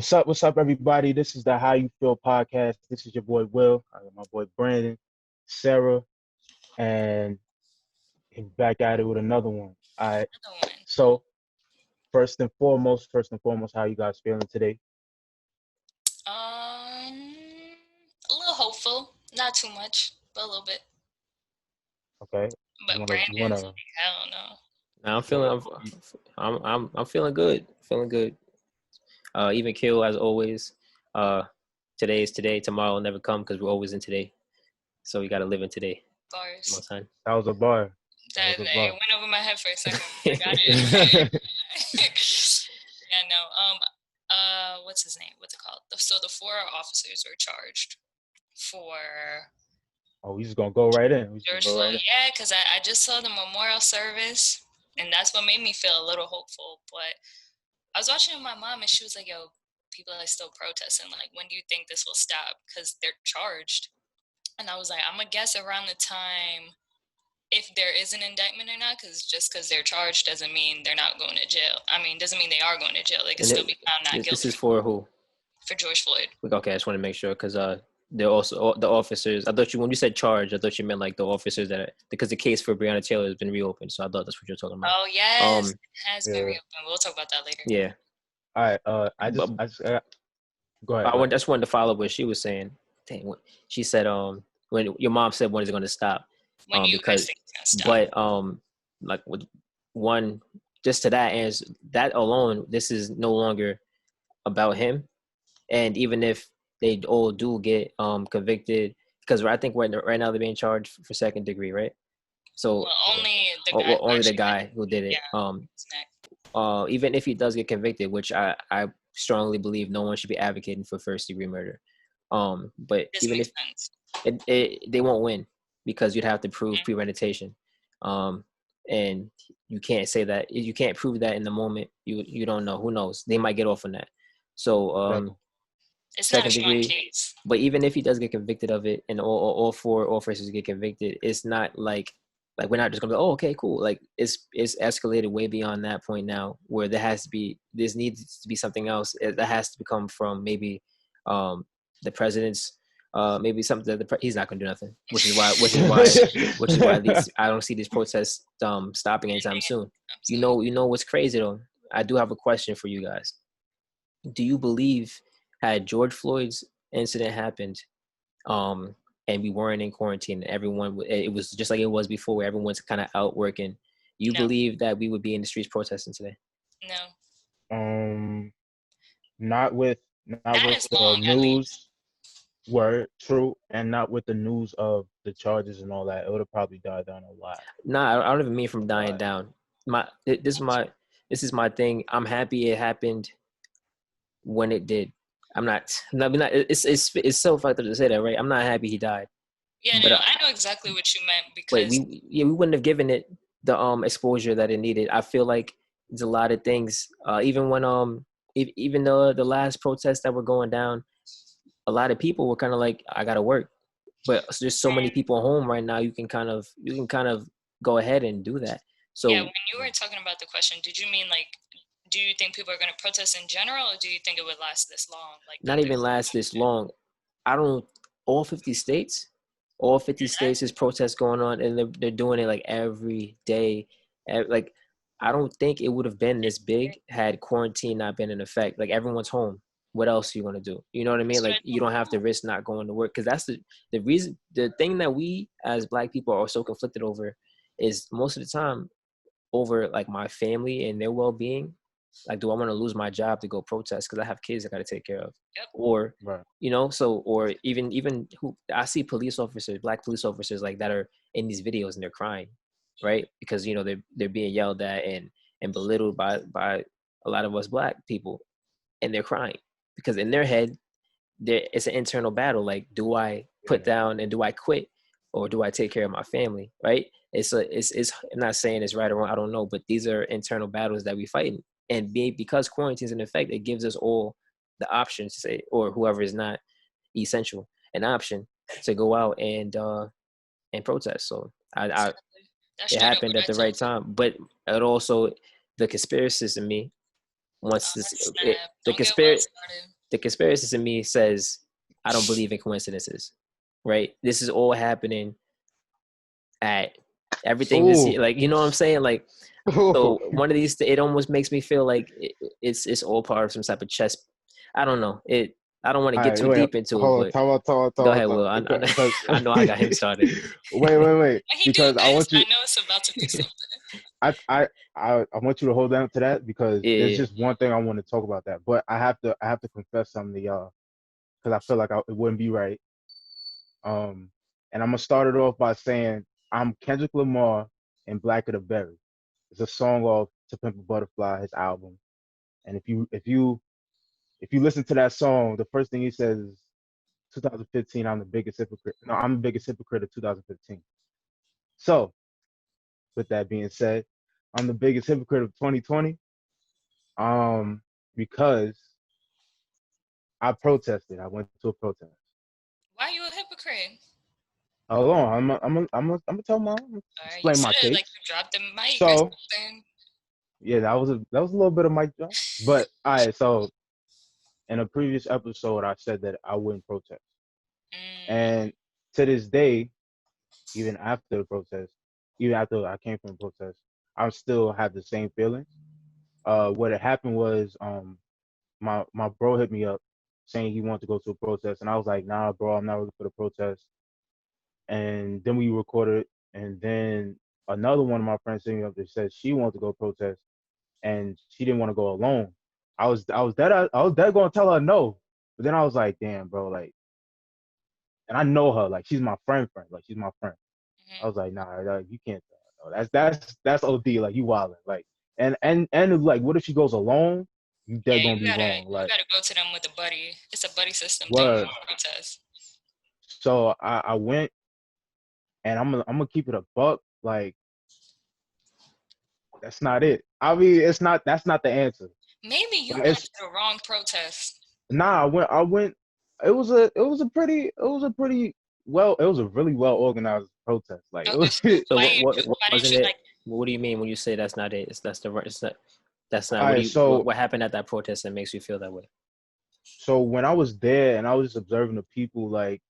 What's up, everybody? This is the How You Feel podcast. This is your boy Will. I got my boy Brandon, Sarah, and he's back at it with another one. All right. Another one. So first and foremost, how you guys feeling today? A little hopeful, not too much, but a little bit. Okay. You But wanna you Brandon's wanna like, I don't know. Now I'm yeah, feeling I'm feeling good. Feeling good. Even kill as always. Uh Today is today, tomorrow will never come because we're always in today. So we gotta live in today. Bars. Most time. that was a bar. That That was a it bar. went over my head for a second. I got it. Yeah, no. What's his name? What's it called? So the four officers were charged for Oh, we just gonna go right in. We just gonna George go Floyd. right in. Yeah, because I just saw the memorial service, and that's what made me feel a little hopeful. But I was watching with my mom, and she was like, "Yo, people are still protesting. Like, when do you think this will stop? Because they're charged." And I was like, I'm gonna guess around the time, if there is an indictment or not, because just because they're charged doesn't mean they're not going to jail. I mean, doesn't mean they are going to jail. They can And still be found not this guilty is for who? for George Floyd. Okay, I just want to make sure because they're also the officers. I thought you when you said charge, I thought you meant like the officers because the case for Breonna Taylor has been reopened. So I thought that's what you're talking about. Oh yes, Um, it has been Yeah. reopened. We'll talk about that later. yeah. All right. But Go ahead. Go ahead. just wanted to follow up what she was saying. Dang, she said when your mom said when is it going to stop? When do you guys Because think it's gonna stop? but like with one just to that answer that alone, this is no longer about him. And even if they all do get convicted, because I think right now they're being charged for second degree, right? So Well, only the guy. only the guy who did it. Yeah. Next. Even if he does get convicted, which I strongly believe no one should be advocating for first degree murder. But This even makes if sense. they won't win because you'd have to prove Mhm. premeditation. And you can't say that you can't prove that in the moment. You don't know. Who knows? They might get off on that. So Exactly. It's not a second strong degree. case. But even if he does get convicted of it, and all four officers get convicted, it's not like we're not just gonna be oh okay cool. Like it's escalated way beyond that point now, where there needs to be something else that has to come from maybe the president's maybe something that he's not gonna do nothing, which is why I don't see these protests stopping anytime soon. You know what's crazy though? I do have a question for you guys. Do you believe had George Floyd's incident happened, and we weren't in quarantine, it was just like it was before, where everyone's kind of out working, you No. believe that we would be in the streets protesting today? No. Not with Not as the long, at least. news. Word true, and not with the news of the charges and all that. It would have probably died down a lot. Nah, I don't even mean from dying But down. This is my thing. I'm happy it happened when it did. I'm not. It's so fucked up to say that, right? I'm not happy he died. Yeah, But no, I know exactly what you meant wait, because we wouldn't have given it the exposure that it needed. I feel like there's a lot of things. Even when even the last protests that were going down, a lot of people were kind of like, I gotta work, but there's so many people home right now. You can kind of go ahead and do that. So yeah, when you were talking about the question, did you mean like, do you think people are going to protest in general, or do you think it would last this long? Like, not even last this long. I don't. All 50 states, all 50 states is protests going on, and they're doing it like every day. Like I don't think it would have been this big had quarantine not been in effect. Like everyone's home. What else are you gonna do? You know what I mean? Like you don't have to risk not going to work, because that's the reason. The thing that we as Black people are so conflicted over is most of the time over like my family and their well-being. Like, do I want to lose my job to go protest because I have kids I got to take care of? Yep. Or right. or even who I see police officers, Black police officers, like that are in these videos and they're crying, right? Because they're being yelled at and belittled by a lot of us Black people, and they're crying because in their head it's an internal battle. Like, do I put down and do I quit, or do I take care of my family? Right? It's I'm not saying it's right or wrong, I don't know, but these are internal battles that we fighting. And because quarantine's in effect, it gives us all the option to say, or whoever is not essential, an option to go out and protest. So it happened at the right time. But it also, the conspiracist in me once Oh, this snap. the Don't get well conspiracy started. the conspiracist in me says I don't believe in coincidences, right? This is all happening at everything this Ooh. year, like, you know what I'm saying? Like, Ooh. so one of these, it almost makes me feel like it's all part of some type of chess. I don't know. I don't want to All get right, too wait, deep into it, hold on, but time out, time out, time go out, ahead, time Will. out. Because I know I got him started. wait, When he do because I this, want you, I know it's about to be something. I, I, I want you to hold on to that because there's Yeah, just one thing I want to talk about that, but I have to confess something to y'all because I feel like it wouldn't be right. Um, and I'm gonna start it off by saying I'm Kendrick Lamar and Black of the Berry. It's a song off To Pimp a Butterfly, his album. And if you listen to that song, the first thing he says is 2015, I'm the biggest hypocrite. No, I'm the biggest hypocrite of 2015. So, with that being said, I'm the biggest hypocrite of 2020. Because I protested. I went to a protest. Why you a hypocrite? Hold on, I'm gonna tell my, I'm gonna All right, you explain my said it like case. you dropped the mic or So, something. yeah, that was a little bit of my job. But all right, so in a previous episode, I said that I wouldn't protest, Mm, and to this day, even after the protest, even after I came from a protest, I still have the same feelings. What had happened was, my bro hit me up saying he wanted to go to a protest, and I was like, nah, bro, I'm not ready for the protest. And then we recorded, and then another one of my friends hit me up that said she wanted to go protest, and she didn't want to go alone. I was dead going to tell her no, but then I was like, damn, bro, like, and I know her, like, she's my friend, like, she's my friend. I hmm. was like, nah, like, you can't tell her no. That's OD, like, you wildin', like, and like, what if she goes alone? You dead Yeah, gonna be wrong, you like, gotta go to them with a buddy. It's a buddy system thing word. with protest. So I went, and I'm gonna keep it a buck, like, that's not it. I mean, it's not that's not the answer. Maybe you Like, went it's to the wrong protest. nah. I went. It was a really well organized protest. Like, it Okay, was. so so what why didn't wasn't you it? like? What do you mean when you say that's not it? That's not. All right, What happened at that protest that makes you feel that way? so when I was there and I was just observing the people, like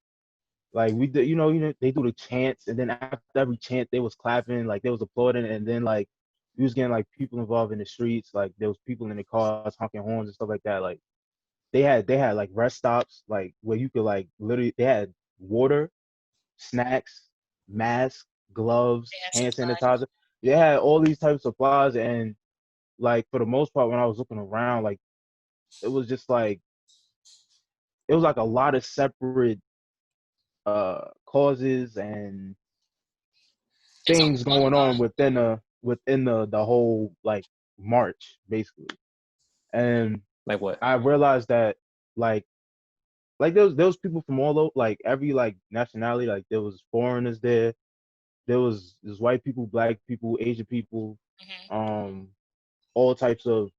we did, they do the chants, and then after every chant they was clapping, like they was applauding, and then like we was getting like people involved in the streets, like there was people in the cars honking horns and stuff like that. Like they had like rest stops, like where you could like literally they had water, snacks, masks, They gloves, had hand supplies. sanitizer. They had all these types of supplies, and like for the most part, when I was looking around, like it was just like it was like a lot of separate causes and It's only things one going on cause. within the whole like march basically. And Like what? I realized that like there was people from all over, like every like nationality, like there was foreigners there. There's white people, black people, Asian people, Hmm. um, all types of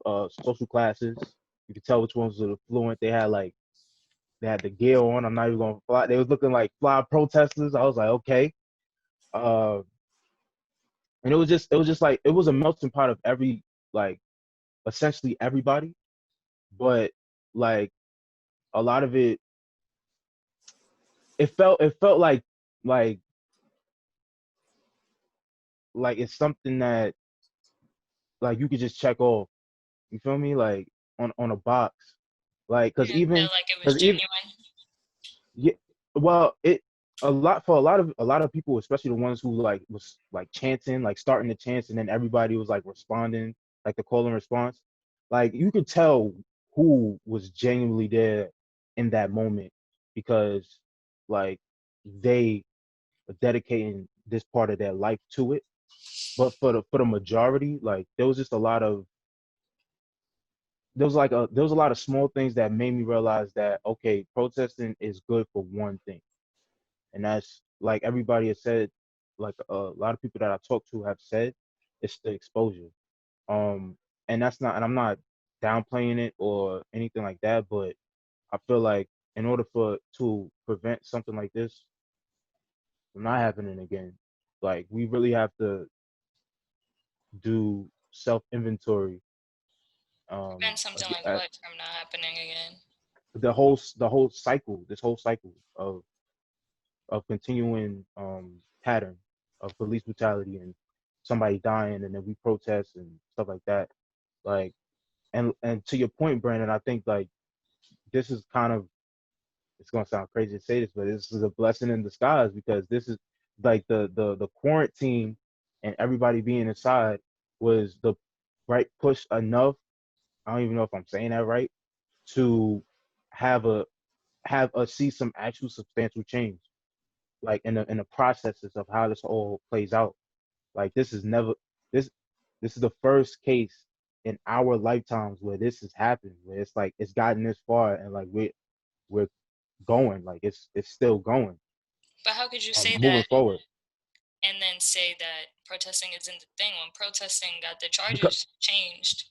social classes. You could tell which ones were fluent. They had the gear on. I'm not even gonna fly. They was looking like fly protesters. I was like, okay. Uh, and it was just like it was a melting pot of every like essentially everybody, but like a lot of it, it felt like like it's something that like you could just check off. You feel me? Like on a box. Like, You didn't feel like it was cause even genuine. yeah, well, it a lot of people, especially the ones who like was like chanting, like starting the chants, and then everybody was like responding, like the call and response. Like you could tell who was genuinely there in that moment because like they are dedicating this part of their life to it. But for the majority, like there was a lot of small things that made me realize that okay, protesting is good for one thing, and that's like everybody has said, like a lot of people that I talk to have said, it's the exposure. Um, and I'm not downplaying it or anything like that, but I feel like in order for to prevent something like this from not happening again, like we really have to do self inventory Prevent something like what from not happening again? The whole cycle, this whole cycle of continuing pattern of police brutality and somebody dying and then we protest and stuff like that. Like and to your point, Brandon, I think like this is kind of, it's gonna sound crazy to say this, but this is a blessing in disguise because this is like the quarantine and everybody being inside was the right push enough. I don't even know if I'm saying that right, to have a have us see some actual substantial change, like in the processes of how this all plays out. Like this this is the first case in our lifetimes where this has happened, where it's like it's gotten this far and like we're going, like it's still going, But how could you say moving that forward. and then say that protesting isn't the thing when protesting got the Because charges changed?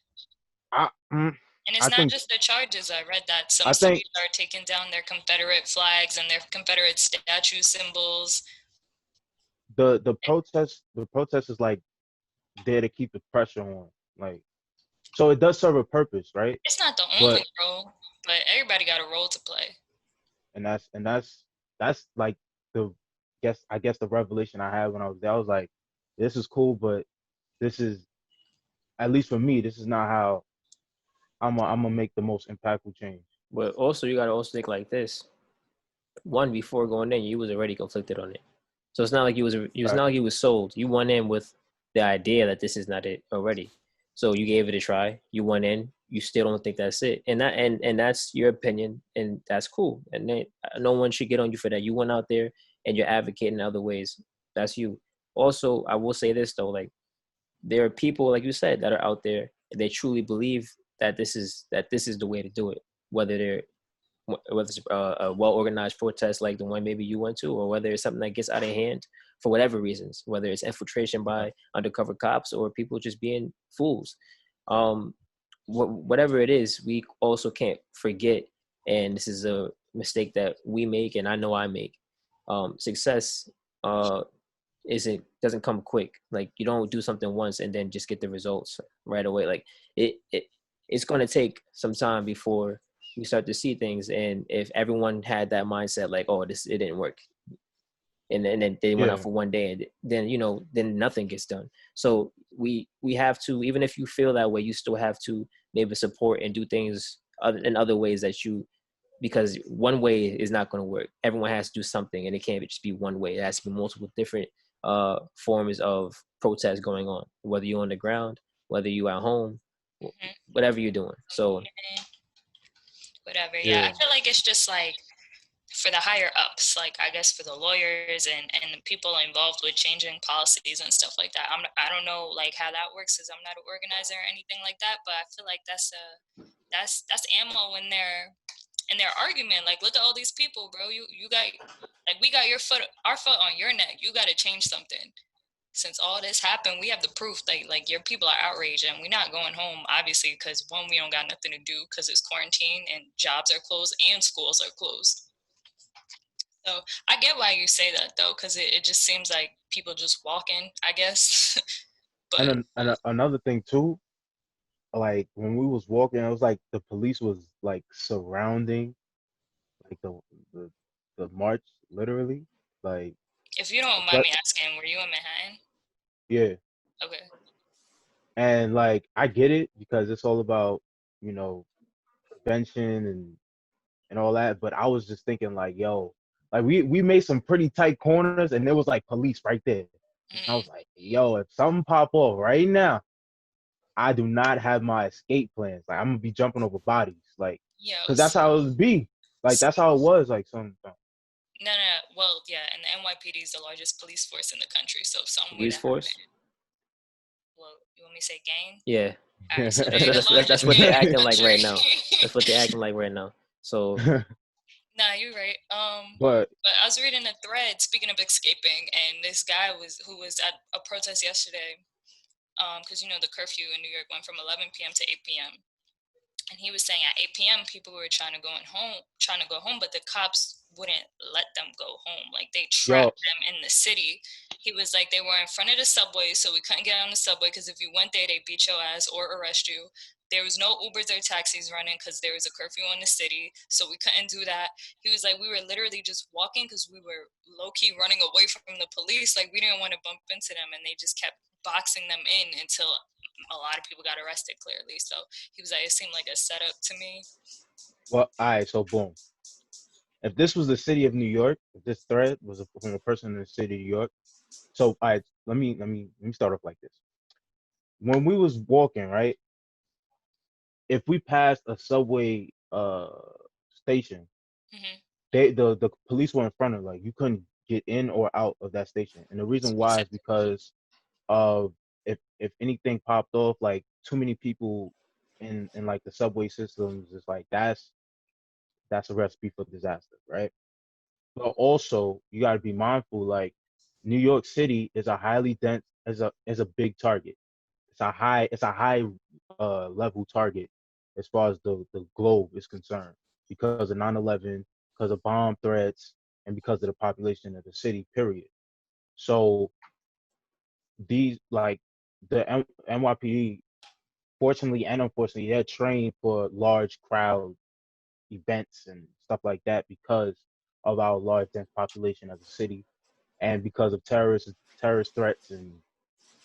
I mm, And it's I not think just the charges. I read that some I think cities are taking down their Confederate flags and their Confederate statue symbols. the protest is like there to keep the pressure on, like, so it does serve a purpose, right? It's not the only But role, but everybody got a role to play. and that's like the I guess the revelation I had when I was there. I was like, this is cool, but this is, at least for me, this is not how I'm gonna make the most impactful change. But also, you gotta also think like this. One, before going in, you was already conflicted on it. So it's not like it's not Right. like you was sold. You went in with the idea that this is not it already. So you gave it a try. You went in. You still don't think that's it, and that's your opinion, and that's cool. And then, no one should get on you for that. You went out there and you're advocating other ways. That's you. Also, I will say this though, like there are people like you said that are out there. They truly believe that this is the way to do it. Whether it's a well organized protest like the one maybe you went to, or whether it's something that gets out of hand for whatever reasons, whether it's infiltration Right. by undercover cops or people just being fools. Um, whatever it is, we also can't forget, and this is a mistake that we make, and I know I make. Success uh, isn't doesn't come quick. Like you don't do something once and then just get the results right away. Like it's going to take some time before we start to see things. And if everyone had that mindset, like, oh, this it didn't work, and then they went out Yeah. for one day, and then then nothing gets done. So we have to, even if you feel that way, you still have to maybe support and do things in other ways that you, because one way is not going to work. Everyone has to do something, and it can't just be one way. It has to be multiple different forms of protest going on, whether you're on the ground, whether you're at home, Hmm. whatever you're doing. So Whatever. Yeah, I Yeah. feel like it's just like for the higher ups, like I guess for the lawyers and the people involved with changing policies and stuff like that. I don't know like how that works because I'm not an organizer or anything like that, but I feel like that's ammo in their argument. Like look at all these people, bro. You got like we got our foot on your neck. You got to change something. Since all this happened, we have the proof that like your people are outraged and we're not going home obviously because one, we don't got nothing to do because it's quarantine and jobs are closed and schools are closed. So I get why you say that though, because it just seems like people just walking, I guess. And But another thing too, like when we was walking, it was like the police was like surrounding like the the march literally, like if you don't mind that, me asking, were you in Manhattan? yeah. Okay. And like I get it because it's all about, you know, prevention and all that, but I was just thinking like, yo, like we made some pretty tight corners and there was like police right there. And I was Mm, like, yo, if something pop off right now, I do not have my escape plans. Like I'm gonna be jumping over bodies, like, yo, cause that's how it would be. Like that's how it was. Like some, no, no. Well, yeah, and the NYPD is the largest police force in the country. So if something were police to force, happen, well, you want me to say gang? yeah, All right, so that's they're the that's largest what gang they're in the acting like country. right now. That's what they're acting like right now. So Nah, you're right. but But I was reading a thread speaking of escaping, and this guy who was at a protest yesterday. Because you know the curfew in New York went from 11 p.m. to 8 p.m. And he was saying at 8 p.m. people were trying to go home, but the cops wouldn't let them go home. Like they yo, trapped them in the city. He was like they were in front of the subway, so we couldn't get on the subway because if you went there, they beat your ass or arrest you. There was no Ubers or taxis running because there was a curfew in the city, so we couldn't do that. He was like, we were literally just walking because we were low-key running away from the police. Like, we didn't want to bump into them, and they just kept boxing them in until a lot of people got arrested, clearly. So he was like, it seemed like a setup to me. Well, all right, so boom. If this was the city of New York, if this threat was from a person in the city of New York, so all right, let me start off like this. When we was walking, right? If we passed a subway station, Mm-hmm. the police were in front of, like, you couldn't get in or out of that station. And the reason why is because of, if anything popped off, like too many people in like the subway systems, is like that's a recipe for disaster, right? But also you got to be mindful, like New York City is a highly dense, is a big target. It's a high level target as far as the globe is concerned, because of 9/11, because of bomb threats, and because of the population of the city, period. So these, like, the NYPD, fortunately and unfortunately, they're trained for large crowd events and stuff like that because of our large dense population as a city, and because of terrorist threats and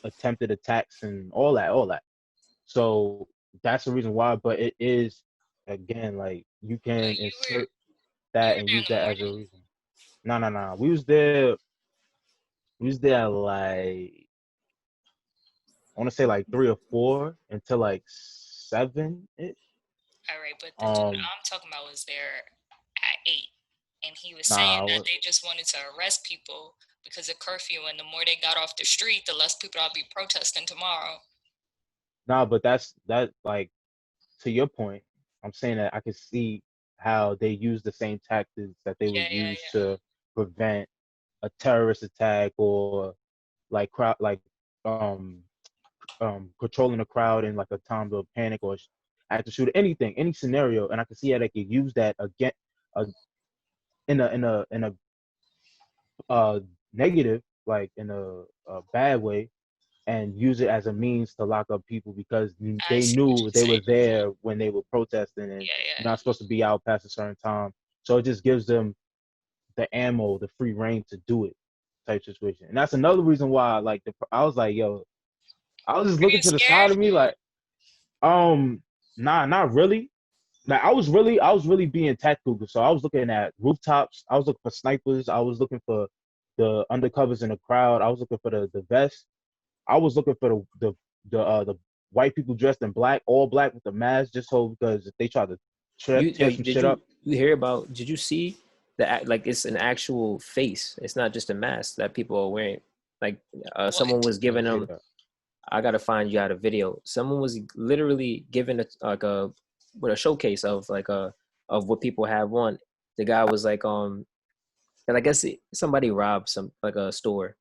attempted attacks and all that. So that's the reason why. But it is, again, like, you But can you were insert you that were and there in use the that as a morning. reason. No, no, no. We was there like, I want to say like 3 or 4 until like 7 ish. All right, but the dude Um, I'm talking about was there at 8, and he was saying nah, that they just wanted to arrest people because of curfew, and the more they got off the street, the less people I'll be protesting tomorrow. nah, but that, like, to your point. I'm saying that I can see how they use the same tactics that they Yeah, would yeah, use yeah. to prevent a terrorist attack, or like crowd, like, um controlling a crowd in like a time of panic, or active shooter, anything, any scenario. And I can see how they could use that again, uh, in a uh negative, like in a bad way, and use it as a means to lock up people because I they see what knew you're they were saying. there when they were protesting, and Yeah, you're yeah. not supposed to be out past a certain time. So it just gives them the ammo, the free reign to do it, type situation. And that's another reason why, like, I was like, yo, I was just Are looking you to the scared? side of me, like, nah, not really. Like, I was really being tactical. So I was looking at rooftops. I was looking for snipers. I was looking for the undercovers in the crowd. I was looking for the vests. I was looking for the white people dressed in black, all black with the mask, just so, because if they try to tear some Did shit up. you hear about? Did you see like it's an actual face? It's not just a mask that people are wearing. Like someone What? was I giving didn't see them. that. I gotta find you out a video. Someone was literally giving a with a showcase of of what people have on. The guy was like and I guess somebody robbed some like a store,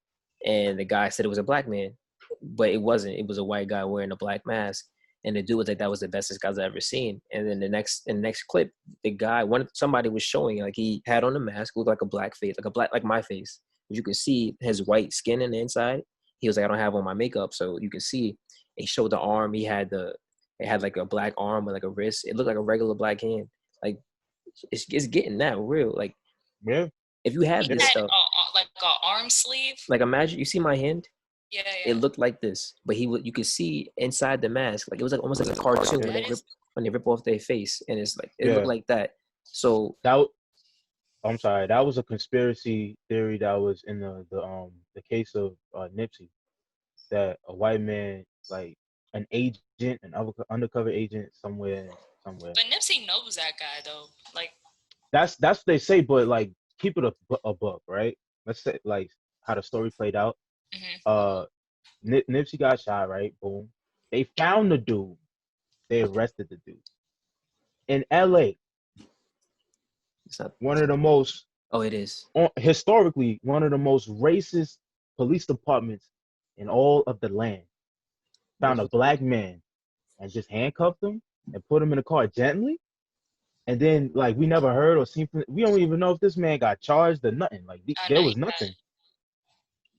and the guy said it was a black man, but it wasn't. It was a white guy wearing a black mask, and the dude was like, "That was the best this guy's ever seen." And then the next clip, the guy somebody was showing like he had on a mask, looked like a black face, like my face. You could see his white skin in the inside. He was like, "I don't have on my makeup," so you can see. He showed the arm. It had like a black arm with like a wrist. It looked like a regular black hand. Like it's getting that real. Like Yeah, if you have He this yeah, had stuff, like a arm sleeve. like imagine you see my hand, Yeah, it yeah. looked like this, but he would you could see inside the mask, like it was like almost like a cartoon yeah, That is. when they rip off their face, and it's like it looked yeah. like that. So That I'm sorry. That was a conspiracy theory that was in the case of Nipsey, that a white man, like an agent, an undercover agent somewhere. But Nipsey knows that guy though. Like, That's what they say, but like, keep it a buck, right? Let's say, like, how the story played out. hmm Uh, Nipsey got shot, right? Boom. They found the dude. They arrested the dude in L.A. it's not. One of the most, Oh, it is. historically, one of the most racist police departments in all of the land. Found a black man and just handcuffed him and put him in the car gently. And then, like, we never heard or seen we don't even know if this man got charged or nothing. Like, I there know was you got. nothing.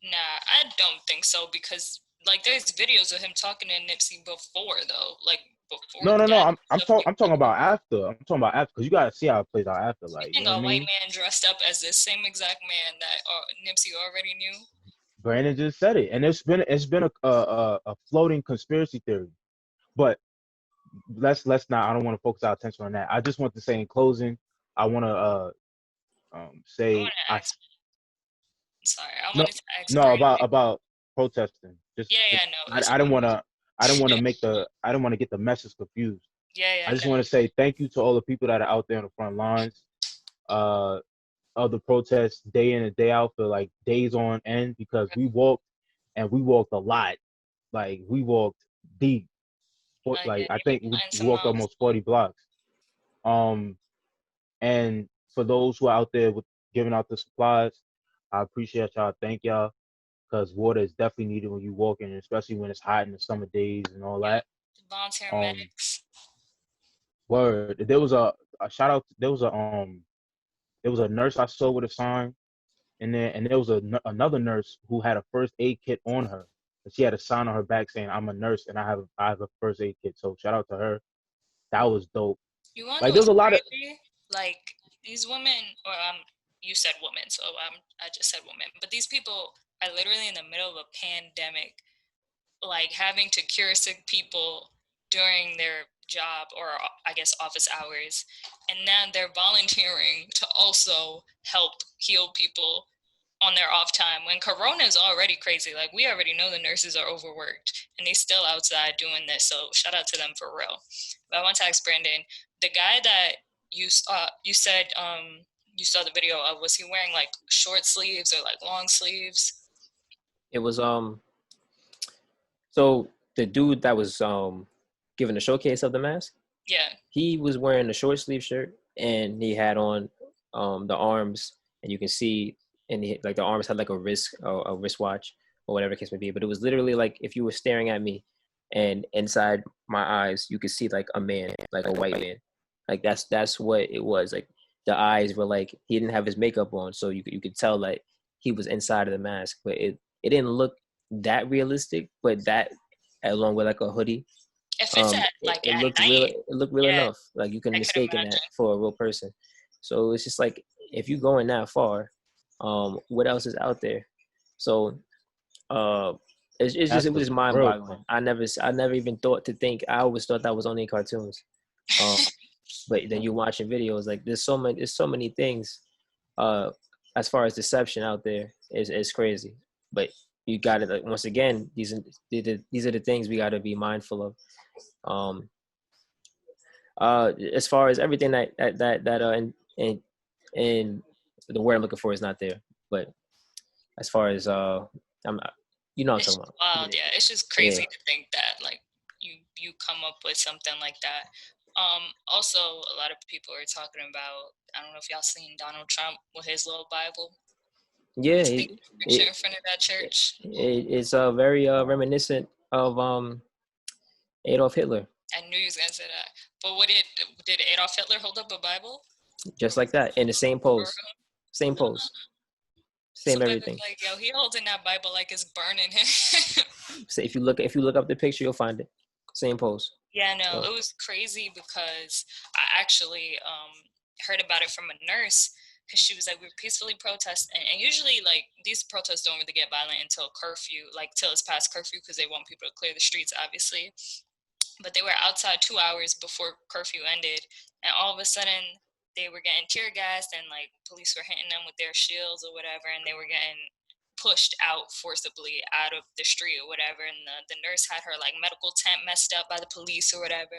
Nah, I don't think so because like there's videos of him talking to Nipsey before though. Like before No, no, no. that I'm stuff talking. people I'm talking about after. I'm talking about after because you gotta see how it plays out after. you Like, you think know what I a white mean? man dressed up as this same exact man that Nipsey already knew? Brandon just said it, and it's been a floating conspiracy theory. But let's not. I don't want to focus our attention on that. I just want to say in closing, I want to I say want to I ask. Sorry, I no wanted to ask no Brandon. about protesting. Yeah, Just yeah, no, I, it's I didn't cool. want to I didn't want to make the I didn't want to get the message confused. Yeah, yeah, I just no. want to say thank you to all the people that are out there on the front lines uh of the protests day in and day out for like days on end because we walked a lot. Like we walked deep. Yeah, Like I you be think we playing some walked miles. almost 40 blocks. Um and for those who are out there with giving out the supplies, I appreciate y'all. Thank y'all because water is definitely needed when you walking, especially when it's hot in the summer days and all Yeah, that. volunteer Um, medics. word. There was a shout out. There was a nurse I saw with a sign in there, and there was another nurse who had a first aid kit on her. And she had a sign on her back saying, "I'm a nurse and I have a first aid kit." So shout out to her. That was dope. You want to Like know there was what's a lot of crazy? Like these women, or you said women, so I just said women. But these people are literally in the middle of a pandemic, like having to cure sick people during their job or I guess office hours, and now they're volunteering to also help heal people on their off time when corona is already crazy. Like we already know the nurses are overworked and they still outside doing this, so shout out to them for real. But I want to ask Brandon, the guy that you said you saw the video of, was he wearing like short sleeves or like long sleeves? It was so the dude that was giving the showcase of the mask, Yeah. he was wearing a short sleeve shirt and he had on the arms, and you can see, and like the arms had like a wristwatch or whatever the case may be. But it was literally like if you were staring at me, and inside my eyes you could see like a man, like a white man. Like that's what it was. Like the eyes were like he didn't have his makeup on, so you could tell like he was inside of the mask, but it didn't look that realistic. But that along with like a hoodie, If it's at it, like it at looked real. night, It looked real yeah, enough. Like you can I could mistaken that imagine. for a real person. So it's just like if you're going that far, what else is out there? So uh, that's it the was just mind real boggling. I never even thought to think. I always thought that was only in cartoons. Um, but then you're watching videos like there's so many things. Uh, as far as deception out there is crazy. But you got to like, once again, these are the things we got to be mindful of. Um, as far as everything that and the word I'm looking for is not there. But as far as I'm you know what I'm It's talking about. wild, yeah. It's just Yeah. crazy to think that like you come up with something like that. Also, a lot of people are talking about. I don't know if y'all seen Donald Trump with his little Bible Yeah, taking a picture in front of that church. it's very reminiscent of Adolf Hitler, I knew he was gonna say that. But what did Adolf Hitler hold up a Bible? just like that in the same For pose, real? same pose, same Somebody was everything. like, "Yo, he holding that Bible like it's burning him." So if you look up the picture, you'll find it, same pose. Yeah, no, So it was crazy because I actually heard about it from a nurse because she was like, we were peacefully protesting. And usually, like, these protests don't really get violent until curfew, like, till it's past curfew because they want people to clear the streets, obviously. But they were outside 2 hours before curfew ended. And all of a sudden, they were getting tear gassed and, like, police were hitting them with their shields or whatever. And they were getting pushed out forcibly out of the street or whatever, and the nurse had her like medical tent messed up by the police or whatever.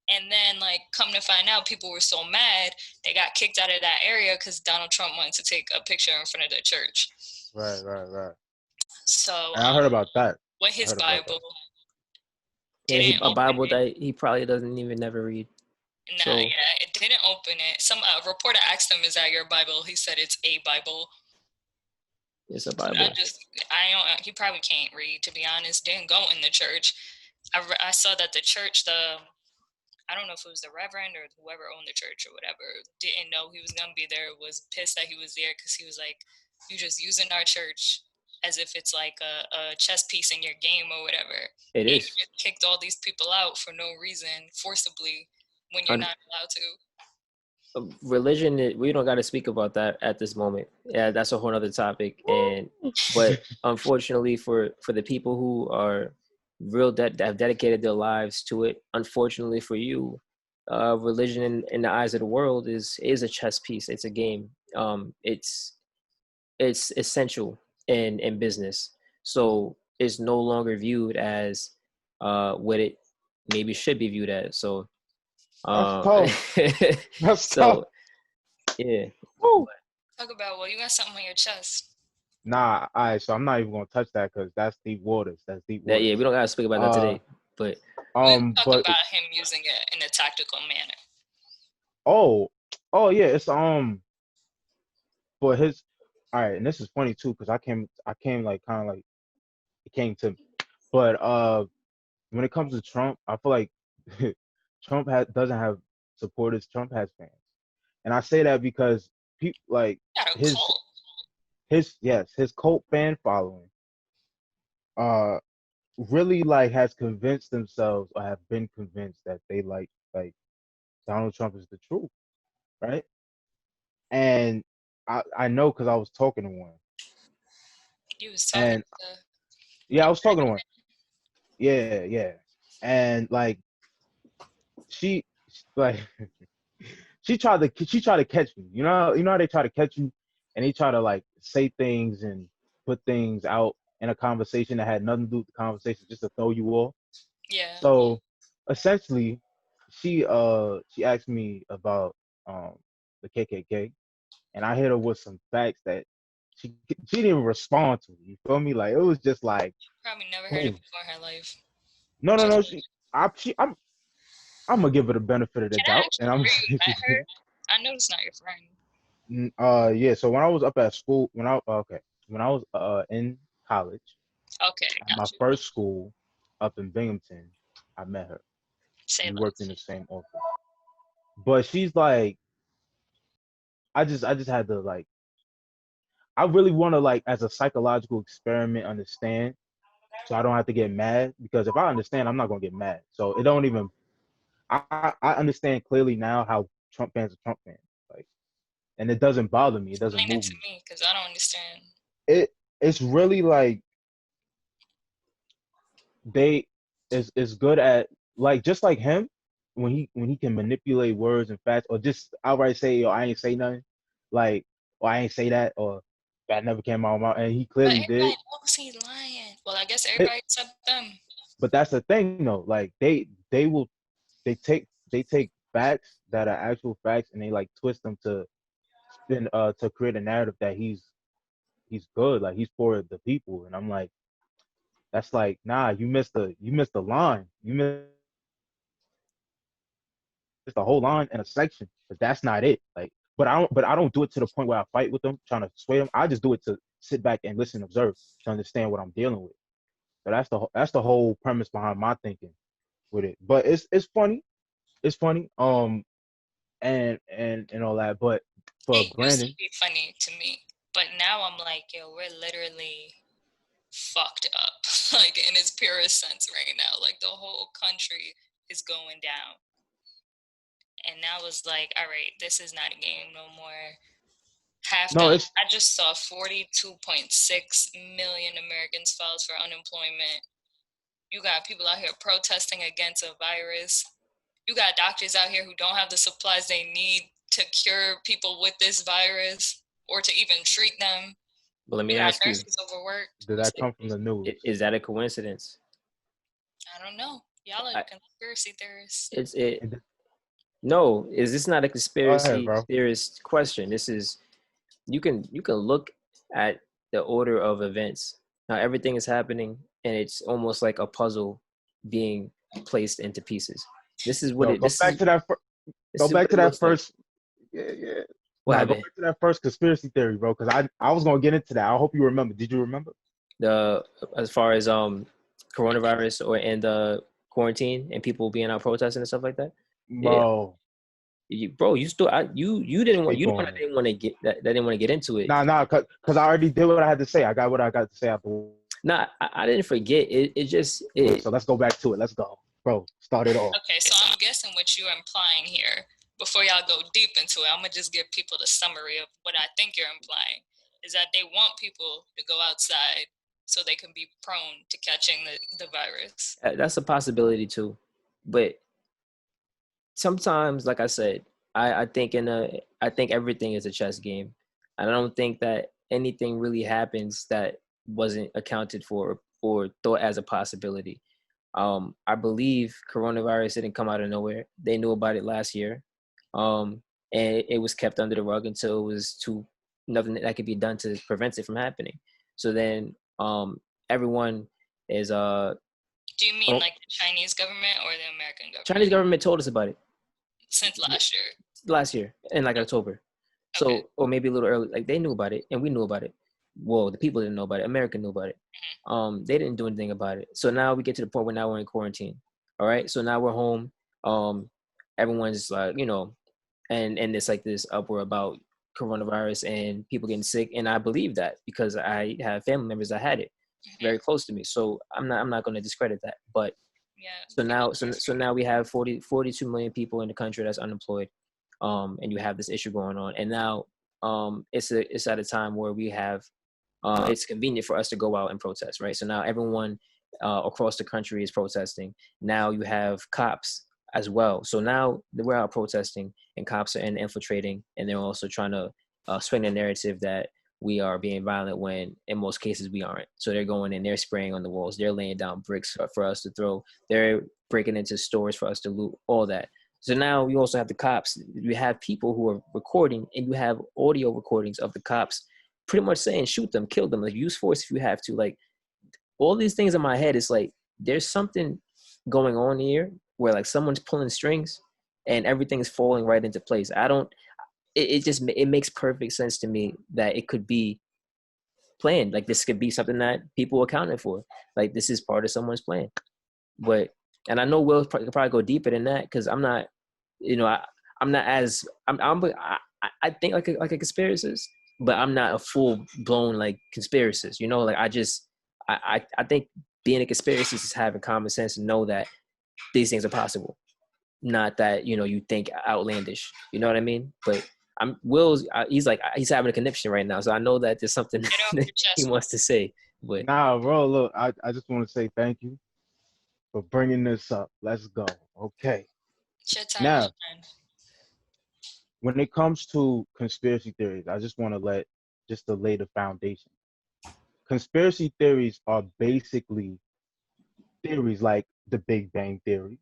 And then like come to find out, people were so mad they got kicked out of that area because Donald Trump wanted to take a picture in front of the church. right. So And I heard about that. with I his heard about Bible that. yeah, didn't a open Bible it. that he probably doesn't even never read. Nah, So yeah, it didn't open it. Some reporter asked him, "Is that your Bible?" He said, "It's a Bible." it's a I Bible. just, I don't. He probably can't read, to be honest. Didn't go in the church. I saw that the church, I don't know if it was the reverend or whoever owned the church or whatever, didn't know he was gonna be there. Was pissed that he was there because he was like, "You just using our church as if it's like a chess piece in your game or whatever. It And you is. just kicked all these people out for no reason, forcibly, when you're not allowed to. Religion, we don't got to speak about that at this moment. Yeah, that's a whole other topic. But unfortunately for the people who are that have dedicated their lives to it, unfortunately for you, religion in the eyes of the world is a chess piece. It's a game. It's essential in business. So it's no longer viewed as what it maybe should be viewed as. So That's uh, tough. That's tough. so yeah. Woo. Talk about, well, you got something on your chest. Nah, all right. So I'm not even gonna touch that because that's deep waters. That's deep That, yeah, waters. we don't gotta speak about that Uh, today. But We can talk but about him using it in a tactical manner. oh, oh yeah, it's for his. All right, and this is funny too because I came like kind of like it came to me. But when it comes to Trump, I feel like doesn't have supporters. Trump has fans, and I say that because people like Got a his cult. his cult fan following uh really like has convinced themselves or have been convinced that they like Donald Trump is the truth, right? And I know because I was talking to one, You was talking and to yeah, I your was talking to one, yeah, yeah, and like she like she tried to catch me. You know how they try to catch you, and they try to like say things and put things out in a conversation that had nothing to do with the conversation, just to throw you off. yeah. So essentially, she asked me about the KKK, and I hit her with some facts that she didn't even respond to. You feel me? Like it was just like, Probably never heard it boom. before in her life. No, no, Just, no. I'm gonna give her the benefit of the can I doubt, ask and you I'm where gonna you see if met she's her? I know it's not your friend. yeah. So when I was up at school, when I was in college Okay, at my got you. first school up in Binghamton, I met her. Say We worked in less. the same office, but she's like, I just had to like, I really want to like as a psychological experiment understand, so I don't have to get mad because if I understand, I'm not gonna get mad. So it don't even. I understand clearly now how Trump fans are Trump fans, like, and it doesn't bother me. It doesn't Explain it move to me. me, because I don't understand. It's really like they is good at like just like him when he can manipulate words and facts or just outright say yo I ain't say nothing like or I ain't say that or that never came out of my mouth and he But clearly everybody did. knows he's lying. Well, I guess It, everybody except them. but that's the thing though. Like they will they take facts that are actual facts and they like twist them to spin to create a narrative that he's good like he's for the people and I'm like that's like nah you missed the line you missed the whole line and a section, but that's not it. Like, but I don't do it to the point where I fight with them, trying to sway them. I just do it to sit back and listen, and observe, to understand what I'm dealing with. So that's the whole premise behind my thinking with it. But it's funny, it's funny, and all that. But for It used to Brandon, be funny to me, but now I'm like, yo, we're literally fucked up, like in its purest sense right now. Like the whole country is going down. And now it's like, all right, this is not a game no more. no, it's I just saw 42.6 million Americans filed for unemployment. You got people out here protesting against a virus. You got doctors out here who don't have the supplies they need to cure people with this virus or to even treat them. But let You me got ask you, nurses overworked. did that come from the news? is that a coincidence? I don't know. Y'all are I, conspiracy theorists. it's it. It, No, is this not a go ahead, conspiracy bro. theorist question? This is you can look at the order of events. Now everything is happening, and it's almost like a puzzle being placed into pieces. This is what Yo, it. go back to that. Go This is back what to it that looks like. first. Yeah, yeah. What Nah, go happened? back to that first conspiracy theory, bro. Because I was gonna get into that. I hope you remember. Did you remember? The as far as coronavirus or and the quarantine and people being out protesting and stuff like that. Yeah, Bro, Bro, you still you didn't want Keep you the one going. that didn't want to get that didn't want to get into it. Nah, cause I already did what I had to say. I got what I got to say after. Nah, I didn't forget. It just So let's go back to it. Let's go, bro. Start it off. Okay, so I'm guessing what you're implying here, before y'all go deep into it, I'm gonna just give people the summary of what I think you're implying, is that they want people to go outside so they can be prone to catching the virus. that's a possibility too, but sometimes, like I said, I think I think everything is a chess game. I don't think that anything really happens that wasn't accounted for or thought as a possibility. I believe coronavirus didn't come out of nowhere. They knew about it last year, and it was kept under the rug until it was too nothing that could be done to prevent it from happening. So then, everyone is Do you mean like the Chinese government or the American government? Chinese government told us about it Since last year. in like October. So, Okay. or maybe a little early, like they knew about it and we knew about it. Well, the people didn't know about it. America knew about it. They didn't do anything about it. So now we get to the point where now we're in quarantine. All right. So now we're home. Everyone's like, and it's like this uproar about coronavirus and people getting sick. And I believe that because I have family members that had it very close to me. So I'm not going to discredit that. But Yeah. so now we have 42 million people in the country that's unemployed, and you have this issue going on, and now it's at a time where we have it's convenient for us to go out and protest, right? So now everyone across the country is protesting. Now you have cops as well. So now we're out protesting, and cops are infiltrating, and they're also trying to swing the narrative that we are being violent when in most cases we aren't. So they're going in, they're spraying on the walls, they're laying down bricks for us to throw, they're breaking into stores for us to loot, all that. So now you also have the cops. You have people who are recording, and you have audio recordings of the cops pretty much saying, shoot them, kill them, like use force if you have to. Like all these things in my head, it's like there's something going on here where like someone's pulling strings and everything is falling right into place. It makes perfect sense to me that it could be planned. Like this could be something that people accounted for. Like this is part of someone's plan. But and I know Will probably go deeper than that because I'm not, I'm not as I think like a conspiracist, but I'm not a full blown like conspiracist. Like I think being a conspiracist is having common sense and know that these things are possible, not that you think outlandish. You know what I mean? But he's having a conniption right now, so I know that there's something Get off that your chest. he wants to say. But Nah, bro. Look, I just want to say thank you for bringing this up. Let's go. Okay. It's your time Now, to shine. when it comes to conspiracy theories, I just want to lay the foundation. Conspiracy theories are basically theories like the Big Bang Theory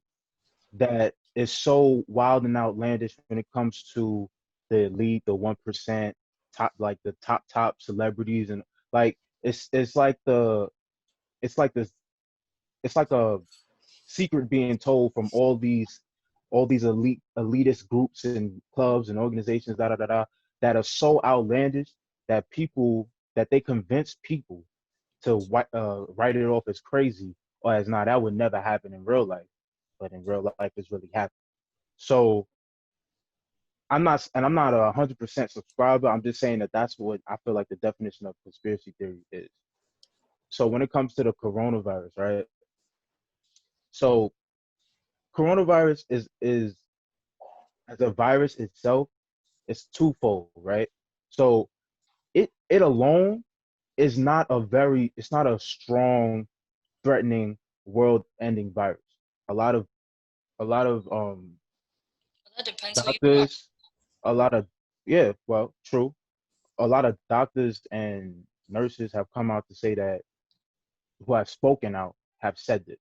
that is so wild and outlandish when it comes to the elite, the 1%, like the top celebrities, and like it's like it's like this it's like a secret being told from all these elitist groups and clubs and organizations that are so outlandish that they convince people to write it off as crazy or as not, that would never happen in real life, but in real life it's really happening. So I'm not 100% subscriber. I'm just saying that that's what I feel like the definition of conspiracy theory is. So when it comes to the coronavirus, right? So coronavirus is as a virus itself, it's twofold, right? So it alone is not it's not a strong, threatening, world-ending virus. A lot of a lot of Well, that depends who you are. doctors, a lot of yeah, well, true. A lot of doctors and nurses have come out to say that who have spoken out have said this.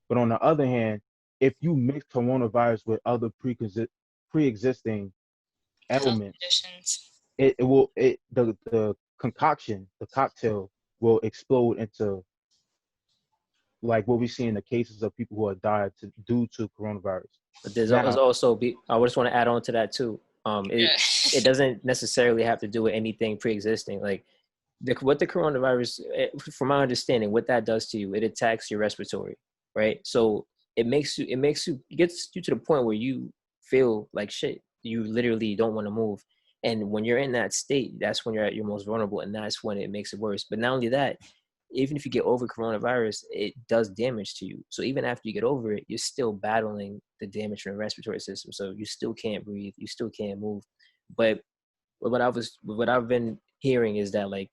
But on the other hand, if you mix coronavirus with other pre-existing Health ailments, conditions. the concoction, the cocktail will explode into like what we see in the cases of people who have died due to coronavirus. there's Now, also I just want to add on to that too. Yeah. It doesn't necessarily have to do with anything pre-existing. Like what the coronavirus, from my understanding, what that does to you, it attacks your respiratory, right? So it gets you to the point where you feel like shit. you literally don't want to move. And when you're in that state, that's when you're at your most vulnerable, and that's when it makes it worse. But not only that, even if you get over coronavirus, it does damage to you. So even after you get over it, you're still battling the damage from the respiratory system. So you still can't breathe, you still can't move. But what I've been hearing is that, like,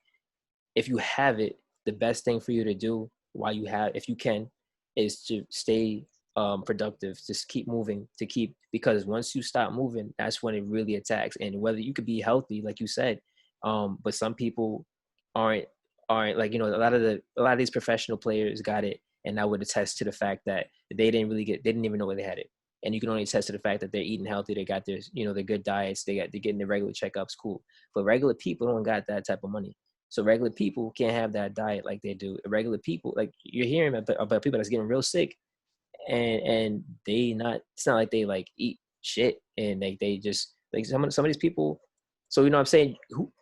if you have it, the best thing for you to do while you have, if you can, is to stay productive. Just keep moving, to keep, because once you stop moving, that's when it really attacks. And whether you could be healthy, like you said, but some people aren't aren't like, a lot of these professional players got it, and I would attest to the fact that they didn't even know where they had it. And you can only attest to the fact that they're eating healthy, they got their, their good diets, they're getting their regular checkups, cool. But regular people don't got that type of money. So regular people can't have that diet like they do. Regular people, like you're hearing about people that's getting real sick, and they not. It's not like they like eat shit and like they just like some of these people. So what I'm saying.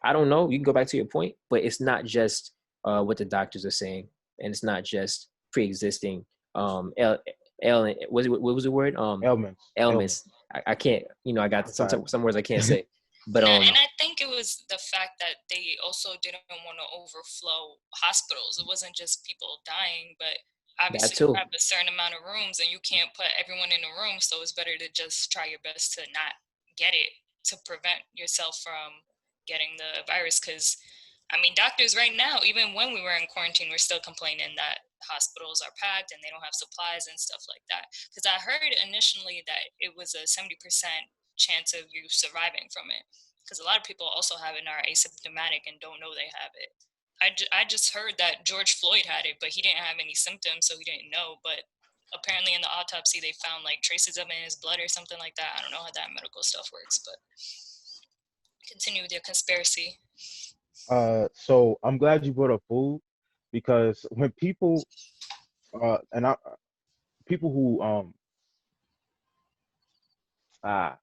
I don't know. You can go back to your point, but it's not just what the doctors are saying, and it's not just pre-existing ailment. What was the word? Ailments. Ailments. I can't. I got I'm sorry. some words I can't say. But No, and I think it was the fact that they also didn't want to overflow hospitals. It wasn't just people dying, but that obviously you too. have a certain amount of rooms and you can't put everyone in a room, so it's better to just try your best to not get it, to prevent yourself from getting the virus. Because I mean, doctors right now, even when we were in quarantine, we're still complaining that hospitals are packed and they don't have supplies and stuff like that. Because I heard initially that it was a 70% chance of you surviving from it. Because a lot of people also have it and are asymptomatic and don't know they have it. I just heard that George Floyd had it, but he didn't have any symptoms, so he didn't know. But apparently in the autopsy, they found like traces of it in his blood or something like that. I don't know how that medical stuff works, but continue with your conspiracy. So I'm glad you brought up food because when people and I people who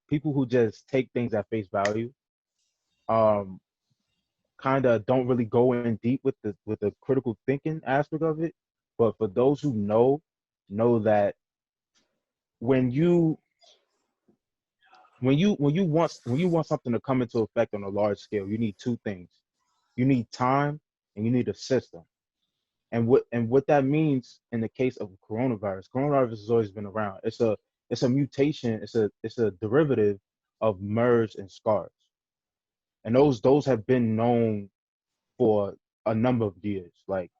people who just take things at face value um kind of don't really go in deep with the critical thinking aspect of it. But for those who know that when you when you want something to come into effect on a large scale, you need two things. You need time and you need a system. And what that means in the case of coronavirus has always been around. It's a mutation. It's a derivative of MERS and SCARS, and those have been known for a number of years, like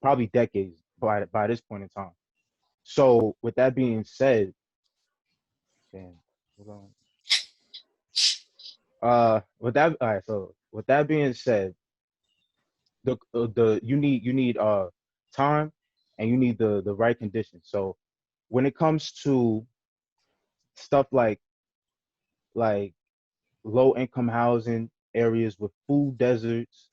probably decades by this point in time. So with that being said, damn, hold on. With that, all right. So with that being said, the you need time and you need the right conditions. So when it comes to stuff like low income housing areas with food deserts,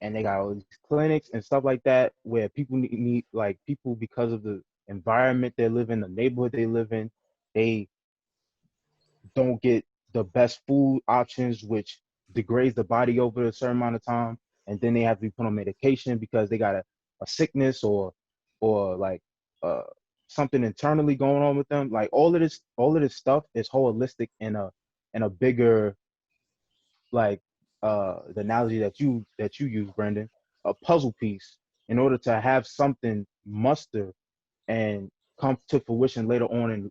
and they got all these clinics and stuff like that where people need like people because of the environment they live in, the neighborhood they live in, they don't get the best food options, which degrades the body over a certain amount of time, and then they have to be put on medication because they got a sickness or like uh something internally going on with them. Like all of this stuff is holistic in a bigger, like the analogy that you use, Brendan, a puzzle piece in order to have something muster and come to fruition later on and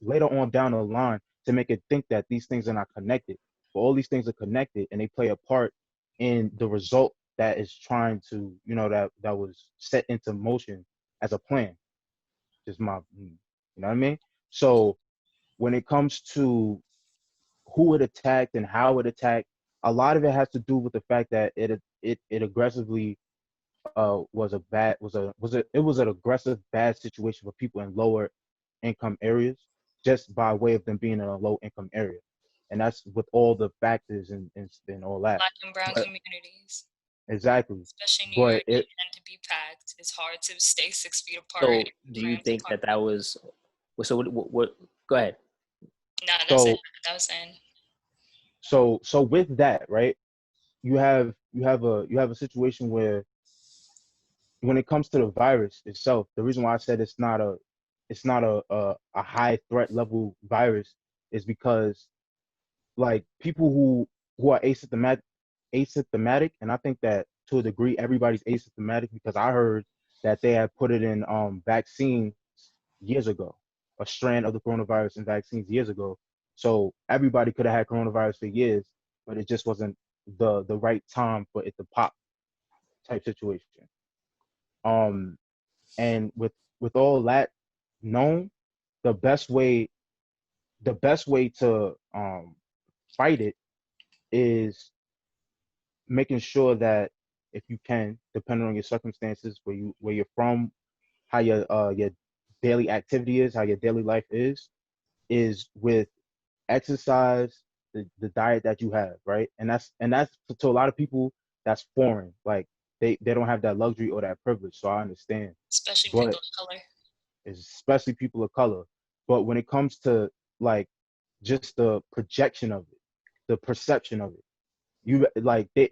later on down the line to make it think that these things are not connected. But all these things are connected and they play a part in the result that is trying to, that was set into motion as a plan. Just you know what I mean? So when it comes to who it attacked and how it attacked, a lot of it has to do with the fact that it aggressively it was an aggressive bad situation for people in lower income areas just by way of them being in a low income area, and that's with all the factors and all that. Black and brown But communities, exactly, especially in New but York, they it tend to be packed. It's hard to stay 6 feet apart So and do you cramped think that apartment. was so? What go ahead. Nah, that's it. so That was saying. so with that, right, you have a situation where when it comes to the virus itself, the reason why I said it's not a high threat level virus is because like people who are asymptomatic, and I think that to a degree everybody's asymptomatic because I heard that they had put it in vaccines years ago, a strand of the coronavirus in vaccines years ago. So everybody could have had coronavirus for years, but it just wasn't the right time for it to pop type situation. Um, and with all that known, the best way the best way to fight it is making sure that if you can, depending on your circumstances, where you're from, how your daily activity is, how your daily life is with exercise, the diet that you have, right? And that's to a lot of people that's foreign. Like they don't have that luxury or that privilege. So I understand. especially people But of color. especially people of color. But when it comes to like just the projection of it, the perception of it,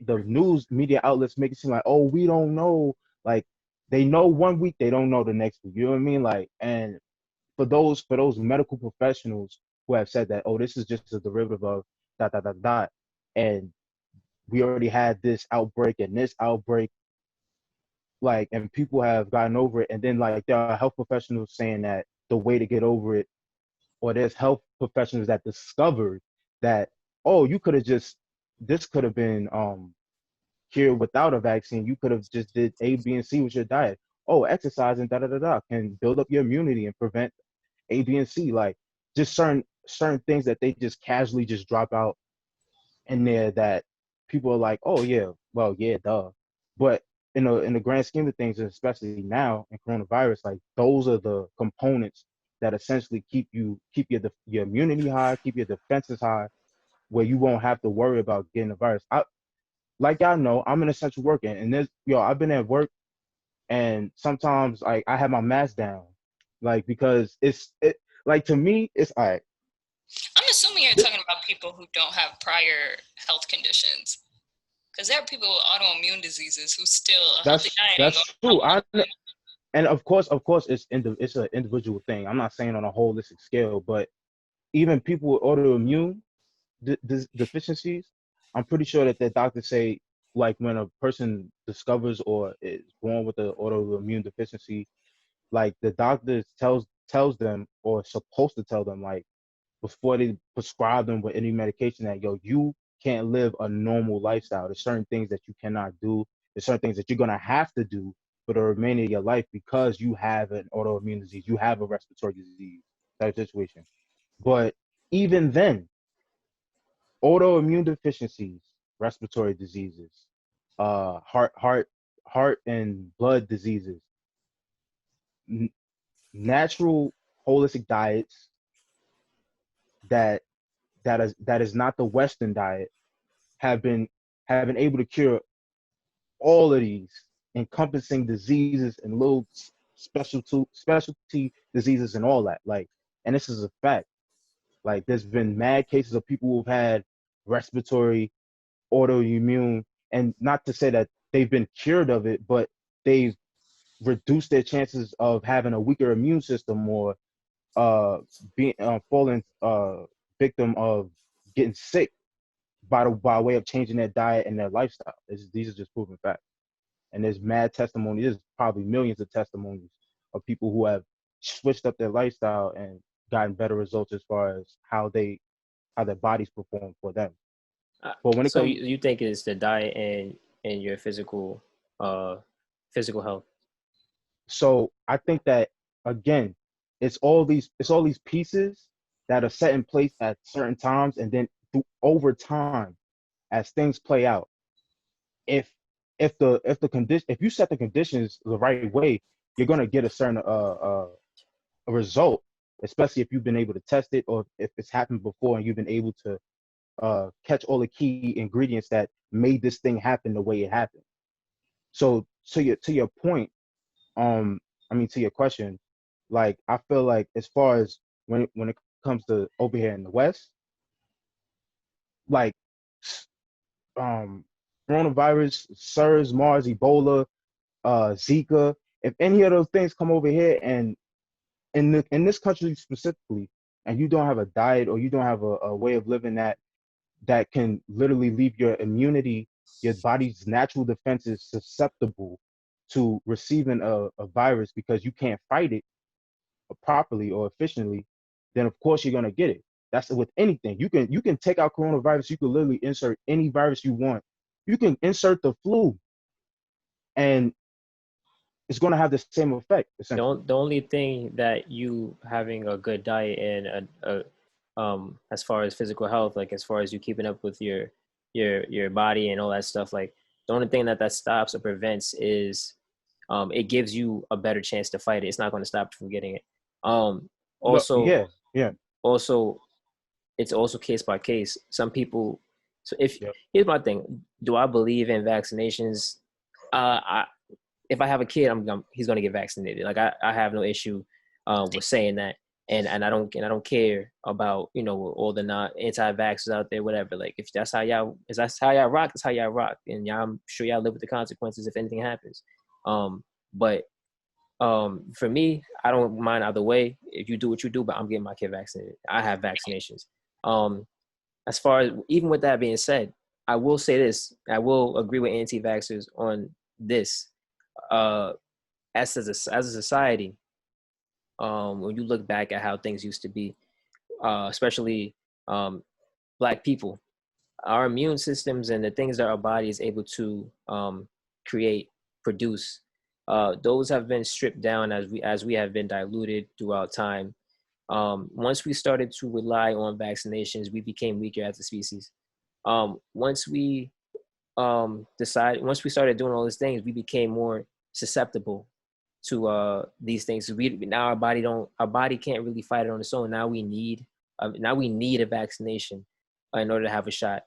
the news media outlets make it seem like, oh, we don't know. Like they know one week, they don't know the next week. You know what I mean? Like, and for those medical professionals who have said that, oh, this is just a derivative of dot dot dot dot, and we already had this outbreak and this outbreak, like, and people have gotten over it, and then like there are health professionals saying that the way to get over it, or there's health professionals that discovered that, oh, you could have just this could have been cured without a vaccine. You could have just did A, B, and C with your diet. Oh, exercise and da da da da can build up your immunity and prevent A, B, and C. Like just certain things that they just casually just drop out in there that people are like, oh yeah, well yeah, duh. But in the grand scheme of things, and especially now in coronavirus, like those are the components that essentially keep your immunity high, keep your defenses high, where you won't have to worry about getting the virus. Like y'all know, I'm an essential worker, and I've been at work, and sometimes like I have my mask down, like because like to me it's all right. I'm assuming you're talking about people who don't have prior health conditions. Because there are people with autoimmune diseases who still a healthy diet ain't That's gonna true. help them. And of course, it's an individual thing. I'm not saying on a holistic scale, but even people with autoimmune deficiencies, I'm pretty sure that their doctors say, like when a person discovers or is born with an autoimmune deficiency, like the doctor tells them or supposed to tell them like before they prescribe them with any medication that, yo, you can't live a normal lifestyle. There's certain things that you cannot do. There's certain things that you're gonna have to do for the remainder of your life because you have an autoimmune disease, you have a respiratory disease type situation. But even then, autoimmune deficiencies, respiratory diseases, heart, heart and blood diseases, n- natural holistic diets that that is not the Western diet have been have been able to cure all of these encompassing diseases and little specialty diseases and all that. Like, and this is a fact. Like, there's been mad cases of people who've had respiratory autoimmune, and not to say that they've been cured of it, but they've reduced their chances of having a weaker immune system or uh being falling victim of getting sick by way of changing their diet and their lifestyle. These are just proven facts. And there's mad testimony. There's probably millions of testimonies of people who have switched up their lifestyle and gotten better results as far as how their bodies perform for them. But when it So comes, you think it's the diet and your uh physical health? so I think that again, it's all these pieces that are set in place at certain times, and then over time, as things play out, if if the condition if you set the conditions the right way, you're gonna get a certain a result, especially if you've been able to test it or if it's happened before and you've been able to catch all the key ingredients that made this thing happen the way it happened. So to your point, I mean to your question, like I feel like as far as when it comes to over here in the West, like um coronavirus, SARS, MARS, Ebola, Zika, if any of those things come over here and in this country specifically, and you don't have a diet or you don't have a way of living that that can literally leave your immunity, your body's natural defenses susceptible to receiving a virus because you can't fight it properly or efficiently, then of course you're gonna get it. That's with anything. You can take out coronavirus. You can literally insert any virus you want. You can insert the flu, and it's gonna have the same effect essentially. The only thing that you having a good diet and as far as physical health, like as far as you keeping up with your body and all that stuff, like the only thing that stops or prevents is it gives you a better chance to fight it. It's not going to stop you from getting it. Um, No, also, yeah, yeah, also, it's also case by case. Some people. So if yeah. here's my thing, do I believe in vaccinations? I if I have a kid, he's gonna get vaccinated. Like I have no issue with saying that, and I don't care about all the not anti-vaxxers out there, whatever. Like if that's how y'all rock, that's how y'all rock, and y'all, I'm sure y'all live with the consequences if anything happens. But for me, I don't mind either way. If you do what you do, but I'm getting my kid vaccinated. I have vaccinations. Um, as far as even with that being said, I will say this: I will agree with anti-vaxxers on this. Uh, as a society, when you look back at how things used to be, especially um, Black people, our immune systems and the things that our body is able to create, produce, those have been stripped down as we have been diluted throughout time. Once we started to rely on vaccinations, we became weaker as a species. Once we once we started doing all these things, we became more susceptible to these things. We now our body can't really fight it on its own. Now we need a vaccination in order to have a shot.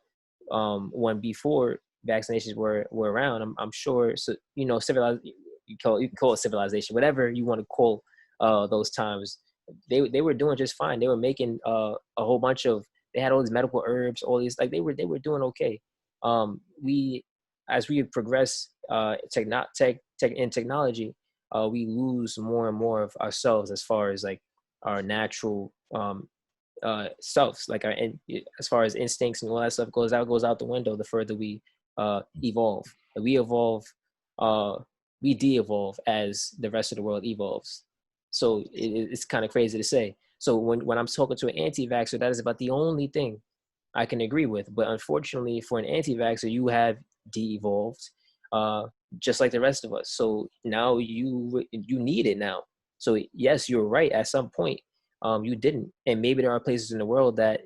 When before vaccinations were around, I'm sure. So civilized, you can call it civilization, whatever you want to call those times. They were doing just fine. They were making a whole bunch of. They had all these medical herbs, all these, like they were doing okay. We As we progress in technology, we lose more and more of ourselves as far as like our natural selves, like as far as instincts and all that stuff goes out the window the further we evolve. And we evolve, we de-evolve as the rest of the world evolves. So it's kind of crazy to say. So when I'm talking to an anti-vaxxer, that is about the only thing I can agree with. But unfortunately, for an anti-vaxxer, you have de-evolved, just like the rest of us. So now you need it now. So yes, you're right. At some point, you didn't, and maybe there are places in the world that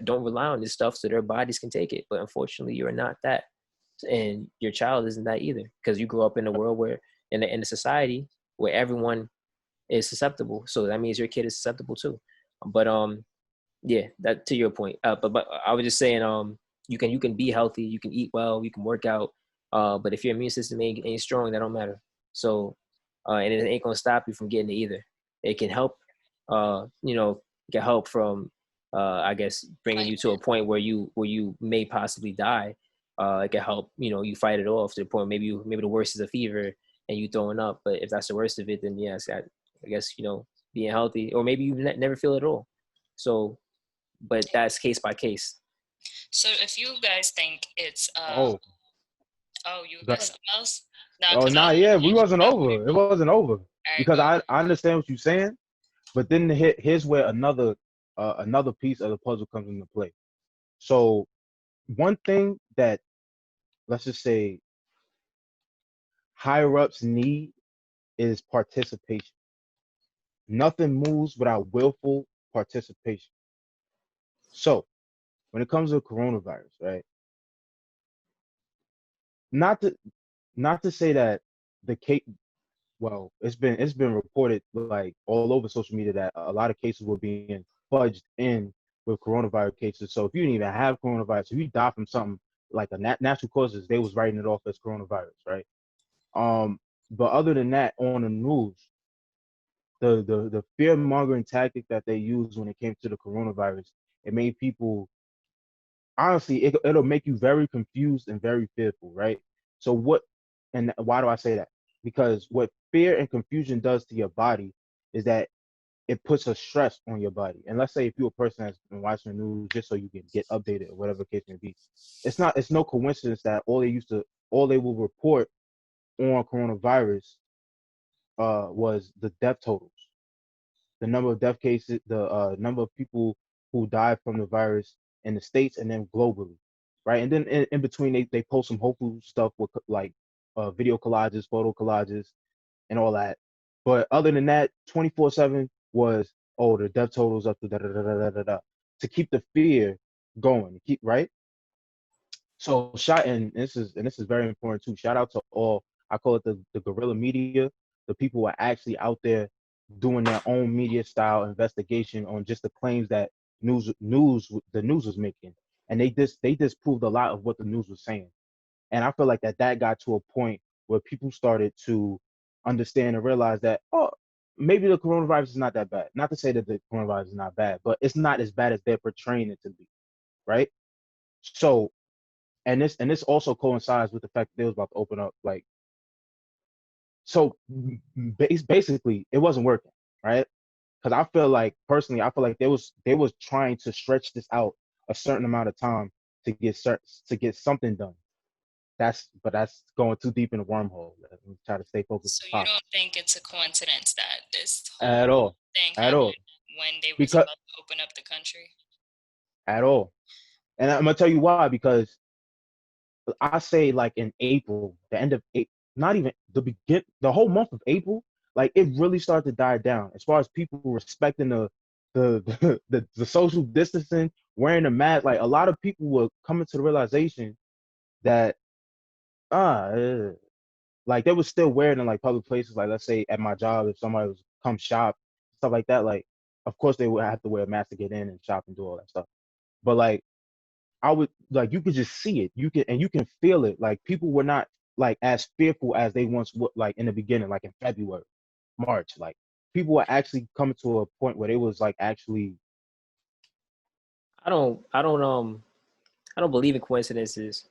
don't rely on this stuff, so their bodies can take it. But unfortunately, you're not that, and your child isn't that either, because you grew up in a world where in a society where everyone is susceptible. So that means your kid is susceptible too. But yeah, that to your point. But I was just saying, you can be healthy, you can eat well, you can work out. But if your immune system ain't strong, that don't matter. So, and it ain't gonna stop you from getting it either. It can help. Get help from, I guess, bringing Like you to a point where you may possibly die. It can help. You fight it off to the point maybe the worst is a fever and you throwing up. But if that's the worst of it, then yes, I guess being healthy, or maybe you never feel it at all. So but that's case by case. so if you guys think it's Oh, oh, you got God. something else? No, Oh, because nah, I yeah, we wasn't okay, over. It go. wasn't over All right, because go. I understand what you're saying, but then here's where another piece of the puzzle comes into play. So one thing that, let's just say, higher ups need is participation. Nothing moves without willful participation. So when it comes to coronavirus, right? Not to not to say that the case, well, it's been reported like all over social media that a lot of cases were being fudged in with coronavirus cases. So if you didn't even have coronavirus, if you die from something like a natural causes, they was writing it off as coronavirus, right? But other than that, on the news, the fear mongering tactic that they used when it came to the coronavirus, it made people, honestly, it'll make you very confused and very fearful, right? So why do I say that? Because what fear and confusion does to your body is that it puts a stress on your body. And let's say if you're a person that's been watching the news just so you can get updated or whatever the case may be, it's no coincidence that all they will report on coronavirus was the death totals, the number of death cases, the number of people who died from the virus in the states and then globally, right? And then in between they post some hopeful stuff with like video collages, photo collages, and all that. But other than that, 24/7 was, oh, the death totals up to da da da da da da da, to keep the fear going, keep right. So this is very important too. Shout out to all, I call it the guerrilla media, the people who are actually out there doing their own media style investigation on just the claims that the news was making, and they disproved a lot of what the news was saying. And I feel like that got to a point where people started to understand and realize that, oh, maybe the coronavirus is not that bad. Not to say that the coronavirus is not bad, but it's not as bad as they're portraying it to be, right? So and this also coincides with the fact that they was about to open up, like, so basically it wasn't working, right? Because I feel like personally, I feel like they was trying to stretch this out a certain amount of time to get something done. That's going too deep in the wormhole. Let me try to stay focused So as you possible. don't think it's a coincidence that this whole At all, thing at all, happened when they was because about to open up the country? at all. And I'm gonna tell you why. Because I say like in April, the end of April, not even the whole month of April, like it really started to die down as far as people respecting the social distancing, wearing a mask. Like a lot of people were coming to the realization that ah, uh, like they was still wearing in like public places. Like let's say at my job, if somebody was come shop, stuff like that. Like of course they would have to wear a mask to get in and shop and do all that stuff. But like I would like you could just see it. You can feel it. Like people were not like as fearful as they once were like in the beginning, like in February, March. Like people were actually coming to a point where they was like actually I don't I don't I don't believe in coincidences.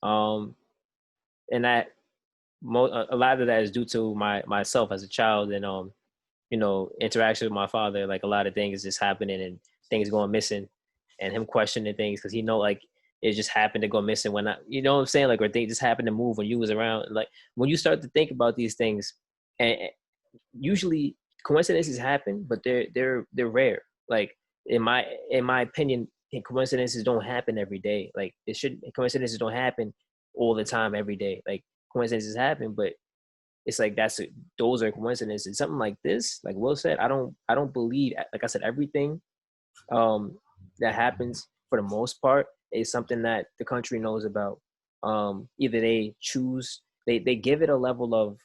Um, and that a lot of that is due to myself as a child and interaction with my father. Like a lot of things just happening and things going missing, and him questioning things because he know like it just happened to go missing when I, you know what I'm saying, like or they just happened to move when you was around. Like when you start to think about these things, and usually coincidences happen, but they're rare. Like in my opinion, coincidences don't happen every day. Like it should coincidences don't happen all the time every day. Like coincidences happen, but it's like those are coincidences. Something like this, like Will said, I don't believe. Like I said, everything that happens for the most part is something that the country knows about. Either they choose, they give it a level of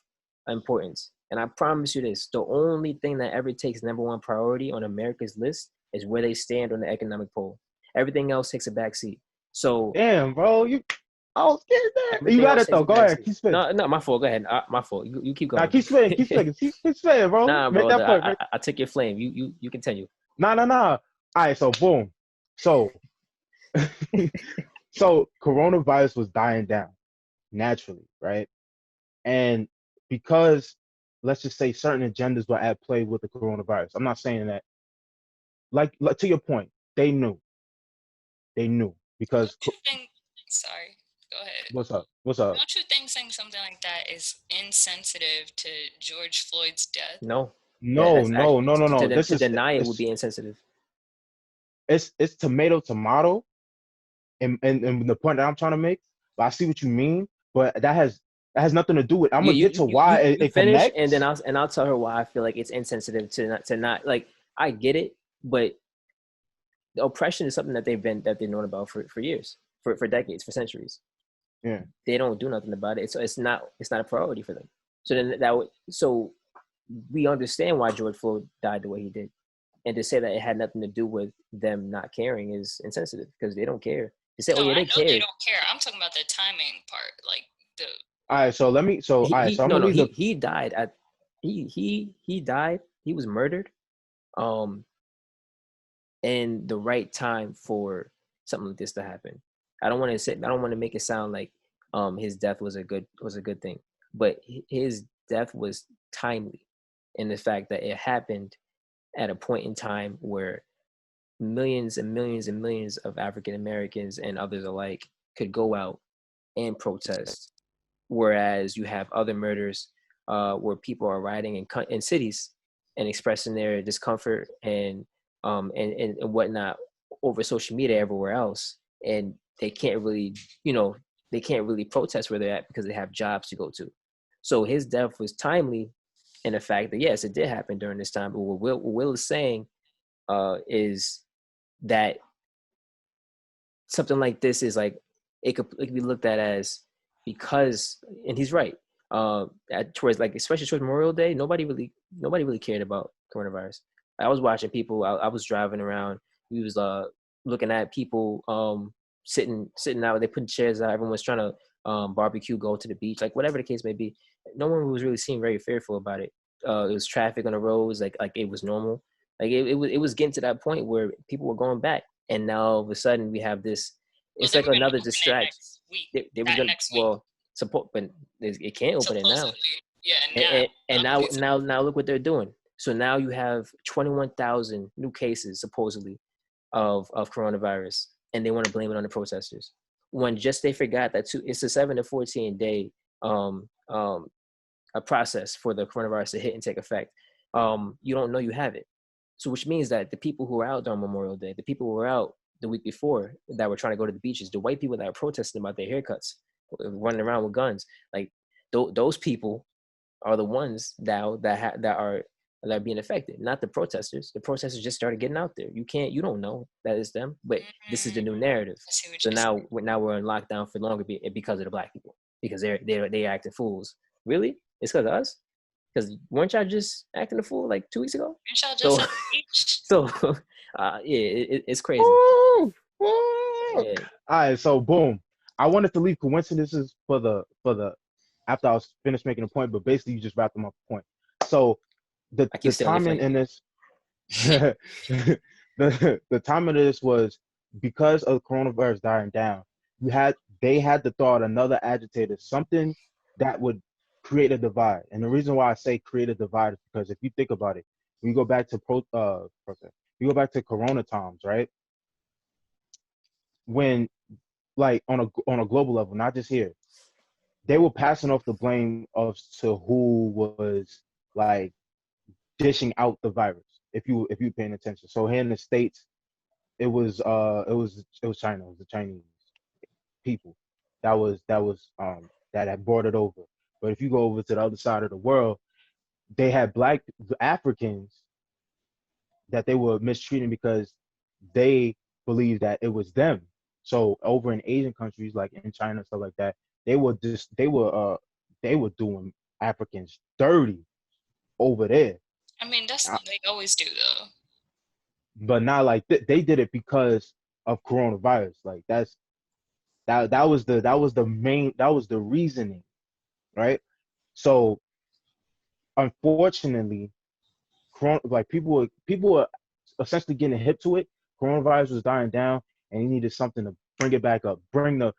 importance. And I promise you this: the only thing that ever takes number one priority on America's list is where they stand on the economic pole. Everything else takes a backseat. So damn, bro. You I was getting that. You everything got else it takes though. a Go ahead, backseat. keep spitting. No, my fault. Go ahead. My fault. You keep Nah, going. keep spitting, bro. Nah, Make bro. that point. I took your flame. You continue. Nah, nah, nah. All right, so boom. So so coronavirus was dying down naturally, right? And because let's just say certain agendas were at play with the coronavirus. I'm not saying that like to your point, they knew because Don't you think? Sorry, go ahead. what's up? What's up? Don't you think saying something like that is insensitive to George Floyd's death? No, No, that's no, actually no, no, no. This to is deny it would be insensitive. it's tomato tomato, and the point that I'm trying to make. But I see what you mean. But that has nothing to do with. I'm Yeah, gonna get to why you it finish, and then connects. I'll tell her why I feel like it's insensitive to not like I get it, but the oppression is something that they've known about for years, for decades, for centuries. Yeah. They don't do nothing about it, so it's not a priority for them. So then so we understand why George Floyd died the way he did, and to say that it had nothing to do with them not caring is insensitive because they don't care. To say, oh No, yeah, I they know they cared. don't care. I'm talking about the timing part, like the. All right. So let me. So all right. So I'm gonna No leave the. he died at he died. He was murdered. Um, in the right time for something like this to happen. I don't want to say I don't want to make it sound like his death was a good thing, but his death was timely in the fact that it happened at a point in time where millions and millions and millions of African Americans and others alike could go out and protest, whereas you have other murders where people are rioting in cities and expressing their discomfort and whatnot over social media everywhere else, and they can't really, they can't really protest where they're at because they have jobs to go to. So his death was timely in the fact that yes, it did happen during this time. But what Will is saying is that something like this is like it could be looked at as because, and he's right. Towards like especially towards Memorial Day, nobody really cared about coronavirus. I was watching people. I was driving around. We was looking at people sitting out. They putting chairs out. Everyone was trying to barbecue, go to the beach, like whatever the case may be. No one was really seeming very fearful about it. It was traffic on the roads, like it was normal. Like it was getting to that point where people were going back, and now all of a sudden we have this. Well, It's they like were going to another open it distract. next week. They was That gonna next week, support, but it can't open it now. supposedly. Yeah, And now. now look what they're doing. So now you have 21,000 new cases supposedly of coronavirus, and they want to blame it on the protesters. When just they forgot that it's a 7 to 14 day a process for the coronavirus to hit and take effect. You don't know you have it. So which means that the people who were out on Memorial Day, the people who were out the week before that were trying to go to the beaches, the white people that were protesting about their haircuts, running around with guns, like those people are the ones now that are being affected, not the protesters. The protesters just started getting out there. You don't know that it's them, but this is the new narrative. I see what So you're saying. now we're in lockdown for longer because of the black people, because they acting fools. Really? It's because of us? Because weren't y'all just acting a fool like 2 weeks ago? Aren't y'all So just at the beach? so it's crazy. Woo! Woo! All Yeah. right, so boom. I wanted to leave coincidences for the after I was finished making a point, but basically you just wrapped them up the point. So I the keep stealing your timing fight. in this the timing of this was because of coronavirus dying down. They had the thought another agitator, something that would create a divide. And the reason why I say create a divide is because if you think about it, when you go back to protest, you go back to Corona times, right? When like on a global level, not just here, they were passing off the blame of to who was like dishing out the virus. If you paying attention, so here in the states, it was China, it was the Chinese people that had brought it over. But if you go over to the other side of the world, they had black Africans that they were mistreating because they believed that it was them. So over in Asian countries like in China and stuff like that, they were doing Africans dirty over there. I mean, Uh, they always do though. But not like they did it because of coronavirus. Like that was the reasoning, right? So unfortunately, like people were essentially getting hip to it. Coronavirus was dying down, and he needed something to bring it back up, bring the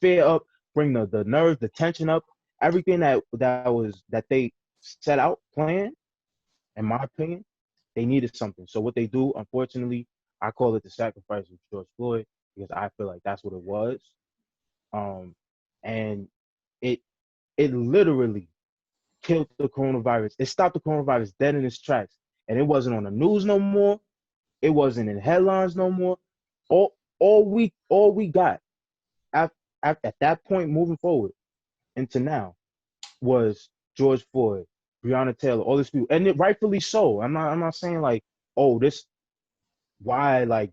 fear up, bring the nerves, the tension up, everything that they set out playing. In my opinion, they needed something. So what they do, unfortunately, I call it the sacrifice of George Floyd because I feel like that's what it was. And it it literally killed the coronavirus. It stopped the coronavirus dead in its tracks, and it wasn't on the news no more. It wasn't in headlines no more. All we got at that point moving forward into now was George Floyd, Breonna Taylor, all these people, and it rightfully so. I'm not saying like, oh, this why like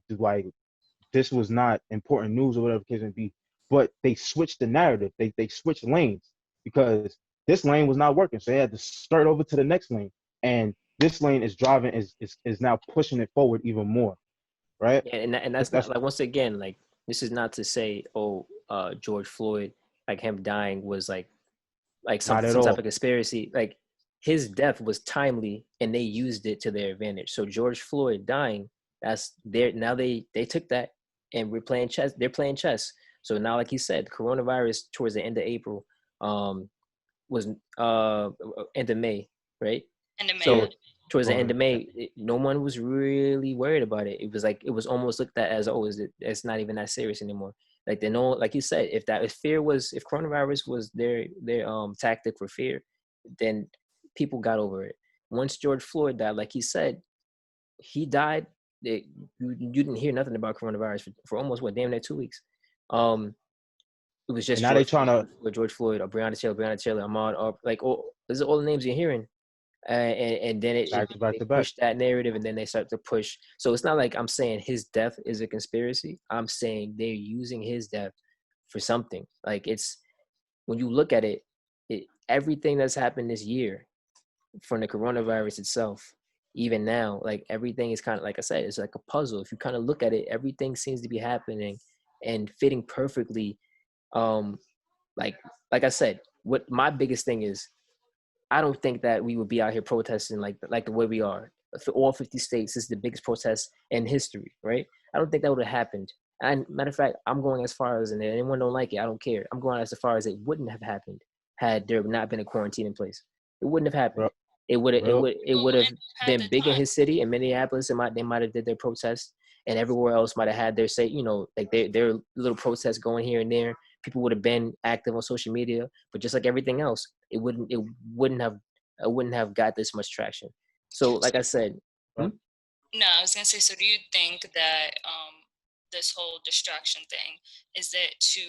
this was not important news or whatever the case may be, but they switched the narrative. They switched lanes because this lane was not working, so they had to skirt over to the next lane, and this lane is now pushing it forward even more, right? Yeah, and That's that's not that's like, once again, like, this is not to say, oh, George Floyd, like him dying was like not at some type all. of conspiracy. Like, his death was timely and they used it to their advantage. So George Floyd dying, that's their, now they took that and we're playing chess. They're playing chess. So now, like he said, coronavirus towards the end of April, was end of May, right? And the So man. towards the going end of to May, no one was really worried about it. It was like it was almost looked at as, oh, it's not even that serious anymore. Like they know, like you said, if coronavirus was their tactic for fear, then people got over it. Once George Floyd died, like he said, he died. You didn't hear nothing about coronavirus for almost damn near 2 weeks. It was and just now they trying to George Floyd, or Breonna Taylor, Ahmaud, or like all these are all the names you're hearing. And then back they to back. push that narrative, and then they start to push. So it's not like I'm saying his death is a conspiracy. I'm saying they're using his death for something. Like it's when you look at it, everything that's happened this year from the coronavirus itself, even now, like everything is kind of like I said, it's like a puzzle. If you kind of look at it, everything seems to be happening and fitting perfectly. Um, like I said, what my biggest thing is, I don't think that we would be out here protesting like the way we are. For all 50 states, this is the biggest protest in history, right? I don't think that would have happened. And matter of fact, I'm going as far as, and anyone don't like it, I don't care. I'm going as far as it wouldn't have happened had there not been a quarantine in place. It wouldn't have happened. Bro, It would have bro, it would have Had been the big in time. his city, in Minneapolis. They might have did their protest, and everywhere else might have had their say, like their little protests going here and there. People would have been active on social media, but just like everything else, it wouldn't have got this much traction. So, like I said, bro. No, I was gonna say. So, do you think that this whole distraction thing is it to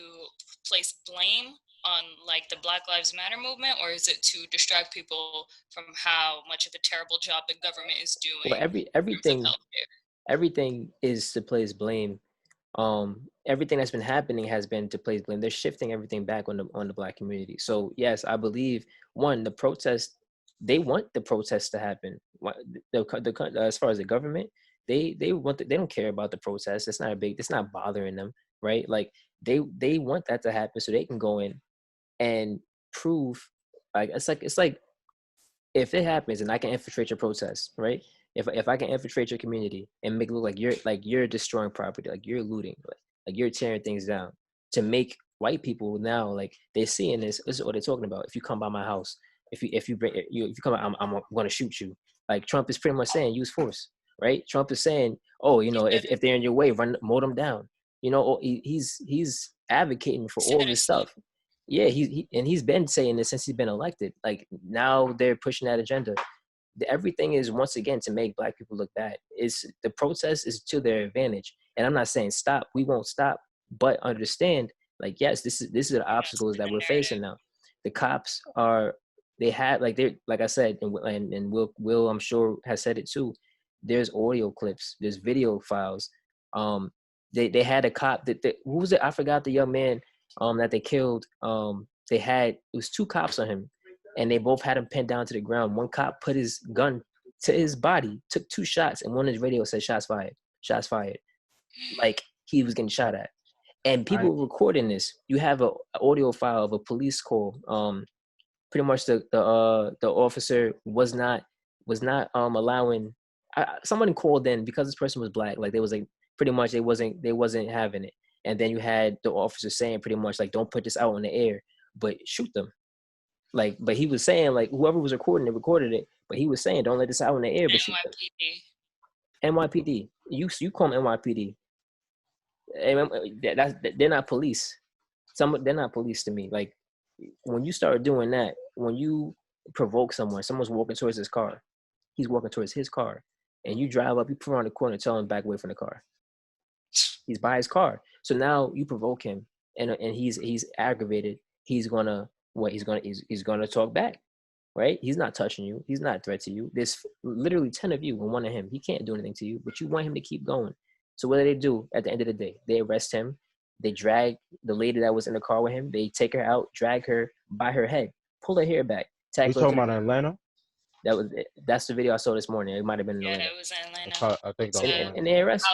place blame on like the Black Lives Matter movement, or is it to distract people from how much of a terrible job the government is well, doing in terms of healthcare? everything is to place blame. Everything that's been happening has been to place blame. They're shifting everything back on the Black community. So yes, I believe the protest, they want the protests to happen. As far as the government, they don't care about the protest. It's not bothering them, right? Like they want that to happen so they can go in and prove, like it's like if it happens and I can infiltrate your protest, right? If I can infiltrate your community and make it look like you're destroying property, like you're looting, like you're tearing things down to make white people now, like they're seeing this is what they're talking about. If you come by my house, if you come out, I'm going to shoot you. Like Trump is pretty much saying use force, right? Trump is saying, oh, if they're in your way, mow them down. He's advocating for He said all this it's stuff. Yeah, he's been saying this since he's been elected. Like now they're pushing that agenda. Everything is once again to make Black people look bad. It's the protest is to their advantage, and I'm not saying stop. We won't stop, but understand, like yes, this is the obstacles that the we're facing narrative. now. The cops are they have they're like I said, and Will I'm sure has said it too. There's audio clips, there's video files. They had a cop who was it? I forgot the young man that they killed. It was two cops on him, and they both had him pinned down to the ground. One cop put his gun to his body, took two shots, and one of his radio said shots fired. Shots fired. Like he was getting shot at. And I people recording this. You have a audio file of a police call. Pretty much the officer was not allowing someone called in because this person was Black. Like they was like pretty much they wasn't having it. And then you had the officer saying pretty much like don't put this out in the air, but shoot them. Like, but he was saying like whoever was recording it recorded it, but he was saying don't let this out in the air, but shoot them. NYPD. You call them NYPD. They're not police. They're not police to me. Like when you start doing that, when you provoke someone's walking towards his car, he's walking towards his car, and you drive up, you put around the corner, tell him back away from the car. He's by his car. So now you provoke him, and he's aggravated. He's gonna talk back, right? He's not touching you. He's not a threat to you. There's literally 10 of you and one of him. He can't do anything to you, but you want him to keep going. So what do they do at the end of the day? They arrest him. They drag the lady that was in the car with him. They take her out, drag her by her head, pull her hair back, we tackle her. talking about Atlanta. That's the video I saw this morning. It might have been in Atlanta. Yeah, it was in Atlanta. I think And they arrest,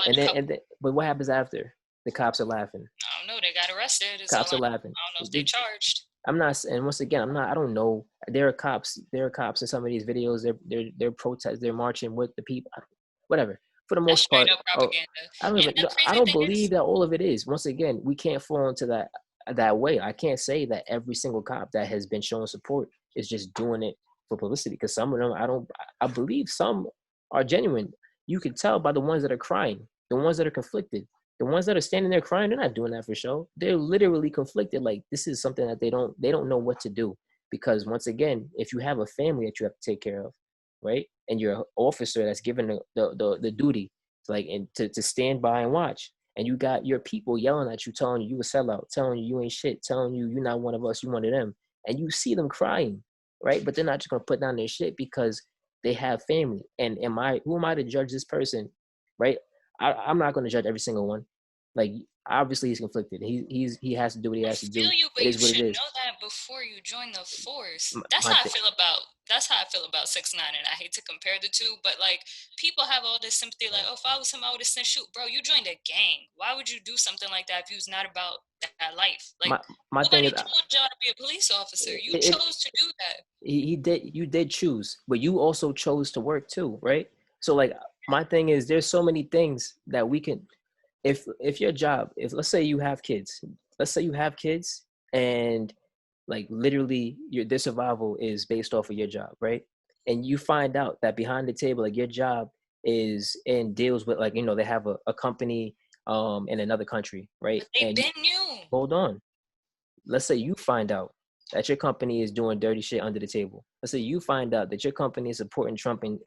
but what happens after? The cops are laughing. I don't know. They got arrested. Cops are laughing. I don't know if they charged. I'm not, and once again, I don't know. There are cops in some of these videos. They're protest. They're marching with the people. Whatever. For the most part, I don't believe that all of it is. Once again, we can't fall into that way. I can't say that every single cop that has been showing support is just doing it for publicity, because some of them I believe some are genuine. You can tell by the ones that are crying, the ones that are conflicted, the ones that are standing there crying. They're not doing that for show. They're literally conflicted. Like, this is something that they don't know what to do, because once again, if you have a family that you have to take care of, right, and you're an officer that's given the duty to, like, and to stand by and watch, and you got your people yelling at you, telling you a sellout, telling you ain't shit, telling you you're not one of us, you one of them, and you see them crying, right? But they're not just gonna put down their shit because they have family. And who am I to judge this person, right? I'm not gonna judge every single one. Like, obviously he's conflicted. He has to do what he I has to do. feel you, but It you is what it should is. know that before you join the force. My, That's my how I th- feel about. That's how I feel about 6ix9ine, and I hate to compare the two, but like, people have all this sympathy, like, oh, if I was him, I would have said, shoot, bro, you joined a gang. Why would you do something like that if you was not about that life? Like, my thing nobody is, told y'all to be a police officer. You it, chose to do that. he did, you did choose, but you also chose to work too, right? So, like, my thing is, there's so many things that we can, if your job, if let's say you have kids, and, like, literally their survival is based off of your job, right? And you find out that behind the table, like, your job is and deals with, like, they have a company in another country, right? But they And been knew. hold on, let's say you find out that your company is doing dirty shit under the table. Let's say you find out that your company is supporting Trump and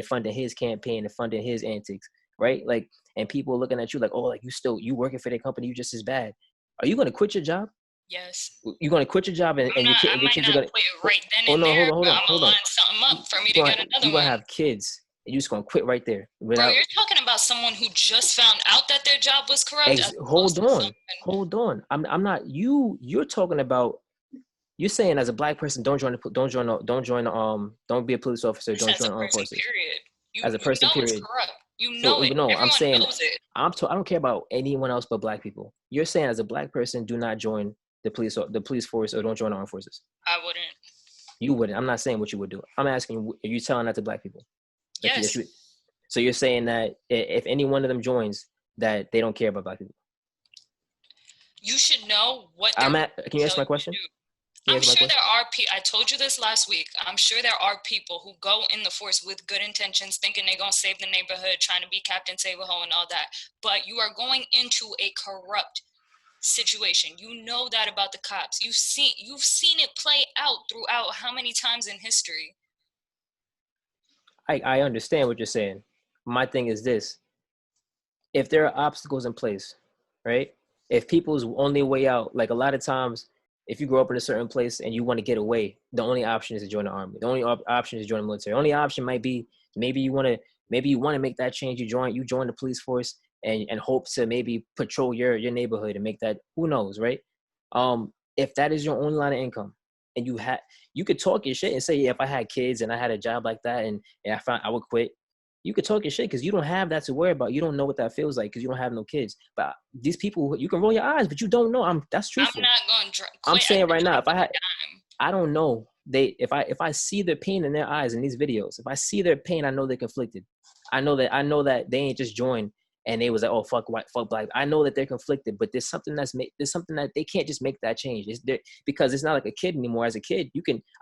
funding his campaign and funding his antics, right? Like, and people are looking at you like, oh, like, you working for their company, you just as bad. Are you gonna quit your job? Yes. You're gonna quit your job, and, I'm not. I and your might kids are not gonna. quit right then Oh and no, there, but I'm hold gonna on. line something up for me to You're get gonna, another you're gonna one. have kids, and you're just gonna quit right there Bro, without. you're talking about someone who just found out that their job was corrupt, as opposed Hold to someone. on, hold on. I'm not you. You're talking about. You're saying, as a black person, don't be a police officer, Just don't as join a the armed person, forces. period. You As a you person, know it's period. corrupt. You So know it. no, I'm Everyone saying, knows it. I don't care about anyone else but black people. You're saying, as a black person, do not join the police force, or don't join the armed forces. I wouldn't. You wouldn't. I'm not saying what you would do. I'm asking you, are you telling that to black people? Yes. So you're saying that if any one of them joins, that they don't care about black people. You should know what they're Can you answer telling my you to question? do. I'm sure there are people. I told you this last week. I'm sure there are people who go in the force with good intentions, thinking they're gonna save the neighborhood, trying to be Captain Save-A-Ho and all that. But you are going into a corrupt situation. You know that about the cops. You've seen it play out throughout how many times in history? I understand what you're saying. My thing is this: if there are obstacles in place, right? If people's only way out, like, a lot of times, if you grow up in a certain place and you want to get away, the only option is to join the army. The only option is to join the military. The only option might be maybe you want to make that change. You join the police force and hope to maybe patrol your neighborhood and make that. Who knows, right? If that is your only line of income, and you could talk your shit and say, yeah, if I had kids and I had a job like that, and I would quit. You could talk your shit because you don't have that to worry about. You don't know what that feels like because you don't have no kids. But these people, you can roll your eyes, but you don't know. That's truthful. I'm not going to I'm saying right now, I don't know. If I see their pain in their eyes in these videos, if I see their pain, I know they're conflicted. I know that they ain't just joined and they was like, oh, fuck white, fuck black. I know that they're conflicted, but there's something that they can't just make that change. Because it's not like a kid anymore. As a kid,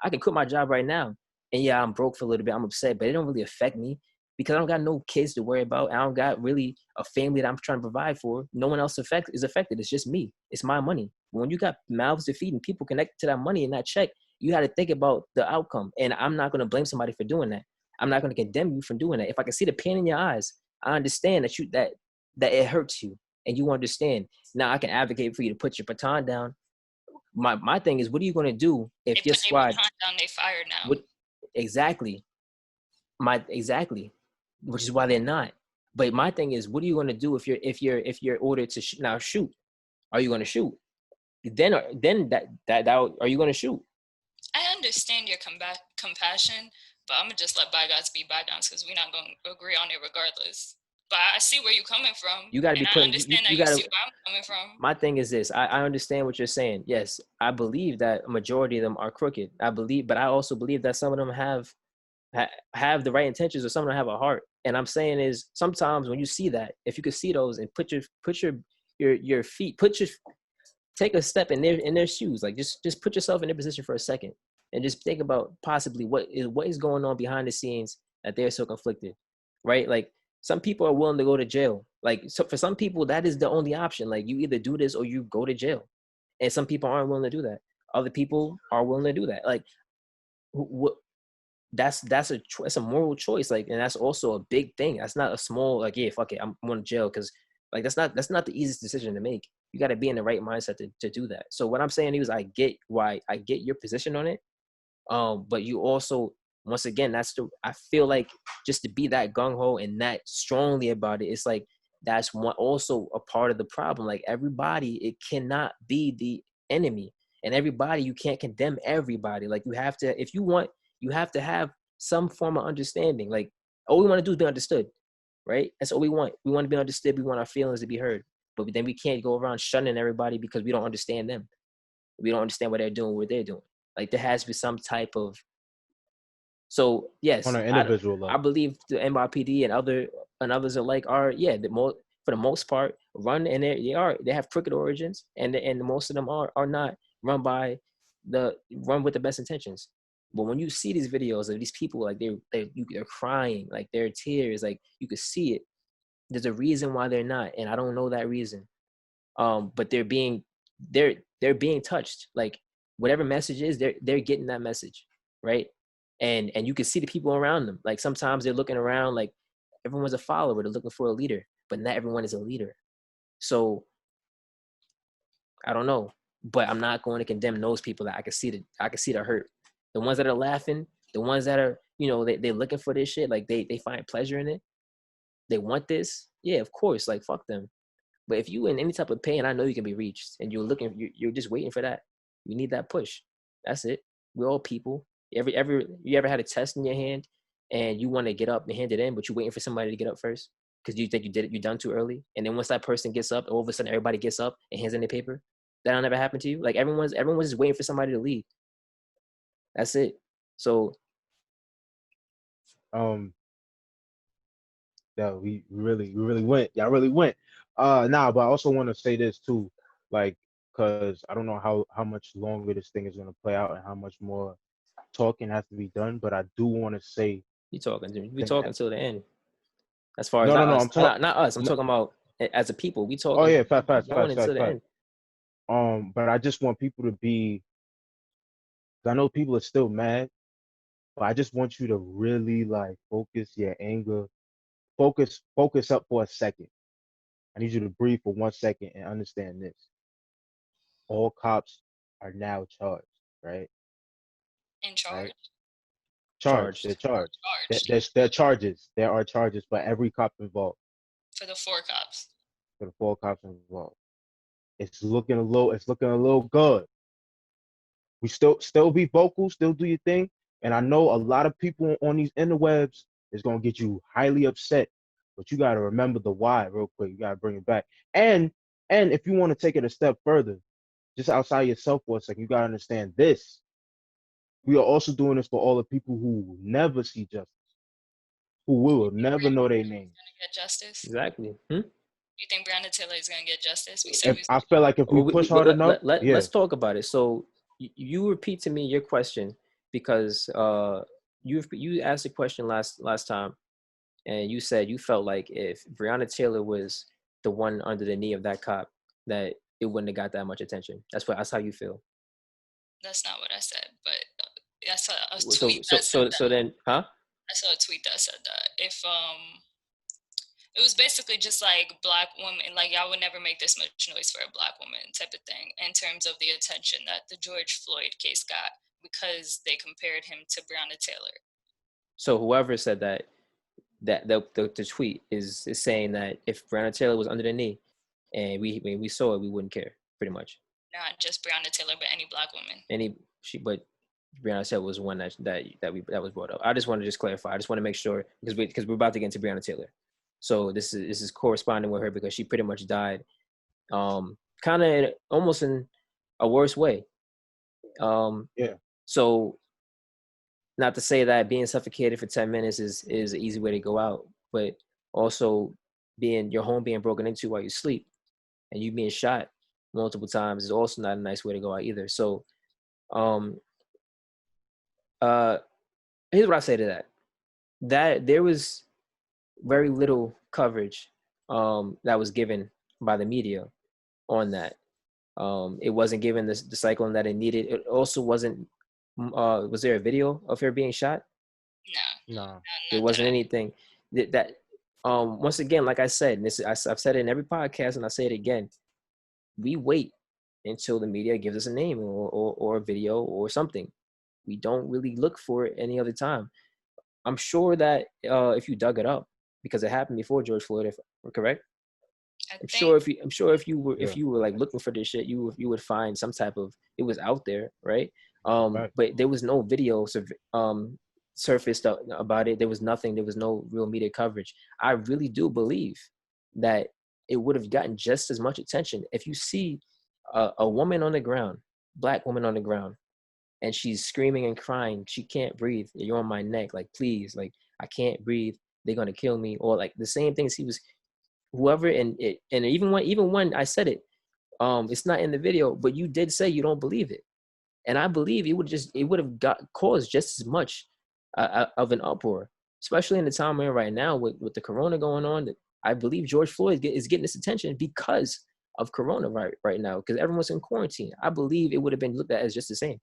I can quit my job right now, and yeah, I'm broke for a little bit. I'm upset, but it don't really affect me because I don't got no kids to worry about. I don't got really a family that I'm trying to provide for. No one else is affected. It's just me. It's my money. When you got mouths to feed and people connected to that money and that check, you had to think about the outcome. And I'm not going to blame somebody for doing that. I'm not going to condemn you for doing that. If I can see the pain in your eyes, I understand that it hurts you and you understand. Now I can advocate for you to put your baton down. My thing is, what are you going to do if your squad? They put their baton down, they fired now. What exactly? Exactly, which is why they're not. But my thing is, what are you going to do if you're ordered to now shoot? Are you going to shoot? Then that are you going to shoot? I understand your compassion, but I'm gonna just let bygones be bygones because we're not gonna agree on it regardless. But I see where you're coming from. You got to be I putting. understand You that got see to. where I'm coming from. My thing is this: I understand what you're saying. Yes, I believe that a majority of them are crooked. But I also believe that some of them have the right intentions, or some of them have a heart. And I'm saying is, sometimes when you see that, if you could see those and put your feet, take a step in their shoes, like just put yourself in their position for a second. and just think about possibly what is going on behind the scenes that they're so conflicted, right? Like some people are willing to go to jail. Like so for some people, that is the only option. Like you either do this or you go to jail, and some people aren't willing to do that. Other people are willing to do that. Like what that's a moral choice. Like, and that's also a big thing. That's not a small like, yeah, fuck it, I'm going to jail because like that's not the easiest decision to make. You got to be in the right mindset to do that. So what I'm saying is I get your position on it. But you also, once again, I feel like just to be that gung-ho and that strongly about it, it's like that's one also a part of the problem. Like everybody, it cannot be the enemy. And everybody, you can't condemn everybody. Like you have to, if you want, you have to have some form of understanding. Like all we want to do is be understood, right? That's all we want. We want to be understood. We want our feelings to be heard. But then we can't go around shunning everybody because we don't understand them. We don't understand what they're doing, what they're doing. Like there has to be some type of. So On yes, an individual I level. believe the NYPD and others alike are for the most part run, and they have crooked origins, and most of them are not run by run with the best intentions. But when you see these videos of these people, like they're crying, like they're tears, like you could see it. There's a reason why they're not, and I don't know that reason. But they're being touched. Like whatever message is, they're getting that message, right? And you can see the people around them. Like sometimes they're looking around, like everyone's a follower, they're looking for a leader, but not everyone is a leader. So I don't know, but I'm not going to condemn those people that I can see the hurt. The ones that are laughing, the ones that are, they're looking for this shit, like they find pleasure in it. They want this. Yeah, of course, like fuck them. But if you in any type of pain, I know you can be reached, and you're just waiting for that. You need that push. That's it. We're all people. You ever had a test in your hand, and you want to get up and hand it in, but you're waiting for somebody to get up first because you think you're done too early, and then once that person gets up, all of a sudden everybody gets up and hands in their paper. That'll never happen to you. Like everyone's just waiting for somebody to lead. That's it. So Um, that we really went. Y'all really went. Nah, but I also want to say this too, like, cause I don't know how much longer this thing is gonna play out and how much more talking has to be done. But I do want to say you talking to me? We that talking till the end. As far as no, not no, no. us, I'm talking. not us. I'm No, talking about as a people. We oh talking. yeah, fast, We fast, going fast, until fast, the fast. end. But I just want people to be. I know people are still mad, but I just want you to really like focus your anger. Focus up for a second. I need you to breathe for 1 second and understand this. All cops are now charged, right? In Right? charge Charged. They're Charged. or charged. charged There are charges. There are charges for every cop involved, for the 4 cops. for the 4 cops involved. It's looking a little good. We still be vocal, still do your thing. And I know a lot of people on these interwebs is gonna get you highly upset, but you gotta remember the why real quick. You gotta bring it back. And if you want to take it a step further, just outside yourself for a second, you gotta understand this. We are also doing this for all the people who will never see justice, who will never know their names. Gonna get justice? Exactly. You think Breonna Taylor is gonna get justice? We said If we was I gonna feel like if we Well, push hard enough, yeah. let's talk about it. So you repeat to me your question because you asked a question last time, and you said you felt like if Breonna Taylor was the one under the knee of that cop, that it wouldn't have got that much attention. That's how you feel. That's not what I said, but I saw a So tweet so that said so that. so then, huh? I saw a tweet that said that if it was basically just like black women, like y'all would never make this much noise for a black woman type of thing in terms of the attention that the George Floyd case got because they compared him to Breonna Taylor. So whoever said that the tweet is saying that if Breonna Taylor was under the knee and we saw it, we wouldn't care, pretty much. Not just Breonna Taylor, but any black woman. But Breonna Taylor was one that was brought up. I just want to just clarify. I just want to make sure because we're about to get into Breonna Taylor. So this is corresponding with her because she pretty much died, kind of almost in a worse way. Yeah. So not to say that being suffocated for 10 minutes is an easy way to go out, but also being your home being broken into while you sleep and you being shot multiple times is also not a nice way to go out either. So Here's what I say to that. That there was very little coverage that was given by the media on that. It wasn't given the cyclone that it needed. It also wasn't. Was there a video of her being shot? No, Nah. There not that wasn't anything that. Once again, like I said, I've said it in every podcast, and I say it again. We wait until the media gives us a name or a video or something. We don't really look for it any other time. I'm sure that if you dug it up, because it happened before George Floyd, if correct, I I'm think. sure if you were Yeah. like looking for this shit, you would find some type of, it was out there, right? Right. But there was no video surfaced about it. There was nothing. There was no real media coverage. I really do believe that it would have gotten just as much attention if you see a woman on the ground, black woman on the ground, and she's screaming and crying. She can't breathe. You're on my neck. Like, please, like, I can't breathe. They're gonna kill me. Or like the same things he was, whoever, and even when I said it, it's not in the video, but you did say you don't believe it, and I believe it would have got caused just as much of an uproar, especially in the time we're in right now with the corona going on. I believe George Floyd is getting this attention because of corona right now, because everyone's in quarantine. I believe it would have been looked at as just the same.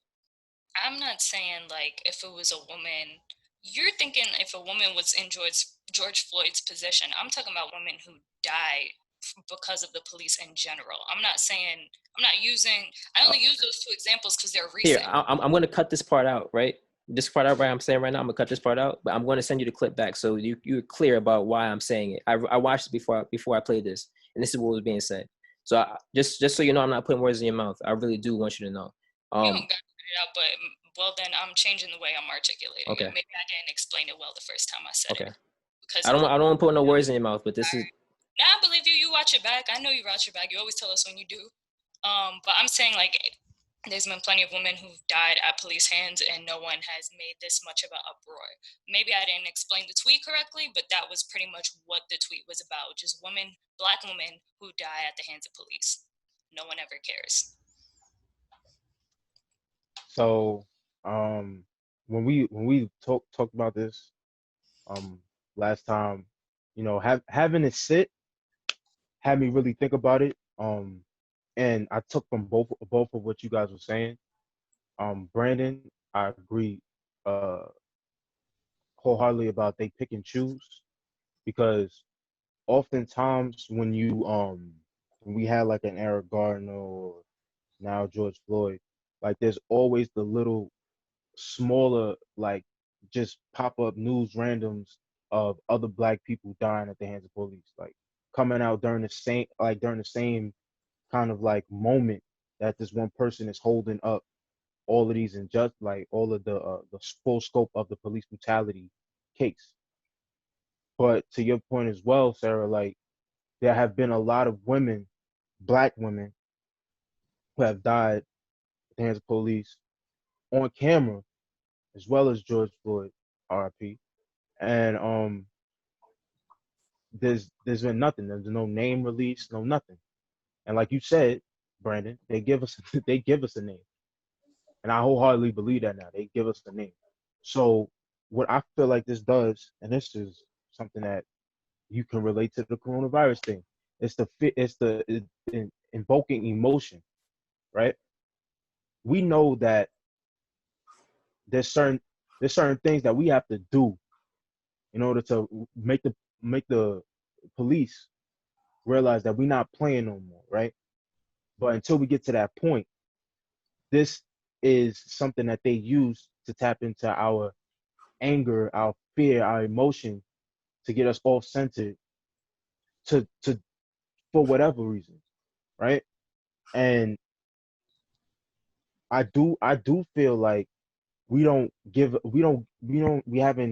I'm not saying like if it was a woman. You're thinking if a woman was in George Floyd's position. I'm talking about women who died because of the police in general. I'm not saying. I'm not using. I only use those two examples because they're Here, recent. I'm going to cut this part out, right? This part out, right? I'm saying right now, I'm gonna cut this part out, but I'm going to send you the clip back so you're clear about why I'm saying it. I watched it before I played this, and this is what was being said. So just so you know, I'm not putting words in your mouth. I really do want you to know. You don't got to put it out, but well, then I'm changing the way I'm articulating Okay. it. Maybe I didn't explain it well the first time I said Okay. it. Because I don't want to put no words in your mouth, but this is. Now I believe you. You watch it back. I know you watch it back. You always tell us when you do. But I'm saying like there's been plenty of women who've died at police hands and no one has made this much of an uproar. Maybe I didn't explain the tweet correctly, but that was pretty much what the tweet was about. Just women, black women who die at the hands of police. No one ever cares. So, when we talked about this, um, last time, having it sit had me really think about it. And I took from both of what you guys were saying. Brandon, I agree, uh, wholeheartedly about they pick and choose because oftentimes when we had like an Eric Gardner or now George Floyd, like there's always the little smaller, like, just pop up news randoms of other black people dying at the hands of police, like coming out during the same kind of like moment that this one person is holding up all of these like all of the full scope of the police brutality case. But to your point as well, Sarah, like there have been a lot of women, black women, who have died at the hands of police on camera, as well as George Floyd, RIP. And there's been nothing. There's no name release, no nothing. And like you said, Brandon, they give us they give us a name. And I wholeheartedly believe that now. They give us a name. So what I feel like this does, and this is something that you can relate to the coronavirus thing. It's invoking emotion, right? We know that there's certain there's certain things that we have to do in order to make the police realize that we're not playing no more, right? But until we get to that point, this is something that they use to tap into our anger, our fear, our emotion to get us off centered to for whatever reason, right? And I do feel like we haven't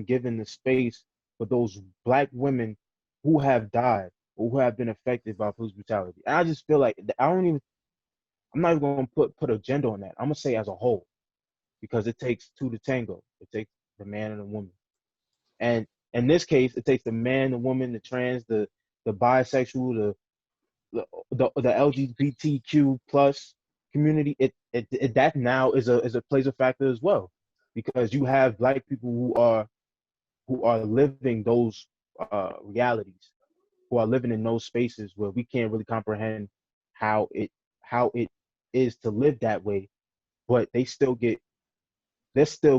given the space for those black women who have died or who have been affected by police brutality. And I just feel like I'm not even gonna put a gender on that. I'm gonna say as a whole, because it takes two to tango. It takes the man and the woman. And in this case, it takes the man, the woman, the trans, the bisexual, the LGBTQ plus community. It that now is a plays a factor as well. because you have black people who are living those realities, who are living in those spaces where we can't really comprehend how it is to live that way, but they're still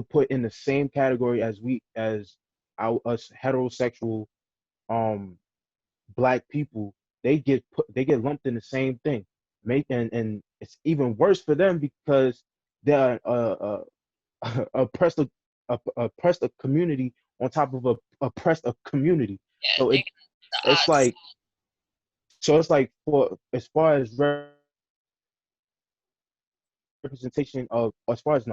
put in the same category as us heterosexual um black people. They get lumped in the same thing. And it's even worse for them because they're oppressed oppressed a community on top of a oppressed a community. Yeah, So they got the it's odds. like it's like for as far as representation of as far as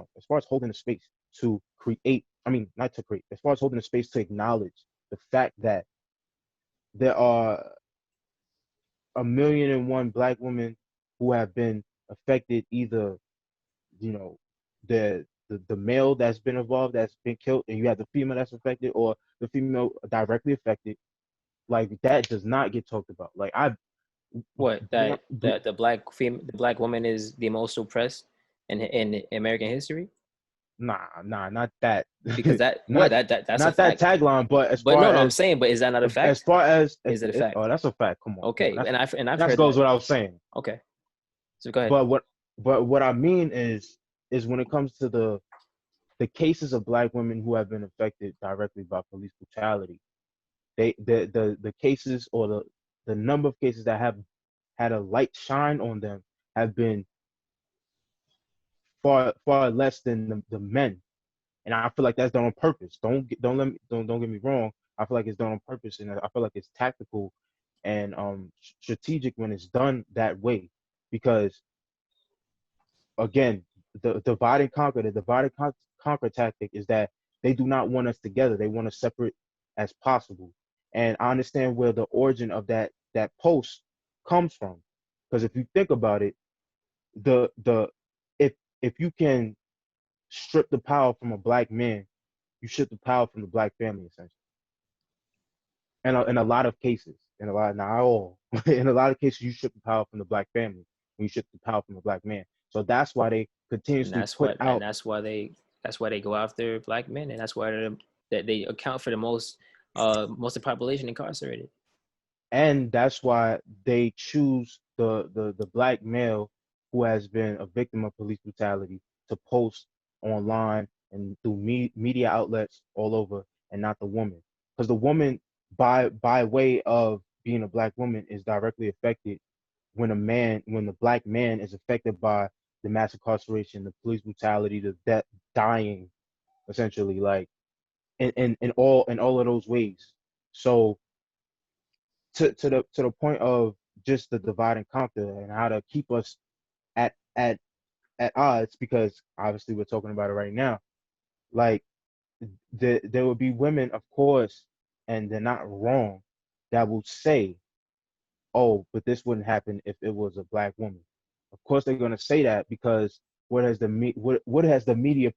holding a space to create, I mean not to create, as far as holding a space to acknowledge the fact that there are 1,000,001 black women who have been affected, either you know the male that's been involved, that's been killed, and you have the female that's affected, or the female directly affected. Like that does not get talked about. Like I What, born, that the black woman is the most oppressed in American history? nah, not that. Because that what not that's a not that fact. tagline, but But no, I'm saying, but is that not a as fact? far as Is it a fact? oh, that's a fact. Come on, Okay, and I've that heard goes that. without saying. Okay, so go ahead. But what I mean is when it comes to the cases of black women who have been affected directly by police brutality, the cases, or the number of cases that have had a light shine on them have been far less than the men. And I feel like that's done on purpose. Don't get me wrong. I feel like it's done on purpose, and I feel like it's tactical and strategic when it's done that way, because again, the divide and conquer tactic is that they do not want us together. They want us separate as possible. And I understand where the origin of that post comes from, because if you think about it, the if you can strip the power from a black man, you strip the power from the black family, essentially. And in a lot of cases, not all, in a lot of cases, you strip the power from the black family when you strip the power from the black man. So that's why they And continuously put out, that's why they go after black men, and that's why that they account for the most of the population incarcerated. and that's why they choose the black male who has been a victim of police brutality to post online and through media outlets all over, and not the woman, because the woman, by way of being a black woman, is directly affected when the black man is affected by the mass incarceration, the police brutality, the death, dying, essentially, like in all of those ways. So to the point of just the divide and conquer and how to keep us at at at odds, because obviously we're talking about it right now. Like there will be women, of course, and they're not wrong, that will say, "Oh, but this wouldn't happen if it was a black woman." Of course, they're gonna say that because what has the media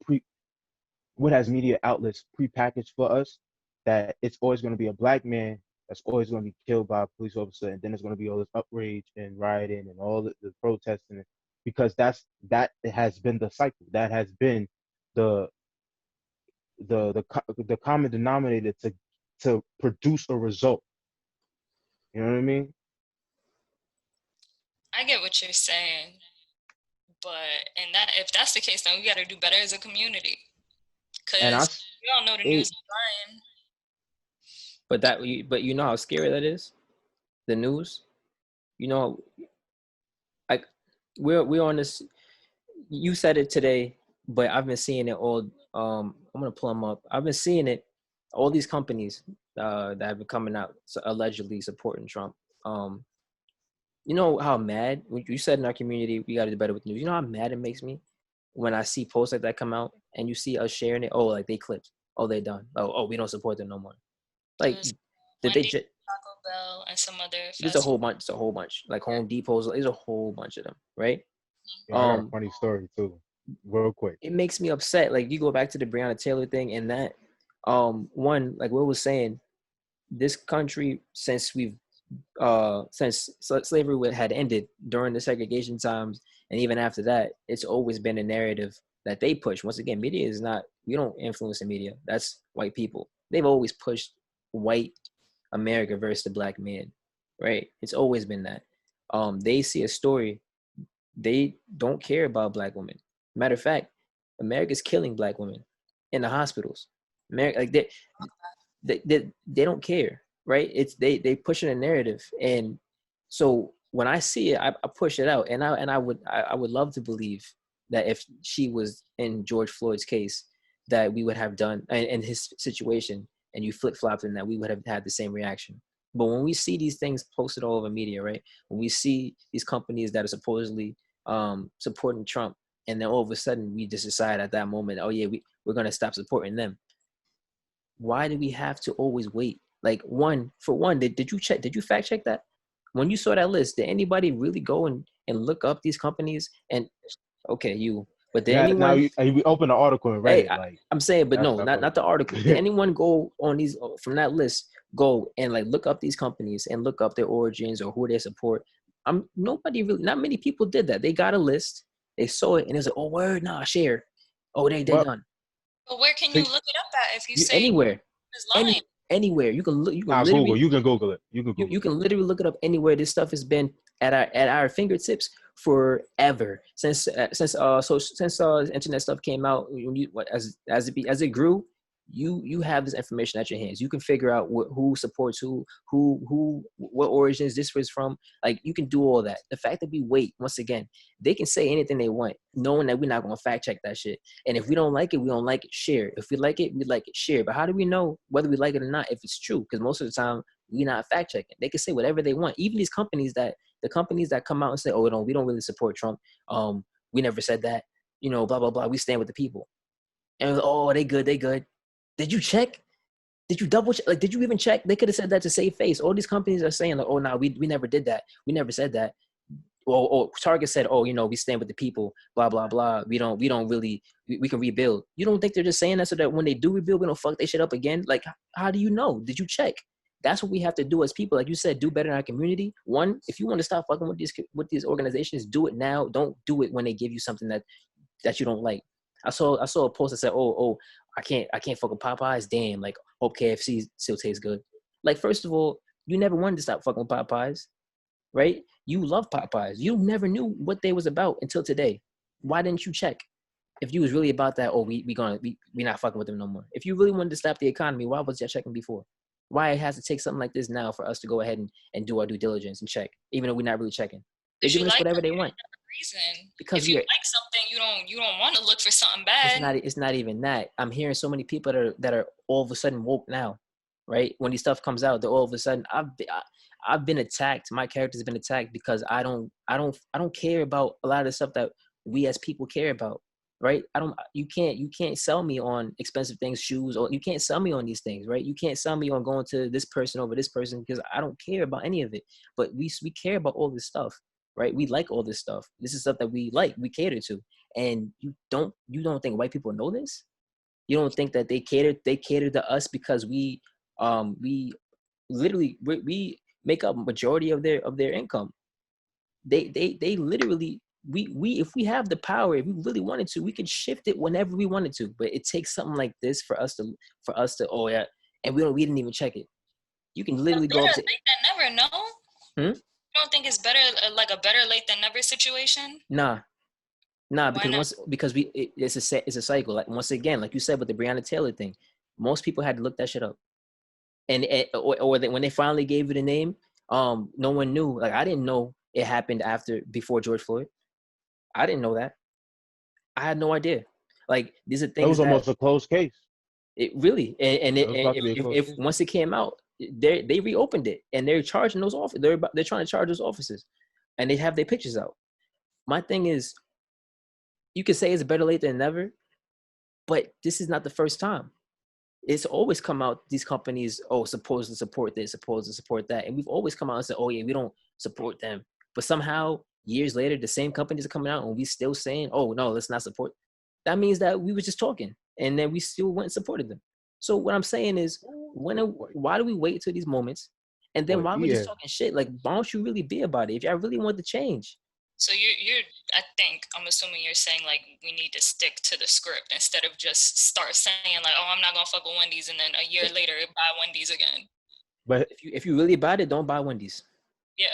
what has media outlets prepackaged for us, that it's always going to be a black man that's always going to be killed by a police officer, and then there's going to be all this outrage and rioting and all the protesting, because that has been the cycle. That has been the the common denominator to produce a result. You know what I mean? I get what you're saying, but and that if that's the case, then we got to do better as a community, And because we all know the news it, is lying. But you know how scary that is. The news, you know, like we're on this. You said it today, but I've been seeing it all. I'm gonna pull them up. I've been seeing it. All these companies that have been coming out allegedly supporting Trump. You know how mad you said in our community we got to do better with news. You know how mad it makes me when I see posts like that come out and you see us sharing it. Oh, like they clipped. Oh, they done. Oh, we don't support them no more. It Like, was did they Wendy's, just? Taco Bell, and some other There's a fast whole food. bunch. It's a whole bunch. Like Home Depots. There's a whole bunch of them, right? yeah, I got a Um, funny story too, real quick. it makes me upset. Like you go back to the Breonna Taylor thing and that. One, like Will was saying, this country, since slavery had ended during the segregation times, And even after that, it's always been a narrative that they push. Once again, media is not, we don't influence the media. That's white people. They've always pushed white America versus the black man, right? It's always been that. They see a story, they don't care about black women. Matter of fact, America's killing black women in the hospitals. America, like they don't care, right? It's they pushing a narrative, and so when I see it, I push it out, and I would love to believe that if she was in George Floyd's case, that we would have done in his situation, and you flip flopped in that, we would have had the same reaction. But when we see these things posted all over media, right? When we see these companies that are supposedly supporting Trump, and then all of a sudden we just decide at that moment, oh yeah, we're gonna stop supporting them. Why do we have to always wait? Like, for one, did you check? Did you fact check that? When you saw that list, did anybody really go and look up these companies? And okay, but did Yeah, now anyone? we opened the article and read Hey, it. Like I'm saying, but no, that's not the article. Did anyone go on these from that list? Go and like look up these companies and look up their origins or who they support. Nobody really, not many people did that. They got a list, they saw it, and it's like, oh word, nah, share. Oh, they well, done. But where can so you look it up at if you say Anywhere, it's lying? anywhere you can look. You can nah, Google. literally You can Google it. You can Google you it. can literally look it up anywhere. This stuff has been at our fingertips forever since internet stuff came out. When as it grew, you have this information at your hands. You can figure out who supports who what origins this was from. Like, you can do all that. The fact that we wait, once again, they can say anything they want, knowing that we're not going to fact check that shit. And if we don't like it, we don't like it, share. If we like it, we like it, share. But how do we know whether we like it or not if it's true? Because most of the time we're not fact checking. They can say whatever they want. Even these companies the companies that come out and say, oh, no, we don't really support Trump. We never said that, blah, blah, blah. We stand with the people. And oh, they good. Did you check? Did you double check? Like, did you even check? They could have said that to save face. All these companies are saying, like, oh, no, we never did that. We never said that. Or Target said, oh, we stand with the people, blah, blah, blah. We don't really, we can rebuild. You don't think they're just saying that so that when they do rebuild, we don't fuck they shit up again? Like, how do you know? Did you check? That's what we have to do as people. Like you said, do better in our community. One, if you want to stop fucking with these organizations, do it now. Don't do it when they give you something that you don't like. I saw a post that said, oh, I can't fuck with Popeyes. Damn, like, hope KFC still tastes good. Like, first of all, you never wanted to stop fucking with Popeyes, right? You love Popeyes. You never knew what they was about until today. Why didn't you check? If you was really about that, oh, we not fucking with them no more. If you really wanted to stop the economy, why was you checking before? Why it has to take something like this now for us to go ahead and do our due diligence and check, even though we're not really checking? They're giving us whatever they want. Reason. Because if you like something, you don't want to look for something bad. It's not even that. I'm hearing so many people that are all of a sudden woke now, right? When these stuff comes out, they're all of a sudden, I've been attacked. My character's been attacked because I don't care about a lot of the stuff that we as people care about. Right? You can't sell me on expensive things, shoes, or you can't sell me on these things, right? You can't sell me on going to this person over this person because I don't care about any of it. But we care about all this stuff, right? We like all this stuff. This is stuff that we like, we cater to. And you don't think white people know this? You don't think that they cater to us because we literally we make up majority of their income. They literally, we if we have the power, if we really wanted to, we could shift it whenever we wanted to. But it takes something like this for us to oh yeah, and we didn't even check it. You can literally go up to late than never. No, you don't think it's better, like a better late than never situation? Nah, because it's a cycle. Like, once again, like you said with the Breonna Taylor thing, most people had to look that shit up, and when they finally gave it a name, no one knew. Like, I didn't know it happened before George Floyd. I didn't know that. I had no idea. Like, these are things It was almost a closed case. It really, and It was about to be a closed if case. once it came out, they reopened it and they're charging those offices. They're trying to charge those offices, and they have their pictures out. My thing is, you could say it's better late than never, but this is not the first time. It's always come out, these companies, supposed to support this, supposed to support that, and we've always come out and said, oh yeah, we don't support them. But somehow, years later, the same companies are coming out and we still saying, oh no, let's not support. That means that we were just talking and then we still went and supported them. So what I'm saying is, why do we wait till these moments? And then why are we just talking shit? Like, why don't you really be about it? If y'all really want to change, So I think I'm assuming you're saying like we need to stick to the script instead of just start saying like, oh, I'm not gonna fuck with Wendy's, and then a year later buy Wendy's again. But If you really bought it, don't buy Wendy's. Yeah.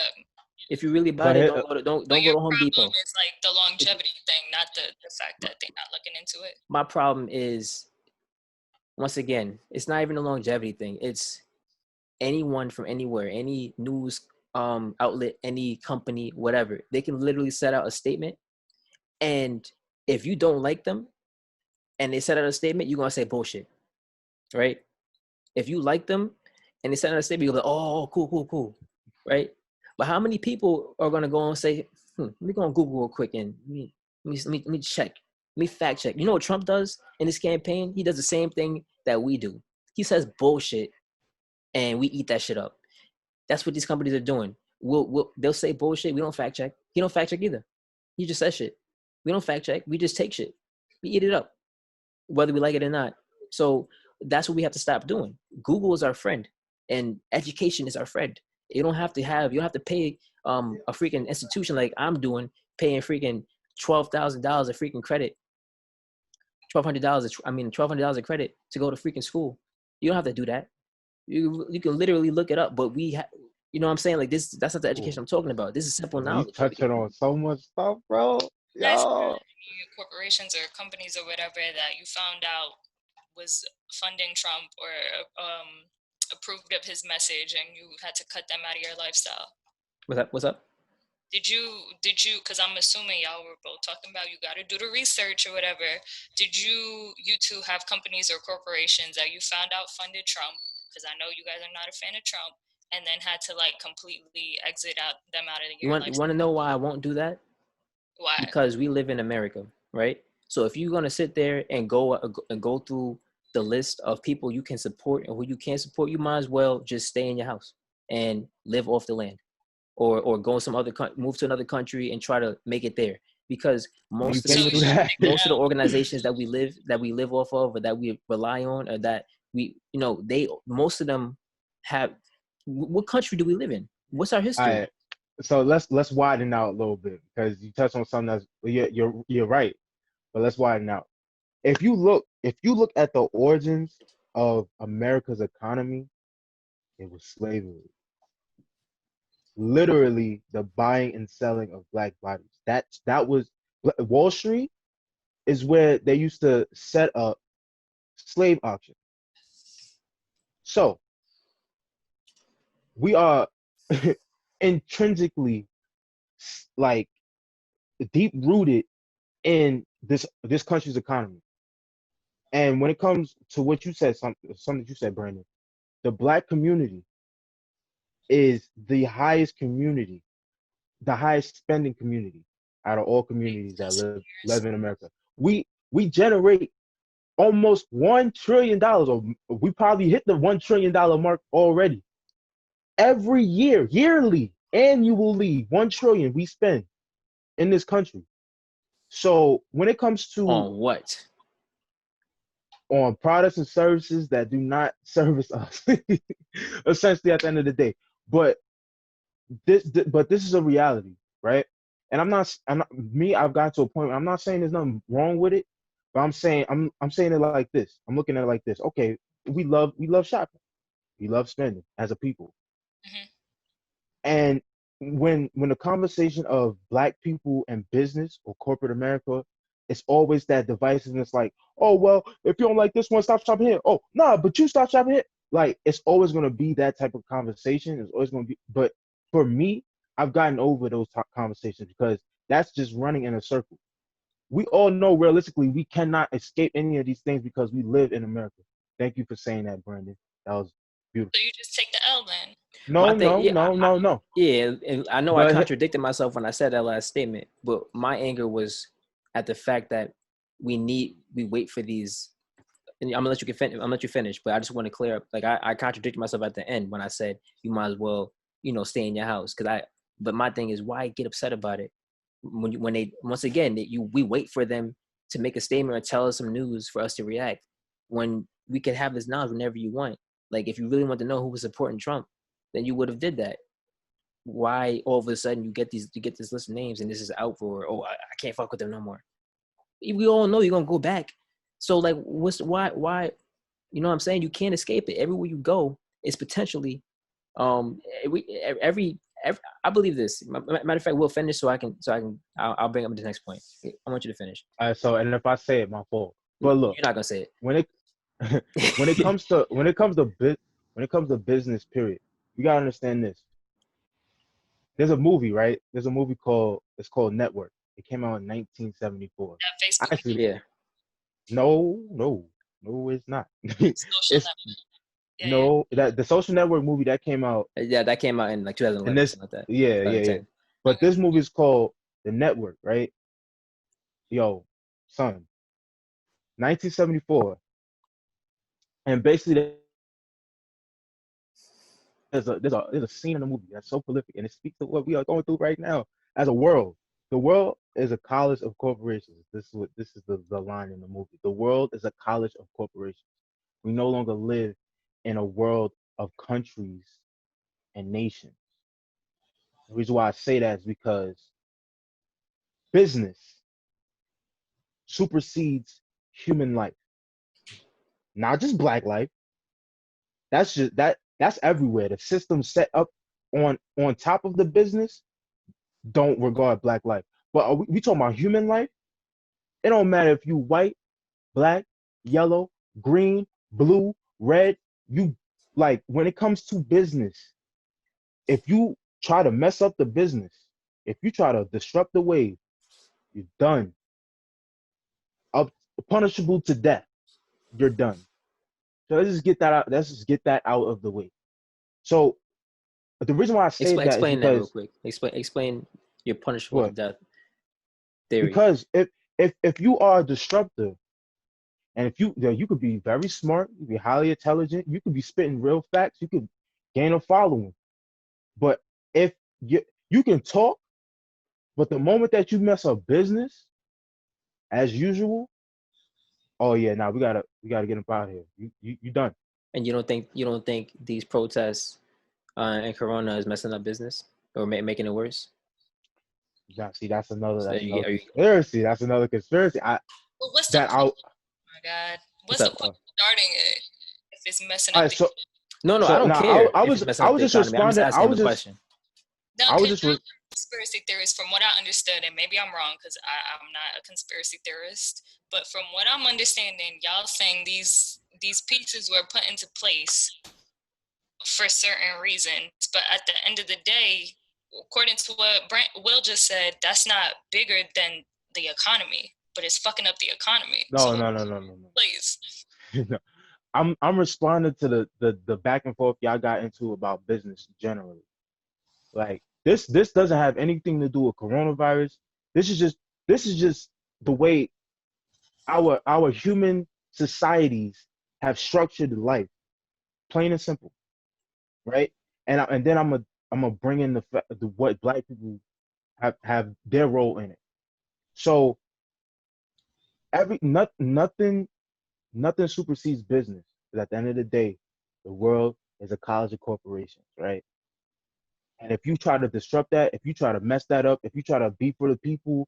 If you really bought but it, it, don't But go your to Home problem Depot. is like the If, longevity thing, not the fact that they're not looking into it. my problem is, once again, it's not even a longevity thing. It's anyone from anywhere, any news outlet, any company, whatever. They can literally set out a statement, and if you don't like them and they set out a statement, you're gonna say bullshit, right? If you like them and they set out a statement, you're like, oh, cool, cool, cool, right? But how many people are gonna go and say, let me go on Google real quick and let me check, let me fact check. You know what Trump does in his campaign? He does the same thing that we do. He says bullshit, and we eat that shit up. That's what these companies are doing. They'll say bullshit. We don't fact check. He don't fact check either. He just says shit. We don't fact check. We just take shit. We eat it up, whether we like it or not. So that's what we have to stop doing. Google is our friend, and education is our friend. You don't have to pay a freaking institution like I'm doing, paying freaking $12,000 a freaking credit, $1,200. $1,200 a credit to go to freaking school. You don't have to do that. You can literally look it up, but you know what I'm saying? Like this, that's not the education I'm talking about. This is simple you knowledge. touching on so much stuff, bro. That's Yo. corporations or companies or whatever that you found out was funding Trump or approved of his message, and you had to cut them out of your lifestyle. What's up? Did you, because I'm assuming y'all were both talking about you got to do the research or whatever. Did you two have companies or corporations that you found out funded Trump? Because I know you guys are not a fan of Trump, and then had to like completely exit them out of You your want lifestyle. to know why I won't do that? Why? Because we live in America, right? So if you're gonna sit there and go through the list of people you can support and who you can't support, you might as well just stay in your house and live off the land, or go move to another country and try to make it there. Because You most of So can't the do you should that. take the most of the L. organizations that we live off of, or that we rely on, or that most of them have. What country do we live in? What's our All history? right. So let's widen out a little bit because you touched on something that's you're right, but let's widen out. If you look at the origins of America's economy, it was slavery. Literally the buying and selling of black bodies. That was Wall Street is where they used to set up slave auction. So we are intrinsically like deep rooted in this country's economy. And when it comes to what you said, something you said, Brandon, the black community is the highest community, the highest spending community out of all communities that live in America. We generate almost $1 trillion, or we probably hit the $1 trillion mark already. Every year, yearly, annually, 1 trillion we spend in this country. So when it comes to On what? on products and services that do not service us, essentially at the end of the day. But this is a reality, right? And I've gotten to a point where I'm not saying there's nothing wrong with it, but I'm saying it like this. I'm looking at it like this. Okay, we love shopping, we love spending as a people. Mm-hmm. And when the conversation of black people and business or corporate America, it's always that divisiveness, like, oh well, if you don't like this one, stop shopping here. Oh nah, but you stop shopping here. Like it's always gonna be that type of conversation. It's always gonna be. But for me, I've gotten over those conversations because that's just running in a circle. We all know realistically we cannot escape any of these things because we live in America. Thank you for saying that, Brandon. That was beautiful. So you just take the L then. My No, thing, no, no, no, no. yeah, and I know I But contradicted myself when I said that last statement, but my anger was at the fact that we wait for these. And I'm gonna let I'm gonna let you finish, but I just want to clear up. Like I contradicted myself at the end when I said you might as well, stay in your house. But my thing is, why get upset about it when they once again we wait for them to make a statement or tell us some news for us to react, when we can have this knowledge whenever you want. Like if you really want to know who was supporting Trump, then you would have did that. why all of a sudden you get this list of names and this is out for, oh, I can't fuck with them no more. We all know you're gonna go back. So like, why? You know what I'm saying? You can't escape it. Everywhere you go, it's potentially every I believe this. Matter of fact, we'll finish so I'll bring up the next point. I want you to finish. So, and if I say it, my fault. But look, you're not gonna say when it when it it. comes to business, period, you gotta understand this. There's a movie, right? There's a movie called Network. It came out in 1974. That Facebook Actually, Yeah. no, it's not. social It's network. Yeah, yeah. no, that the Social Network movie that came out, Yeah, that came out in like and 2011, this, something like that. yeah. 2010. But this movie is called The Network, right? Yo, son, 1974, and basically there's a scene in the movie that's so prolific, and it speaks to what we are going through right now as a world. The world is a college of corporations. This is the line in the movie. The world is a college of corporations. We no longer live in a world of countries and nations. The reason why I say that is because business supersedes human life, not just black life. That's everywhere. The system set up on top of the business don't regard black life. But we talking about human life? It don't matter if you white, black, yellow, green, blue, red. You like when it comes to business, if you try to mess up the business, if you try to disrupt the wave, you're done. Up punishable to death. You're done. So let's just get that out. Let's just get that out of the way. So the reason why I say that is Explain that real because quick. Explain your punishable to what? death theory. Because if you are a disruptor, and if you could be very smart, you could be highly intelligent, you could be spitting real facts, you could gain a following. But if you can talk, but the moment that you mess up business, as usual, oh yeah, now we gotta get him out of here. You done. And you don't think these protests and Corona is messing up business or making it worse? See, that's another So are you, conspiracy. That's another conspiracy. Well, what's the That point? out. Oh my God. what's What's the up? point of starting it if it's messing All up right, the so No, I so don't now care I if was it's messing I up was the just economy. I'm just responding. asking him a question. I was just Now, conspiracy theories, from what I understood, and maybe I'm wrong because I'm not a conspiracy theorist, but from what I'm understanding, y'all saying these pieces were put into place for certain reasons, but at the end of the day, according to what Will just said, that's not bigger than the economy, but it's fucking up the economy. no So no no no no no. please. No. I'm responding to the back and forth y'all got into about business generally. Like this doesn't have anything to do with coronavirus. This is just the way our human societies have structured life, plain and simple, right? And then I'm gonna bring in the what black people have their role in it. So nothing supersedes business. Because at the end of the day, the world is a college of corporations, right? And if you try to disrupt that, if you try to mess that up, if you try to be for the people,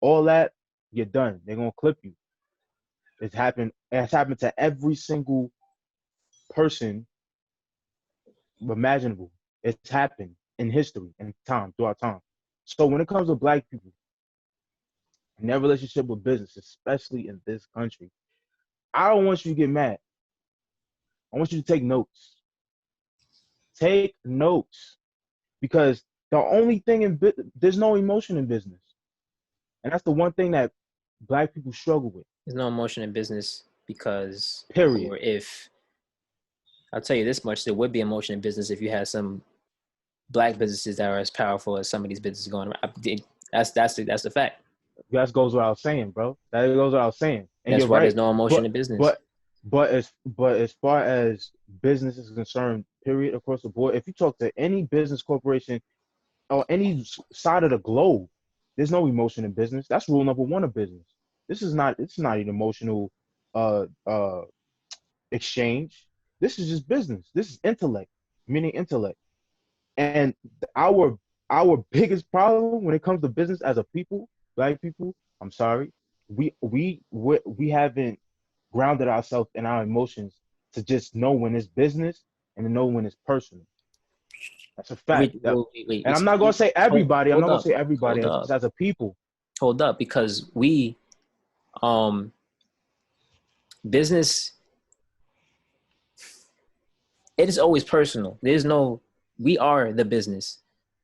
all that, you're done. They're gonna clip you. It's happened. It's happened to every single person imaginable. It's happened in history and time throughout time. So when it comes to black people and their relationship with business, especially in this country, I don't want you to get mad. I want you to take notes. Take notes because the only thing there's no emotion in business, and that's the one thing that black people struggle with. There's no emotion in business because, Period. or if I'll tell you this much, there would be emotion in business if you had some black businesses that are as powerful as some of these businesses going around. That's the fact. That goes what I was saying, bro. That goes what I was saying, and That's you're why there's right. no emotion But in business. but but as far as business is concerned, period, across the board, if you talk to any business corporation or any side of the globe, there's no emotion in business. That's rule number one of business. It's not an emotional uh uh exchange. This is just business. This is intellect, meaning intellect. And our biggest problem when it comes to business as a people, black people, I'm sorry, we haven't grounded ourselves in our emotions to just know when it's business and to know when it's personal. That's a fact. Wait, And I'm not gonna say everybody. I'm not gonna say everybody. hold It's up, just as a people. hold up, because we, um, business, it is always personal. There's no, we are the business,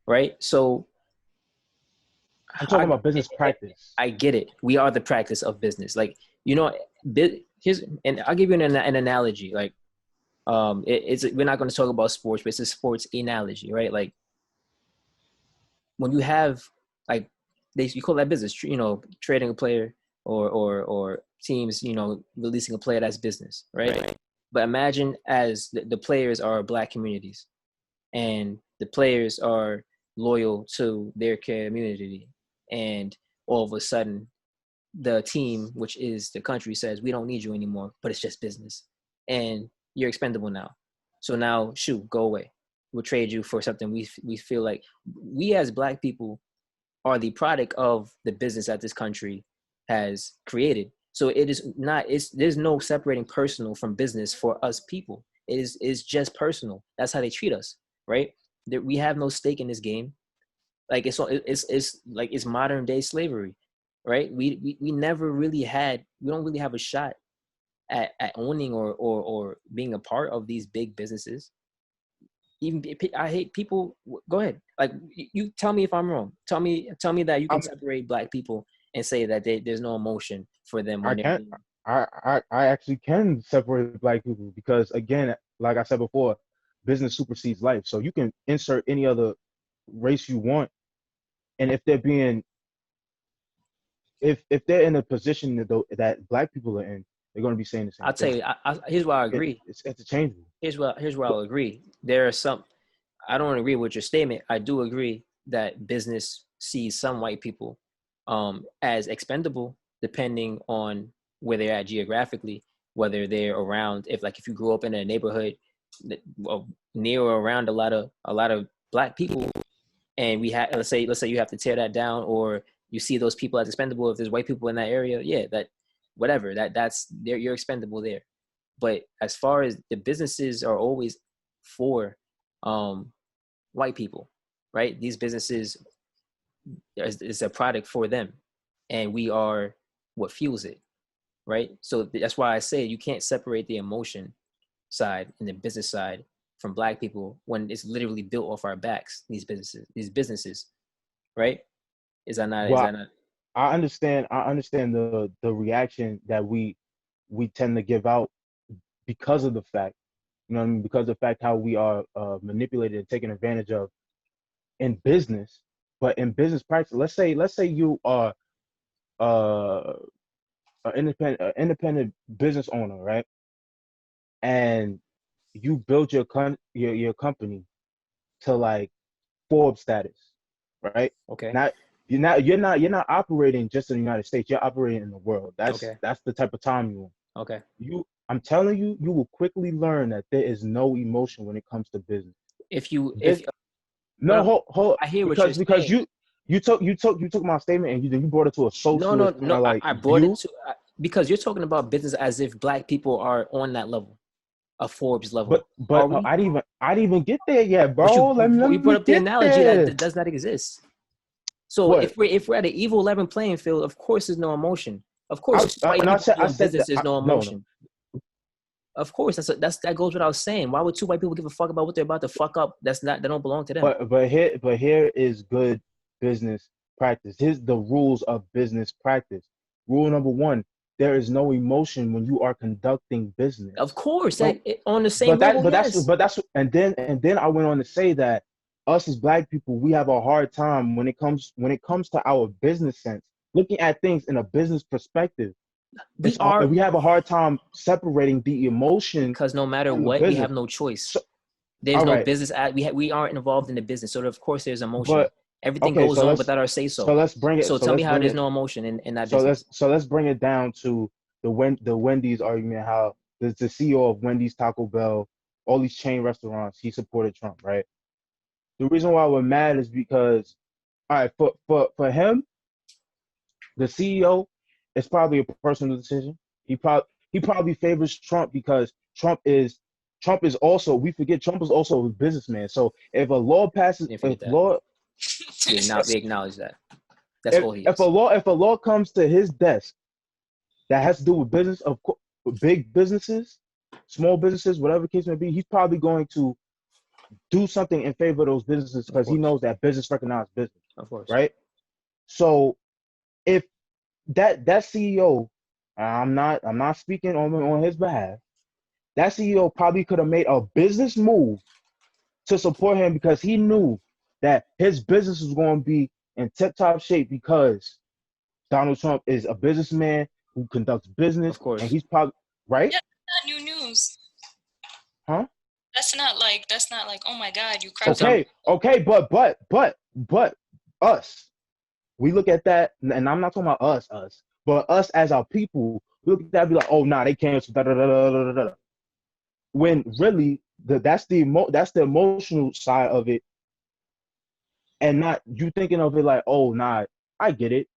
right? So I'm talking about business I, practice. I get it. We are the practice of business. Like, you know, here's, and I'll give you an analogy. Like, it's, we're not going to talk about sports, but it's a sports analogy, right? Like, when you have, like, you call that business, you know, trading a player, or teams, you know, releasing a player, that's business, right? But imagine as the players are black communities, and the players are loyal to their community, and all of a sudden the team, which is the country, says we don't need you anymore, but it's just business, and you're expendable now. So now, shoot, go away. We'll trade you for something we feel like, we as black people are the product of the business that this country has created. So it is not, there's no separating personal from business for us people. It's just personal. That's how they treat us, right? That we have no stake in this game. Like, it's like, it's modern day slavery, right? We never really had, we don't really have a shot at owning or being a part of these big businesses. Even, I hate people. Go ahead. Like, you tell me if I'm wrong. Tell me that you can I'm, separate black people and say that there's no emotion for them I when they're can't. I actually can separate black people because again, like I said before, business supersedes life. So you can insert any other race you want, and if they're being if they're in a position that black people are in, they're going to be saying the same I'll tell thing. you. Here's why I agree. It's interchangeable. Here's where I'll agree. There are some. I don't agree with your statement. I do agree that business sees some white people as expendable, depending on where they're at geographically, whether they're around. If you grew up in a neighborhood near or around a lot of black people, and we have, let's say you have to tear that down, or you see those people as expendable. If there's white people in that area, yeah, that whatever, that's there, you're expendable there. But as far as the businesses are always for um white people, right? These businesses is a product for them, and we are what fuels it, right? So that's why I say you can't separate the emotion side and the business side from black people when it's literally built off our backs. These businesses, right? Is that Well, not? I understand the reaction that we tend to give out because of the fact, you know what I mean, because of the fact how we are manipulated and taken advantage of in business. But in business practice, let's say you are uh an independent business owner, right? And you build your company to like Forbes status, right? Okay. Not you're not operating just in the United States. You're operating in the world. That's Okay. that's the type of time you're in. Okay. I'm telling you, you will quickly learn that there is no emotion when it comes to business. If you This, if But no, hold, I hear what you're because saying. you took my statement and you brought it to a No, no, socialist kind no. of like I brought it view. to, because you're talking about business as if black people are on that level, a Forbes level. But Are we? I didn't even get there yet, But bro. Let you brought me up the get analogy there. that does not exist. So What? if we're at an evil 11 playing field, of course there's no emotion. Of I, course, I white and I people said I doing said business, that there's no no, no. emotion. Of course, that goes without saying. Why would two white people give a fuck about what they're about to fuck up? That don't belong to them. But here is good business practice. Here's the rules of business practice. Rule number one: there is no emotion when you are conducting business. Of course, Don't. on the same But that level, but that's yes. but that's and then I went on to say that us as black people, we have a hard time when it comes to our business sense, looking at things in a business perspective. We are, We have a hard time separating the emotion because no matter from the what, we business. have no choice. So, There's all no right, business we aren't involved in the business, so of course there's emotion. but Everything okay, goes so on let's without our say so so. let's bring it So so tell me let's how bring there's it no emotion in that so let's business. so let's bring it down to the Wendy's argument. How the CEO of Wendy's, Taco Bell, all these chain restaurants, he supported Trump, right? The reason why we're mad is because, all right, for him, the CEO, it's probably a personal decision. He probably favors Trump because Trump is also, we forget, Trump is also a businessman. So if a law passes, Didn't if forget that. law We acknowledge that. That's all he if a is. law comes to his desk that has to do with business, big businesses, small businesses, whatever the case may be, he's probably going to do something in favor of those businesses Of because he course. knows that business recognizes business, Of course. right? So if that CEO, I'm not speaking on his behalf. That CEO probably could have made a business move to support him because he knew that his business was going to be in tip-top shape because Donald Trump is a businessman who conducts business, Of course. and he's probably right, Yeah, not new news. huh? That's not like, oh my God, you So cried. tell me, Okay, but us, we look at that, and I'm not talking about us, but us as our people, we look at that and be like, oh nah, they canceled, da da da da da da. When really, that's the emotional side of it, and not you thinking of it like, oh nah, I get it.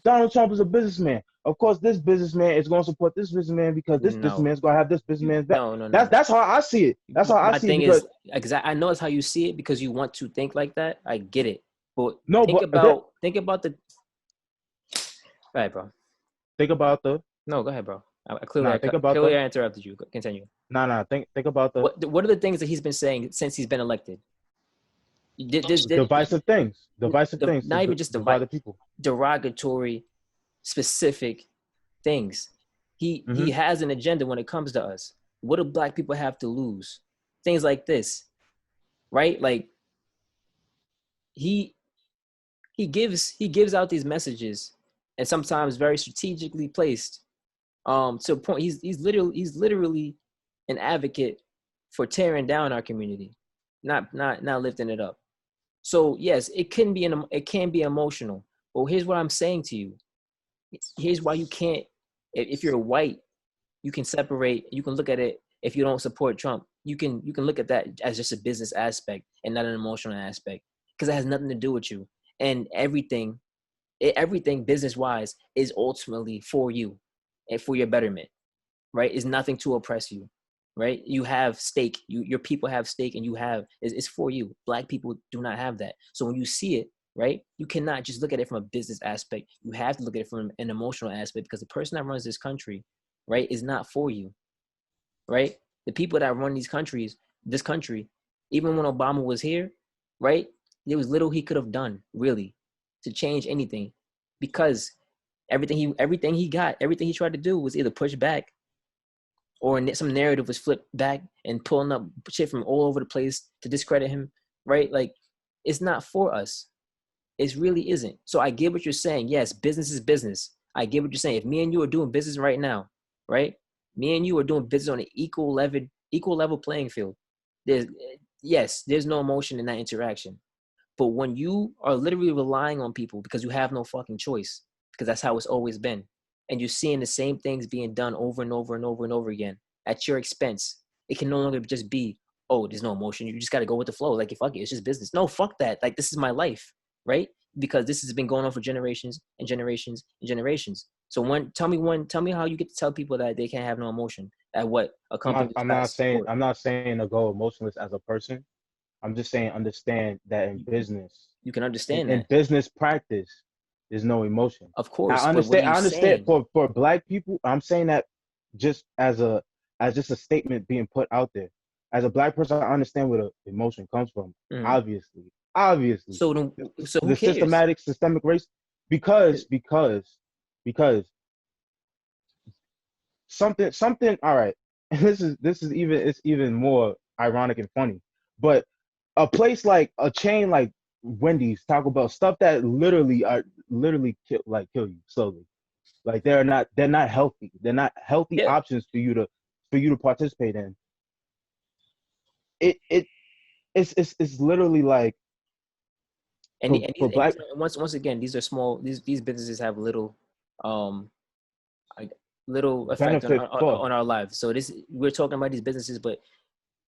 Donald Trump is a businessman. Of course, this businessman is going to support this businessman because this no, businessman is going to have this businessman's back. no. That's how I see it. That's how I My see it thing because is, I know it's how you see it because you want to think like that. I get it, but no, think but about the. Go ahead, bro. think about the No, go ahead, bro. think about Clearly the I interrupted you. Continue. think about the What are the things that he's been saying since he's been elected? divisive things, to Not even just divide the people. derogatory, specific things. He Hmm. has an agenda when it comes to us. What do black people have to lose? Things like this, right? Like he he gives out these messages, and sometimes very strategically placed. To a point, he's literally an advocate for tearing down our community, not lifting it up. So yes, it can be emotional. But here's what I'm saying to you. Here's why you can't. If you're white, you can separate. You can look at it. If you don't support Trump, you can look at that as just a business aspect and not an emotional aspect because it has nothing to do with you. And everything business wise is ultimately for you and for your betterment, right? Is nothing to oppress you, right? You have stake. Your people have stake, and it's for you. Black people do not have that. So when you see it, right, you cannot just look at it from a business aspect. You have to look at it from an emotional aspect because the person that runs this country, right, is not for you, right? The people that run this country, even when Obama was here, right, there was little he could have done really to change anything because everything he tried to do was either push back or some narrative was flipped back and pulling up shit from all over the place to discredit him, right? Like, it's not for us. It really isn't. So I get what you're saying. Yes, business is business. I get what you're saying. If me and you are doing business right now, right? Me and you are doing business on an equal level playing field. There's there's no emotion in that interaction. But when you are literally relying on people because you have no fucking choice, because that's how it's always been, and you're seeing the same things being done over and over and over and over again at your expense, it can no longer just be, oh, there's no emotion. You just got to go with the flow. Like, fuck it, it's just business. No, fuck that. Like, this is my life, right? Because this has been going on for generations and generations and generations. So tell me how you get to tell people that they can't have no emotion at what a company this fast support. I'm not saying to go emotionless as a person. I'm just saying understand that in You, business, you can in, understand in that, business practice, there's no emotion. of Now course, but what are you I understand saying? for black people, I'm saying that just as just a statement being put out there. As a black person, I understand where the emotion comes from. Mm. Obviously, So who the cares? systemic race, because something. All right, and this is even it's even more ironic and funny. But a place like a chain like Wendy's, Taco Bell, stuff that literally kill you slowly. Like they're not healthy. They're not healthy Yeah. options for you to participate in. It's literally like for black Once again, these are small. These businesses have little, um, like, little effect benefit for. on our lives. So we're talking about these businesses, but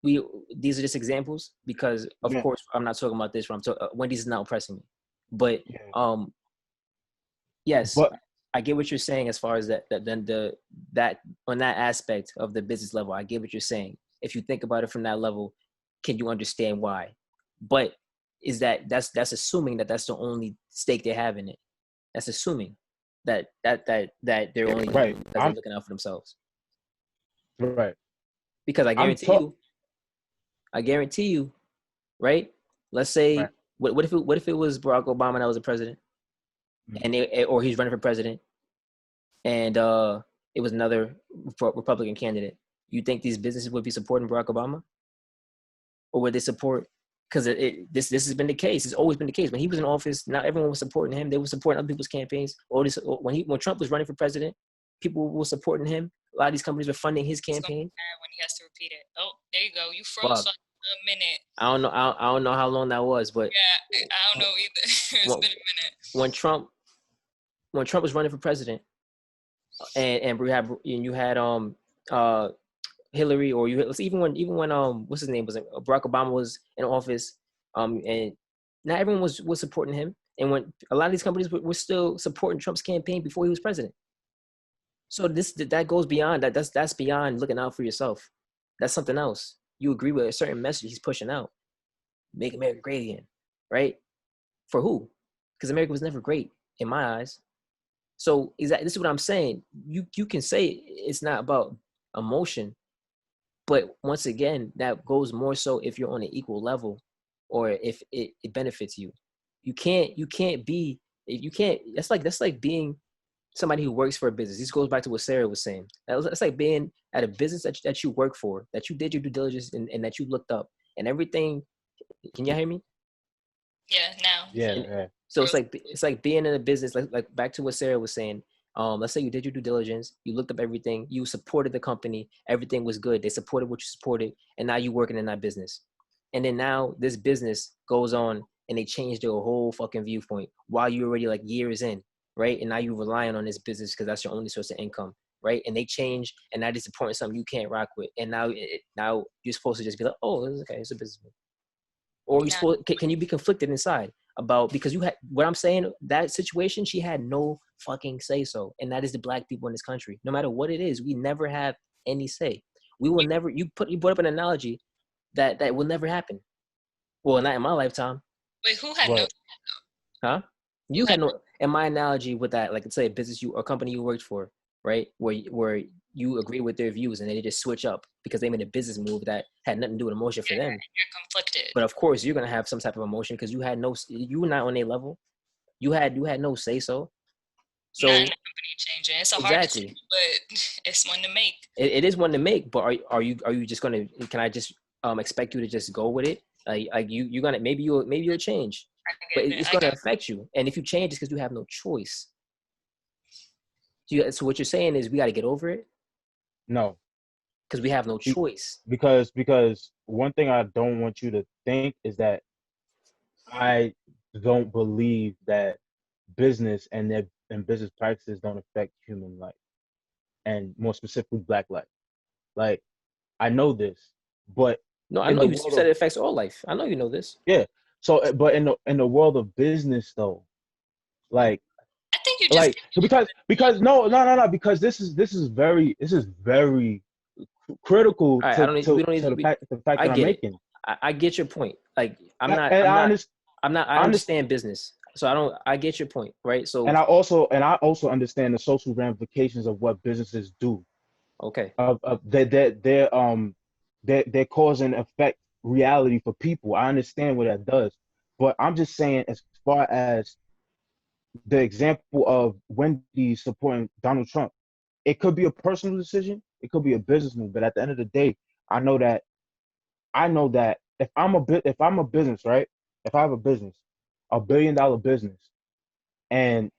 these are just examples because, of Yeah, course, I'm not talking about this. Wendy's is not oppressing me, but yeah. yes, But I get what you're saying as far as that on that aspect of the business level. I get what you're saying. If you think about it from that level, can you understand why? But that's assuming that that's the only stake they have in it. That's assuming that they're only doing right, it because they're looking out for themselves. right. Because I'm talk I guarantee you, right? Let's right. say, what if it was Barack Obama that was the president, Mm. and or he's running for president, and it was another Republican candidate. You think these businesses would be supporting Barack Obama, or would they support? Because this has been the case. It's always been the case. When he was in office, not everyone was supporting him. They were supporting other people's campaigns. When Trump was running for president, people were supporting him. A lot of these companies were funding his It's gonna be campaign. bad when he has to repeat it. Oh, there you go. You froze Fuck, for a minute. I don't know. I don't know how long that was, but Yeah, I don't know either. It's when been a minute. when Trump when Trump was running for president, and you had uh Hillary, or even when what's his name was Barack Obama was in office, and not everyone was supporting him, and when a lot of these companies were still supporting Trump's campaign before he was president. So that goes beyond that. That's beyond looking out for yourself. That's something else. You agree with a certain message he's pushing out. Make America great again, right? For who? Because America was never great in my eyes. So exactly, this is what I'm saying. You can say it's not about emotion, but once again, that goes more so if you're on an equal level, or if it benefits you. You can't be you can't. That's like being somebody who works for a business. This goes back to what Sarah was saying. That's like being at a business that you work for, that you did your due diligence, and that you looked up and everything. Can you hear me? Yeah, now. Yeah, And yeah. so it's like being in a business, like back to what Sarah was saying. Let's say you did your due diligence, you looked up everything, you supported the company, everything was good, they supported what you supported, and now you're working in that business. And then now this business goes on and they change their whole fucking viewpoint while you're already like years in, right? And now you're relying on this business because that's your only source of income, right? And they change, and now they're supporting something you can't rock with, and now you're supposed to just be like, oh, it's okay, it's a business. Or you Now, supposed can you be conflicted inside about, because you had what I'm saying, that situation, she had no fucking say so, and that is the black people in this country. No matter what it is, we never have any say. We will never. You brought up an analogy that will never happen. Well, not in my lifetime. wait, who had no? Right. Huh? Who You had? had no. In my analogy with that, like let's say a business you or company you worked for, right? Where you agree with their views and they just switch up because they made a business move that had nothing to do with emotion for them. You're conflicted. But of course, you're gonna have some type of emotion because you were not on their level. You had no say so. Not in So the company changing. It's a hard decision, exactly, but it's one to make. it is one to make. But are you just gonna? Can I just expect you to just go with it? Like you're gonna, maybe you'll change, I but get it. it's I gonna get. affect you. And if you change, it's because you have no choice. So what you're saying is we got to get over it No. because we have no Be- choice. because one thing I don't want you to think is that I don't believe that business practices don't affect human life, and more specifically black life. Like, I know this, but No, I in know the you world said of it affects all life. I know you know this. yeah, so but in the world of business though, like I think you just. like so because no, because this is very critical All right, I to don't need. to We don't to need. the fact I that I'm get it. making. I get your point. Like I'm not. And I'm I not. understand. I I understand. understand business, so I don't. I get your point, right? So And I also understand the social ramifications of what businesses do. okay. Of their cause and effect reality for people. I understand what that does, but I'm just saying, as far as the example of Wendy supporting Donald Trump, it could be a personal decision, it could be a business move, but at the end of the day, I know that if I'm a business, right? If I have a business, $1 billion business, and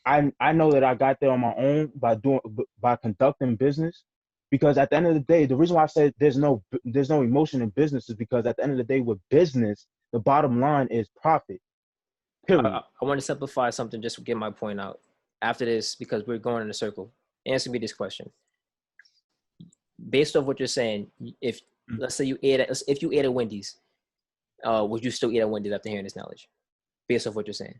I know that I got there on my own by conducting business, because at the end of the day, the reason why I said there's no emotion in business is because at the end of the day, with business, the bottom line is profit. Period. I want to simplify something just to get my point out after this because we're going in a circle. Answer me this question: based off what you're saying, if let's say you ate at Wendy's, would you still eat at Wendy's after hearing this knowledge? Based off what you're saying.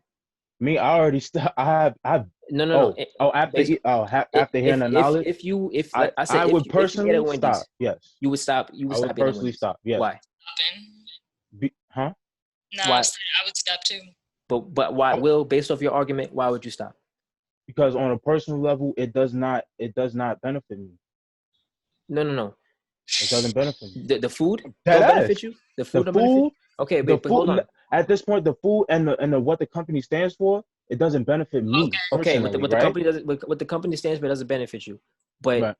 Me, I already I have. No. After hearing the knowledge, If like I said, I would if you ate at personally stop. Wendy's, Yes, you would stop. You would I would stop eating at personally Wendy's. stop. Yes. Why? Huh? No, Why? I would stop too. But why? Will, based off your argument, why would you stop? Because on a personal level, it does not benefit me. No. It doesn't benefit me. The food That don't ass. benefit you. The food The don't benefit you. food, Okay, the but hold food. on. At this point, the food and the what the company stands for, it doesn't benefit me Okay, personally, what the right? company does, what the company stands for doesn't benefit you. But Right.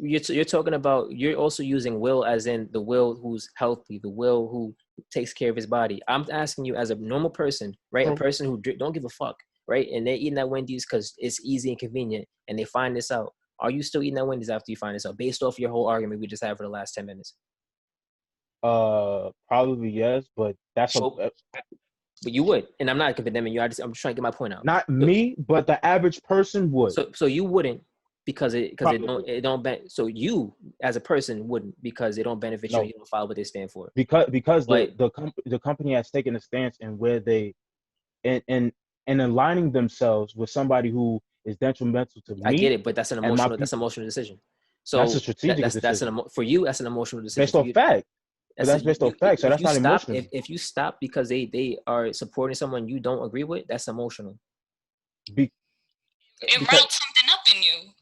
you're talking about, you're also using Will as in the Will who's healthy, the Will who takes care of his body. I'm asking you as a normal person, right? A person who don't give a fuck, right? And they're eating at Wendy's because it's easy and convenient, and they find this out. Are you still eating at Wendy's after you find this out, based off your whole argument we just had for the last 10 minutes? Probably yes, but that's but you would, and I'm not condemning you. I'm just trying to get my point out. Not me, but the average person would. So you wouldn't because it don't so you as a person wouldn't because it don't benefit you and you don't follow what they stand for. Because the company has taken a stance in where they and aligning themselves with somebody who is detrimental to me. I get it, but that's an emotional decision. So that's a strategic decision. For you, that's an emotional decision. Based on fact. That's based on facts, so that's not emotional. If you stop because they are supporting someone you don't agree with, that's emotional. It riles something up in you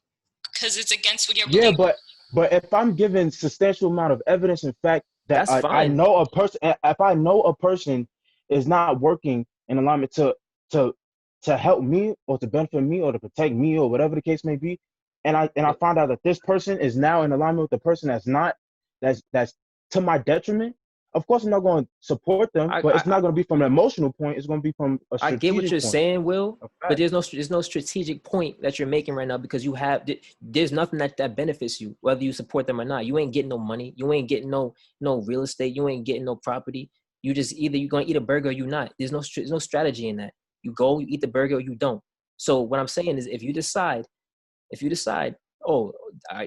because it's against what you're believing. Yeah, but if I'm given substantial amount of evidence and fact that I know a person, if I know a person is not working in alignment to help me or to benefit me or to protect me or whatever the case may be, and I find out that this person is now in alignment with the person that's to my detriment, of course I'm not going to support them, but it's not going to be from an emotional point. It's going to be from a strategic point. I get what you're saying, Will, but there's no strategic point that you're making right now because there's nothing that benefits you, whether you support them or not. You ain't getting no money. You ain't getting no real estate. You ain't getting no property. You just either you're going to eat a burger or you're not. There's no strategy in that. You go, you eat the burger or you don't. So what I'm saying is if you decide, oh,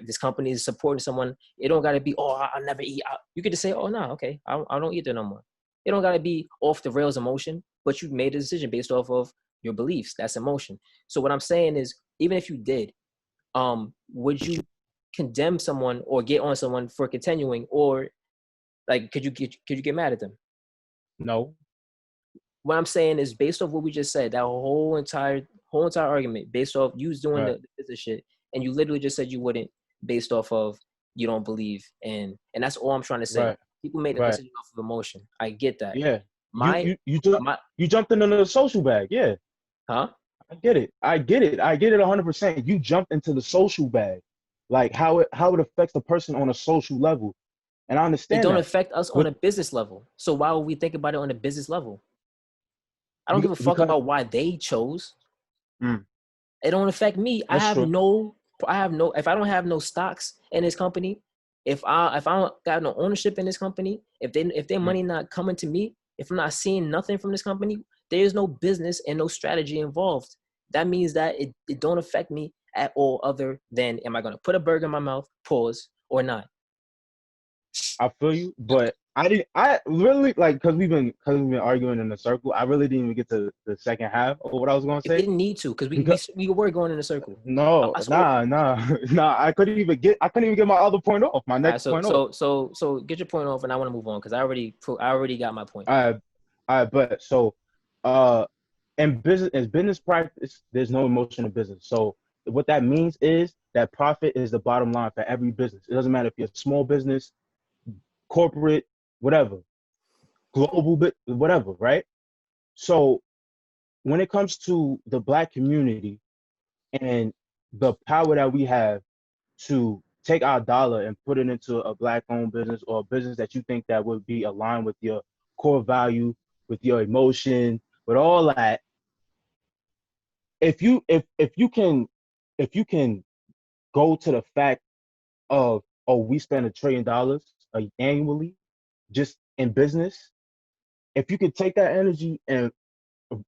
this company is supporting someone, it don't got to be, oh, I'll never eat out. You could just say, oh, no, okay, I don't eat there no more. It don't got to be off the rails emotion, but you made a decision based off of your beliefs. That's emotion. So what I'm saying is, even if you did, would you condemn someone or get on someone for continuing, or like, could you get mad at them? No. What I'm saying is based off what we just said, that whole entire argument based off you doing the business shit. And you literally just said you wouldn't based off of you don't believe and that's all I'm trying to say. Right. People make the decision off of emotion. I get that. Yeah. You jumped into the social bag. Yeah. Huh? I get it 100%. You jumped into the social bag. Like how it affects the person on a social level. And I understand it don't affect us on a business level. So why would we think about it on a business level? I don't give a fuck about why they chose. It don't affect me. If I don't have no stocks in this company, if I don't got no ownership in this company, if their money not coming to me, if I'm not seeing nothing from this company, there's no business and no strategy involved. That means that it don't affect me at all other than am I going to put a burger in my mouth, pause, or not? I feel you, but I really like because we've been arguing in a circle. I really didn't even get to the second half of what I was going to say. We didn't need to because we were going in a circle. No, nah. I couldn't even get my other point off. My next point off. So get your point off, and I want to move on because I already got my point. All right, but so in business practice, there's no emotion in business. So what that means is that profit is the bottom line for every business. It doesn't matter if you're a small business, corporate, whatever, global, whatever, right? So when it comes to the Black community and the power that we have to take our dollar and put it into a Black-owned business or a business that you think that would be aligned with your core value, with your emotion, with all that, if you can go to the fact of, oh, we spend $1 trillion annually just in business, if you could take that energy and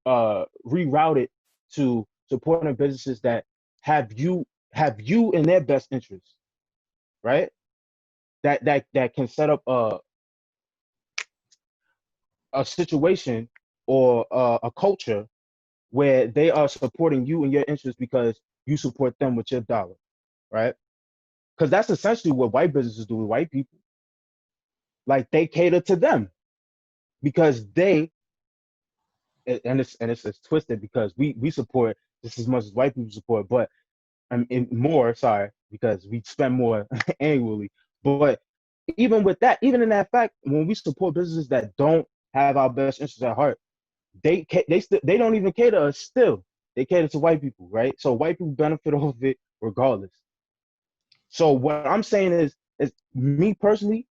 reroute it to supporting businesses that have you in their best interest, right? That can set up a situation or a culture where they are supporting you and your interests because you support them with your dollar, right? Because that's essentially what white businesses do with white people. Like they cater to them because they and it's twisted because we support just as much as white people support, but and more, sorry, because we spend more annually. But even with that, even in that fact, when we support businesses that don't have our best interests at heart, they don't even cater to us still. They cater to white people, right? So white people benefit off of it regardless. So what I'm saying is me personally,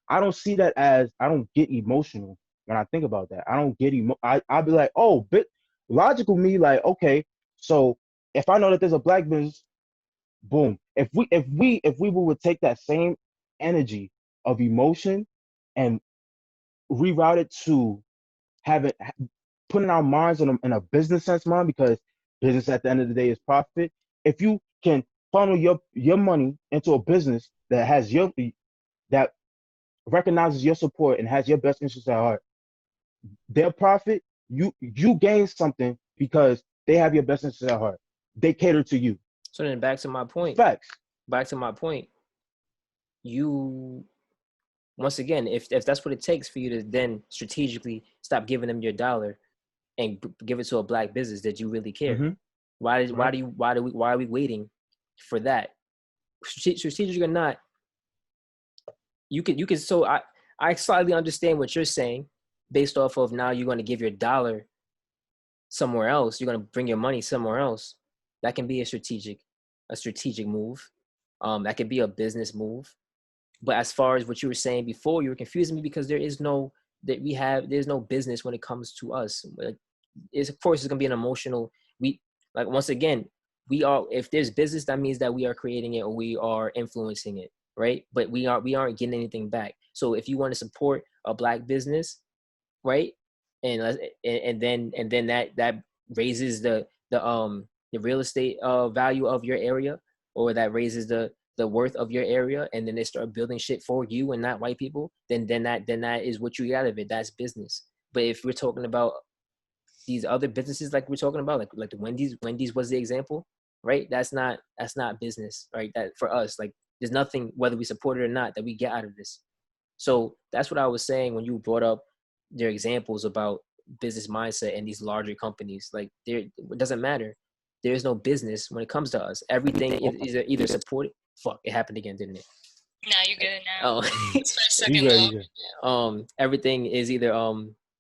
I don't see that as I don't get emotional when I think about that. I don't get I'll be like, oh, bit logical me like, okay, so if I know that there's a black business, boom. If we would take that same energy of emotion and reroute it to having putting our minds in a business sense mind, because business at the end of the day is profit. If you can funnel your money into a business that has that recognizes your support and has your best interests at heart, their profit, you gain something because they have your best interests at heart. They cater to you. So then back to my point. Facts. You once again, if that's what it takes for you to then strategically stop giving them your dollar and give it to a black business, that you really care. Mm-hmm. Why are we waiting for that? Strategic or not, you can. So I slightly understand what you're saying, based off of now you're going to give your dollar somewhere else. You're going to bring your money somewhere else. That can be a strategic move. That could be a business move. But as far as what you were saying before, you were confusing me because there's no business when it comes to us. Of course it's gonna be an emotional. We like once again, if there's business, that means that we are creating it or we are influencing it, right? But we aren't getting anything back. So if you want to support a black business, right, and then that raises the real estate value of your area, or that raises the worth of your area, and then they start building shit for you and not white people, then that is what you get out of it. That's business. But if we're talking about these other businesses, like we're talking about, like the Wendy's was the example, right? That's not business, right? That for us, like there's nothing, whether we support it or not, that we get out of this. So that's what I was saying when you brought up their examples about business mindset and these larger companies. Like it doesn't matter. There is no business when it comes to us. Everything is either supported. Fuck, it happened again, didn't it? Nah, you good now. Oh, It's for a You second good, you though. good. Everything is either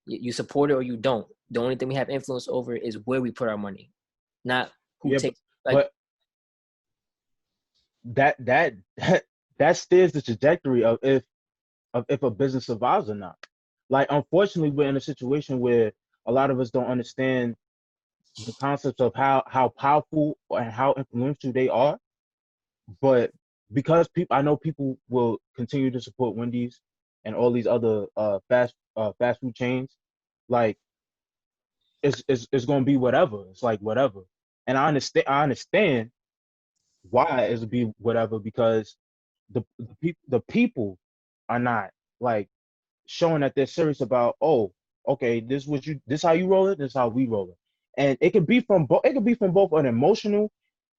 you support it or you don't. The only thing we have influence over is where we put our money, not who Yeah, takes. Like, but that that that steers the trajectory of if a business survives or not. Like, unfortunately, we're in a situation where a lot of us don't understand the concepts of how powerful and how influential they are. But because I know people will continue to support Wendy's and all these other fast food chains. Like, it's gonna be whatever. It's like whatever, and I understand why it's be whatever, because the people are not like showing that they're serious about, oh, okay, this how you roll it, this how we roll it. And it could be from both an emotional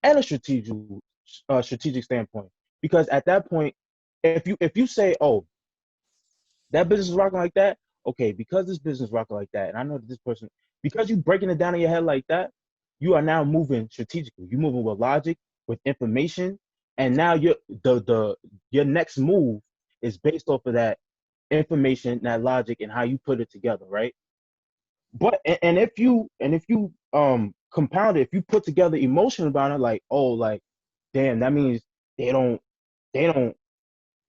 and a strategic standpoint. Because at that point, if you say, oh, that business is rocking like that, okay, because this business is rocking like that, and I know that this person, because you breaking it down in your head like that, you are now moving strategically. You're moving with logic, with information, and now your next move is based off of that information, that logic, and how you put it together, right? But and if you compound it, if you put together emotion about it, like, oh, like, damn, that means they don't they don't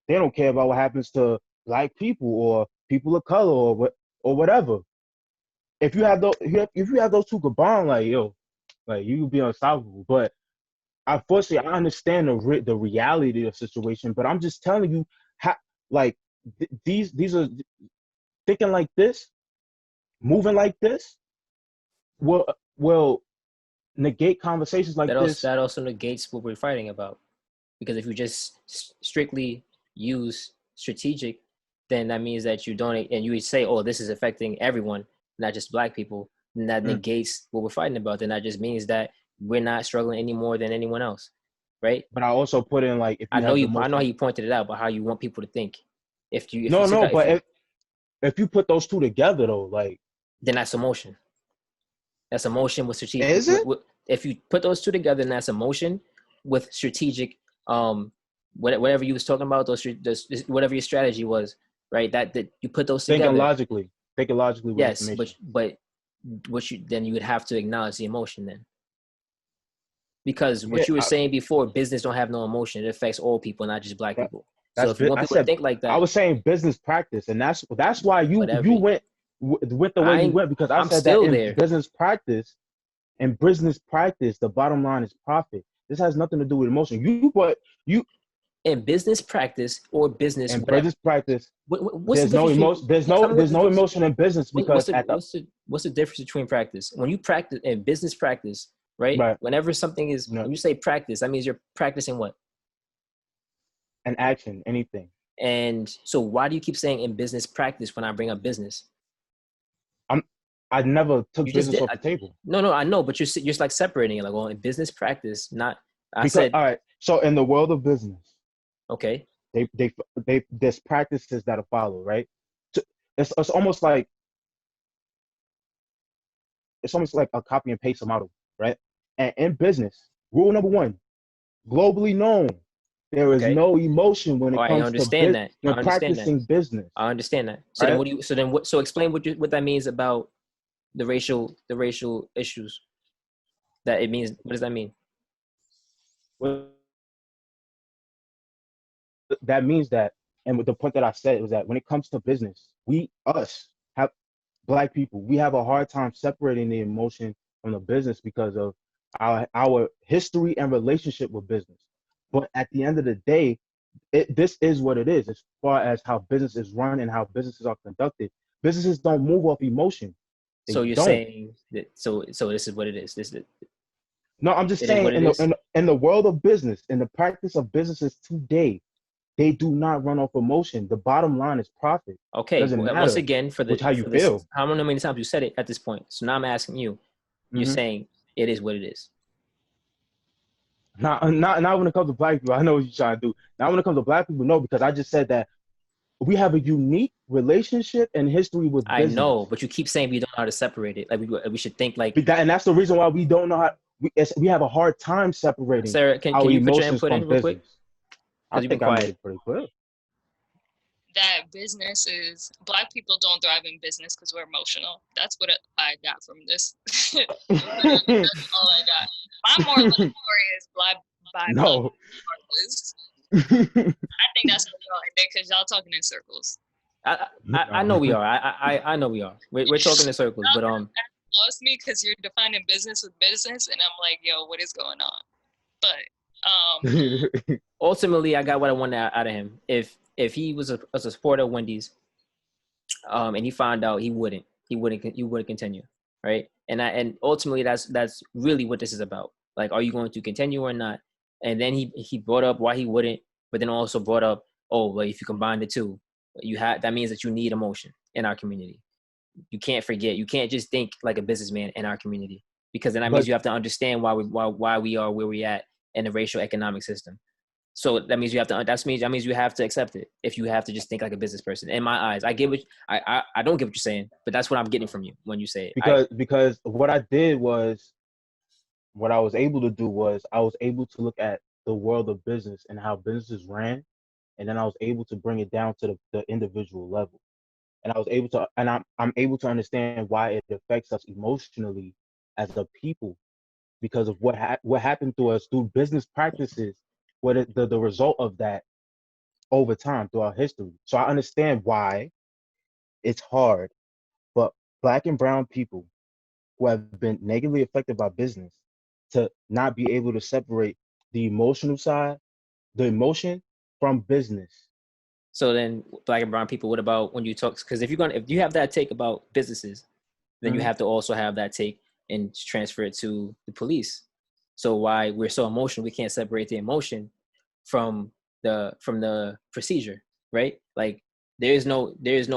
they don't care about what happens to black people or people of color or whatever. If you have those two combined, like, yo, like, you could be unstoppable. But unfortunately, I understand the reality of the situation, but I'm just telling you how, like, these are thinking like this, moving like this, will negate conversations like this. that also negates what we're fighting about. Because if you just strictly use strategic, then that means that you don't, and you would say, oh, this is affecting everyone, not just black people. And that negates what we're fighting about. Then that just means that we're not struggling any more than anyone else, right? But I also put in like if I you know have the you. I most. know how you pointed it out, but how you want people to think. If you No, sit no, down, but if you put those two together though, like then that's emotion. That's emotion with strategic. is it? If you put those two together, then that's emotion with strategic. Whatever you was talking about, whatever your strategy was, right? That you put those Thinking together. logically with Yes, information. but then you would have to acknowledge the emotion then. Because what you were saying before, business don't have no emotion. It affects all people, not just black people. So if you want people to think like that, I was saying business practice, and that's why you went the way you went, because I'm said that in business practice, the bottom line is profit. This has nothing to do with emotion. In business practice or business in whatever. Business practice. What's there's no emotion. There's no emotion in business because what's the difference between practice? When you practice in business practice, right? Whenever something is when you say practice, that means you're practicing what? An action, anything. And so why do you keep saying in business practice when I bring up business? I never took business off the table. No, I know, but you're like separating it. Like, well, in business practice, not. All right. So in the world of business, okay, there's practices that are followed, right? It's almost like a copy and paste model, right? And in business, rule number one, globally known, there is no emotion when it comes to practicing business. I understand that. So right? So explain what that means about the racial issues. That it means. What does that mean? That means that, and with the point that I said was that when it comes to business, black people, we have a hard time separating the emotion from the business because of our history and relationship with business. But at the end of the day, this is what it is as far as how business is run and how businesses are conducted. Businesses don't move off emotion. So you're saying that so this is what it is. No, I'm just saying in the world of business, in the practice of businesses today, they do not run off emotion. The bottom line is profit. Okay. Once again, how you feel. I don't know how many times you said it at this point. So now I'm asking you. You're saying it is what it is. Not when it comes to black people. I know what you're trying to do. Now when it comes to black people, no, because I just said that we have a unique relationship and history with business. I know, but you keep saying we don't know how to separate it. Like we should think like and that's the reason why we don't know how. We have a hard time separating. Sarah, can you put your input in real quick? I think I made it pretty clear. That business is black people don't thrive in business because we're emotional. That's what I got from this. That's all I got. My moral of the story is black no. I think that's what y'all ended because y'all talking in circles. I know we are. I know we are. We're talking in circles, but lost me because you're defining business with business, and I'm like, yo, what is going on? But ultimately, I got what I wanted out of him. If he was a supporter of Wendy's, and he found out he wouldn't continue, right? And ultimately, that's really what this is about. Like, are you going to continue or not? And then he brought up why he wouldn't, but then also brought up, oh, well, if you combine the two, that means that you need emotion in our community. You can't forget. You can't just think like a businessman in our community, because then that means you have to understand why we are where we at in the racial economic system. So that means you have to. That means you have to accept it. If you have to just think like a business person, in my eyes, I get what I don't get what you're saying, but that's what I'm getting from you when you say it. Because what I did was, what I was able to do was, I was able to look at the world of business and how businesses ran, and then I was able to bring it down to the individual level. And I was able to, and I'm able to understand why it affects us emotionally as a people, because of what happened to us through business practices, the result of that over time through our history. So I understand why it's hard, but black and brown people who have been negatively affected by business to not be able to separate the emotional side, the emotion from business. So then, black and brown people, what about when you talk? Because if you have that take about businesses, then you have to also have that take and transfer it to the police. So why we're so emotional, we can't separate the emotion from the procedure, right? Like there is no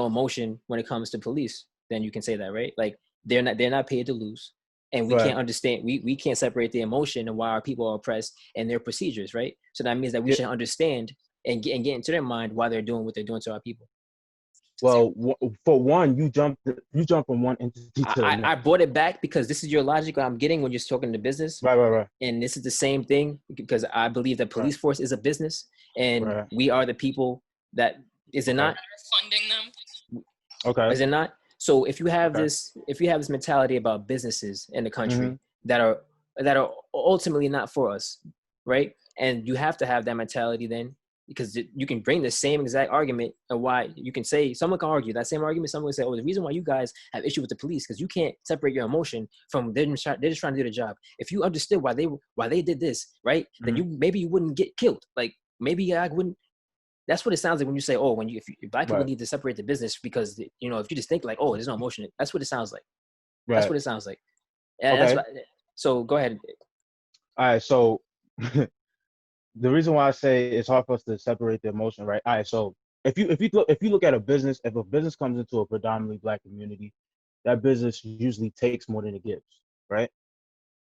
emotion when it comes to police. Then you can say that, right? Like they're not paid to lose, and we Right. can't understand. We can't separate the emotion and why our people are oppressed and their procedures, right? So that means that we Yeah. should understand and get into their mind why they're doing what they're doing to our people. Well, for one, you jump from one entity to the I next. brought it back because this is your logic I'm getting when you're talking to business. Right. And this is the same thing because I believe that police force is a business and Right. we are the people that, is it not? Funding them. Okay. Is it not? So if you have Okay. this mentality about businesses in the country Mhm. that are ultimately not for us, right? And you have to have that mentality then, because you can bring the same exact argument of why you can say, someone can argue that same argument. Someone will say, oh, the reason why you guys have issue with the police because you can't separate your emotion from they're just trying to do the job. If you understood why they did this, right, then you wouldn't get killed. Like maybe I wouldn't. That's what it sounds like when you say, oh, if black people Right. need to separate the business because if you just think like, oh, there's no emotion. That's what it sounds like. Right. That's what it sounds like. And Okay. So go ahead. All right. So the reason why I say it's hard for us to separate the emotion, right? All right. So if you look at a business, if a business comes into a predominantly black community, that business usually takes more than it gives, right?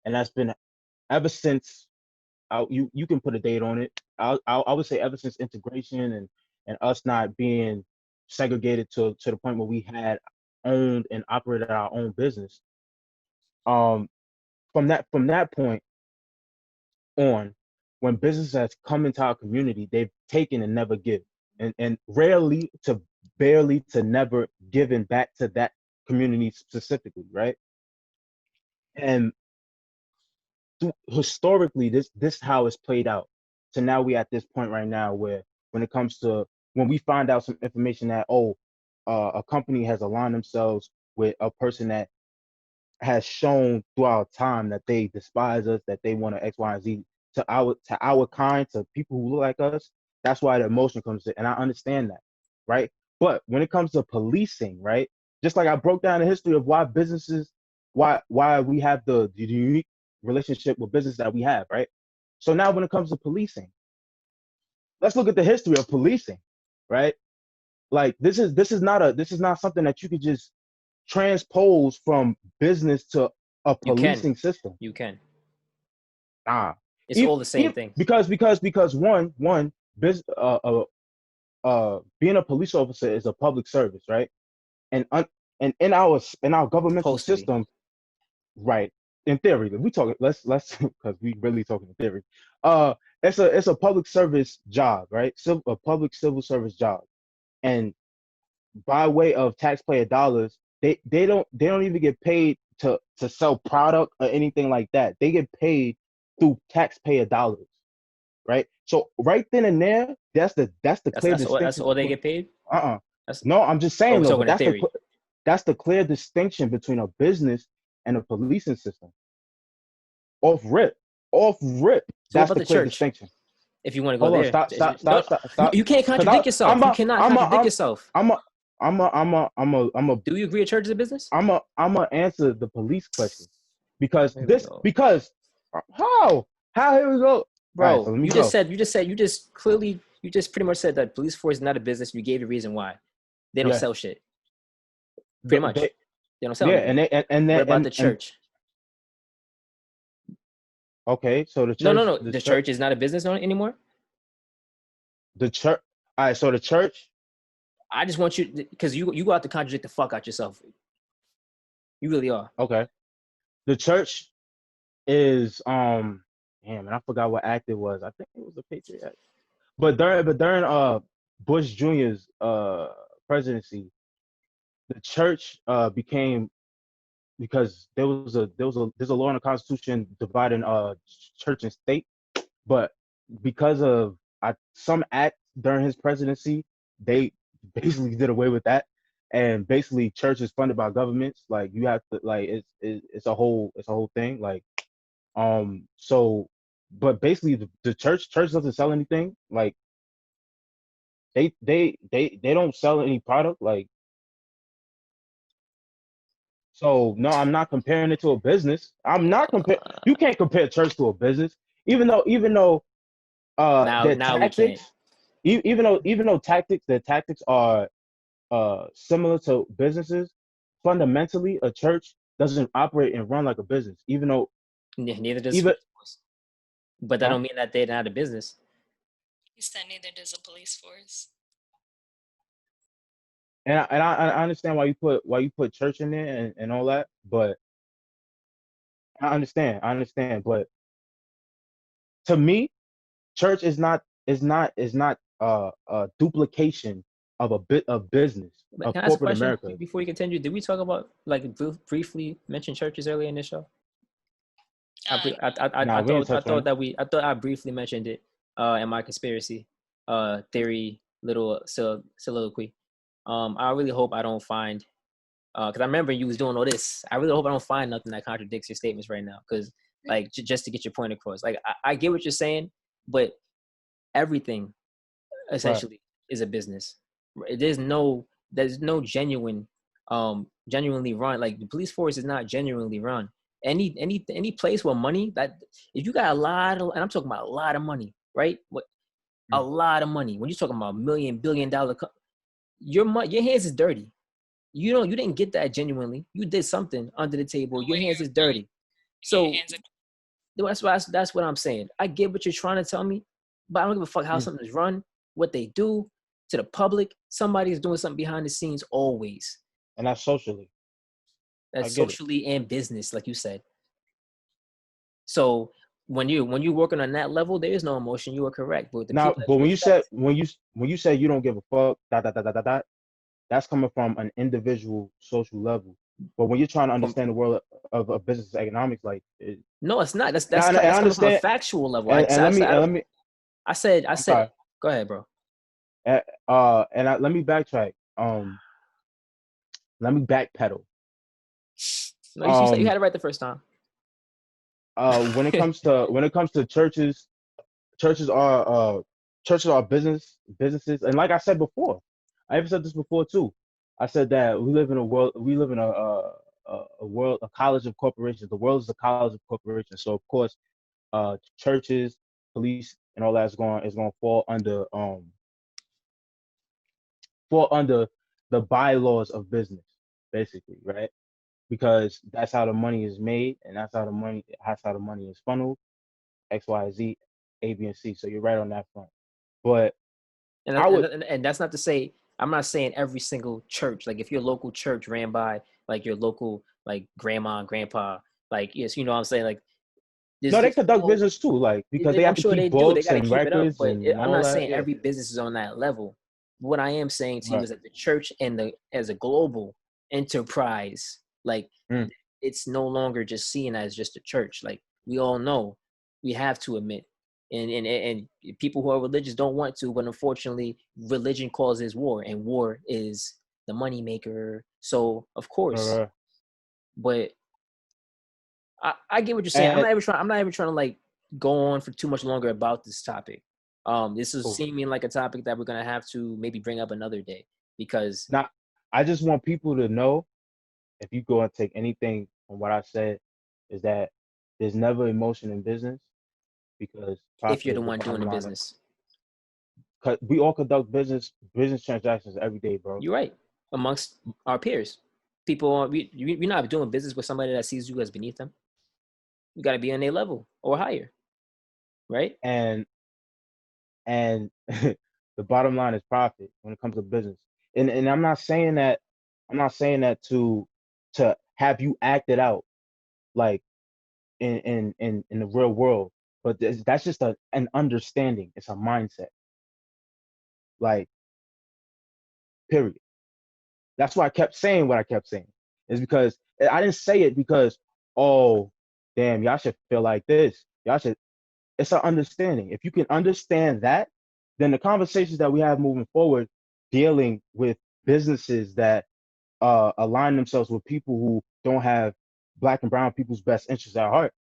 And that's been ever since. You can put a date on it. I would say ever since integration and us not being segregated to the point where we had owned and operated our own business. Um, from that point on, when business has come into our community, they've taken and never give, and rarely to barely to never given back to that community specifically, right? And historically, this how it's played out. So now we at this point right now where when it comes to when we find out some information that a company has aligned themselves with a person that has shown throughout time that they despise us, that they want to X, Y, and Z to our kind, to people who look like us. That's why the emotion comes in, and I understand that, right? But when it comes to policing, right? Just like I broke down the history of why businesses, why we have the unique relationship with business that we have, right? So now when it comes to policing, let's look at the history of policing, right? Like this is not something that you could just transpose from business to a You can. policing system. You can. Nah. It's all the same thing. Because one business being a police officer is a public service, right? And and in our governmental Supposed to be. system, right? In theory, we talk. Let's because we really talking in theory. It's a public service job, right? A public civil service job, and by way of taxpayer dollars, they don't even get paid to sell product or anything like that. They get paid through taxpayer dollars, right? So right then and there, that's the clear That's distinction all they between. get paid. Uh-uh. That's No, I'm just Oh, saying we're though, but talking in theory. that's the clear distinction between a business and a policing system. Off rip, off rip. So what That's about the the clear church? distinction. If you want to go Hold on, there, stop, stop, no, stop, stop, stop. you can't Cause contradict yourself. You cannot contradict yourself. I'm a, I'm a, Do you agree a church is a business? I'm gonna answer the police question because Here we go, how here we go. All right, so bro. let me You go. just clearly you just pretty much said that police force is not a business. You gave a reason why they don't Yeah, sell shit. Pretty much, they they don't sell yeah, anything. then What about the and church? okay, so the church No. The church is not a business anymore. the church. All right, so the church. I just want you because you go out to contradict the fuck out yourself. You really are. Okay, the church is damn, and I forgot what act it was. I think it was the Patriot Act. But during Bush Jr.'s presidency, the church became because there's a law in the Constitution dividing church and state, but because of some act during his presidency, they basically did away with that, and basically church is funded by governments. Like you have to like it's a whole thing. Like so, but basically the church doesn't sell anything. Like they don't sell any product. Like so, no, I'm not comparing it to a business. I'm not compare. You can't compare church to a business, even though Now, their now we can't. tactics, even though their tactics are similar to businesses, fundamentally a church doesn't operate and run like a business. Even though Neither does even police force. But that huh? don't mean that they're not a business. He said neither does a police force. I understand why you put church in there and all that, but I understand, but to me, church is not a duplication of a bit of business But of can I ask a corporate question America. before you continue? Did we talk about like briefly mention churches earlier in the show? Nah, we didn't I touch on thought it. that I thought I briefly mentioned it in my conspiracy theory little soliloquy. I really hope I don't find because I remember you was doing all this. I really hope I don't find nothing that contradicts your statements right now. Because like just to get your point across, like I get what you're saying, but everything Right. essentially is a business. There's no genuinely run, like the police force is not genuinely run. Any place where money, that if you got a lot of, and I'm talking about a lot of money, right? What, a Mm. lot of money. When you're talking about $1 billion, your hands is dirty. You didn't get that genuinely. You did something under the table. Your hands is dirty. Your So hands are that's what I'm saying. I get what you're trying to tell me, but I don't give a fuck how Mm. something is run, what they do to the public. Somebody is doing something behind the scenes always. And that's socially. I That's get it. socially and business, like you said. So when you're working on that level, there is no emotion. You are correct. But the Now, people that but you affect, when you say you don't give a fuck, that's coming from an individual social level. But when you're trying to from understand the world of business economics, like, no, it's not. and I That's coming from a understand, factual level. and let me, I I'm said sorry, it. Go ahead, bro. let me backtrack. Let me backpedal. No, you Um, had it right the first time. when it comes to churches, churches are churches are businesses, and like I said before, I even said this before too. I said that we live in a world, a college of corporations. The world is a college of corporations. So of course, churches, police, and all that is going to fall under the bylaws of business, basically, right? Because that's how the money is made, and that's how the money is funneled. X, Y, Z, A, B, and C. So you're right on that front. But And, I and would and that's not to say I'm not saying every single church. Like if your local church ran by like your local like grandma and grandpa, like yes, you know what I'm saying. Like no, they there's conduct no. business too, like because they I'm have to sure they keep do. They books got to and keep it up, records but and I'm all not that. saying Yeah, every business is on that level. What I am saying to you right. is that the church and the as a global enterprise, like Mm. it's no longer just seen as just a church. Like we all know, we have to admit, and people who are religious don't want to, but unfortunately, religion causes war, and war is the money maker. So of course, Uh, but I get what you're saying. and I'm not even trying to like go on for too much longer about this topic. This is cool. seeming like a topic that we're gonna have to maybe bring up another day because Now, I just want people to know, if you go and take anything from what I said, is that there's never emotion in business because if profit you're the is the one doing bottom the line. business, Cause we all conduct business transactions every day, bro. you're right. Amongst our peers, we're not doing business with somebody that sees you as beneath them. You got to be on their level or higher, right? And and the bottom line is profit when it comes to business. And I'm not saying that to have you act it out like in the real world, but that's just an understanding. It's a mindset, like, period. That's why I kept saying what I kept saying. Is because I didn't say it because, oh, damn, y'all should feel like this. Y'all should. It's an understanding. If you can understand that, then the conversations that we have moving forward, dealing with businesses that align themselves with people who don't have black and brown people's best interests at heart,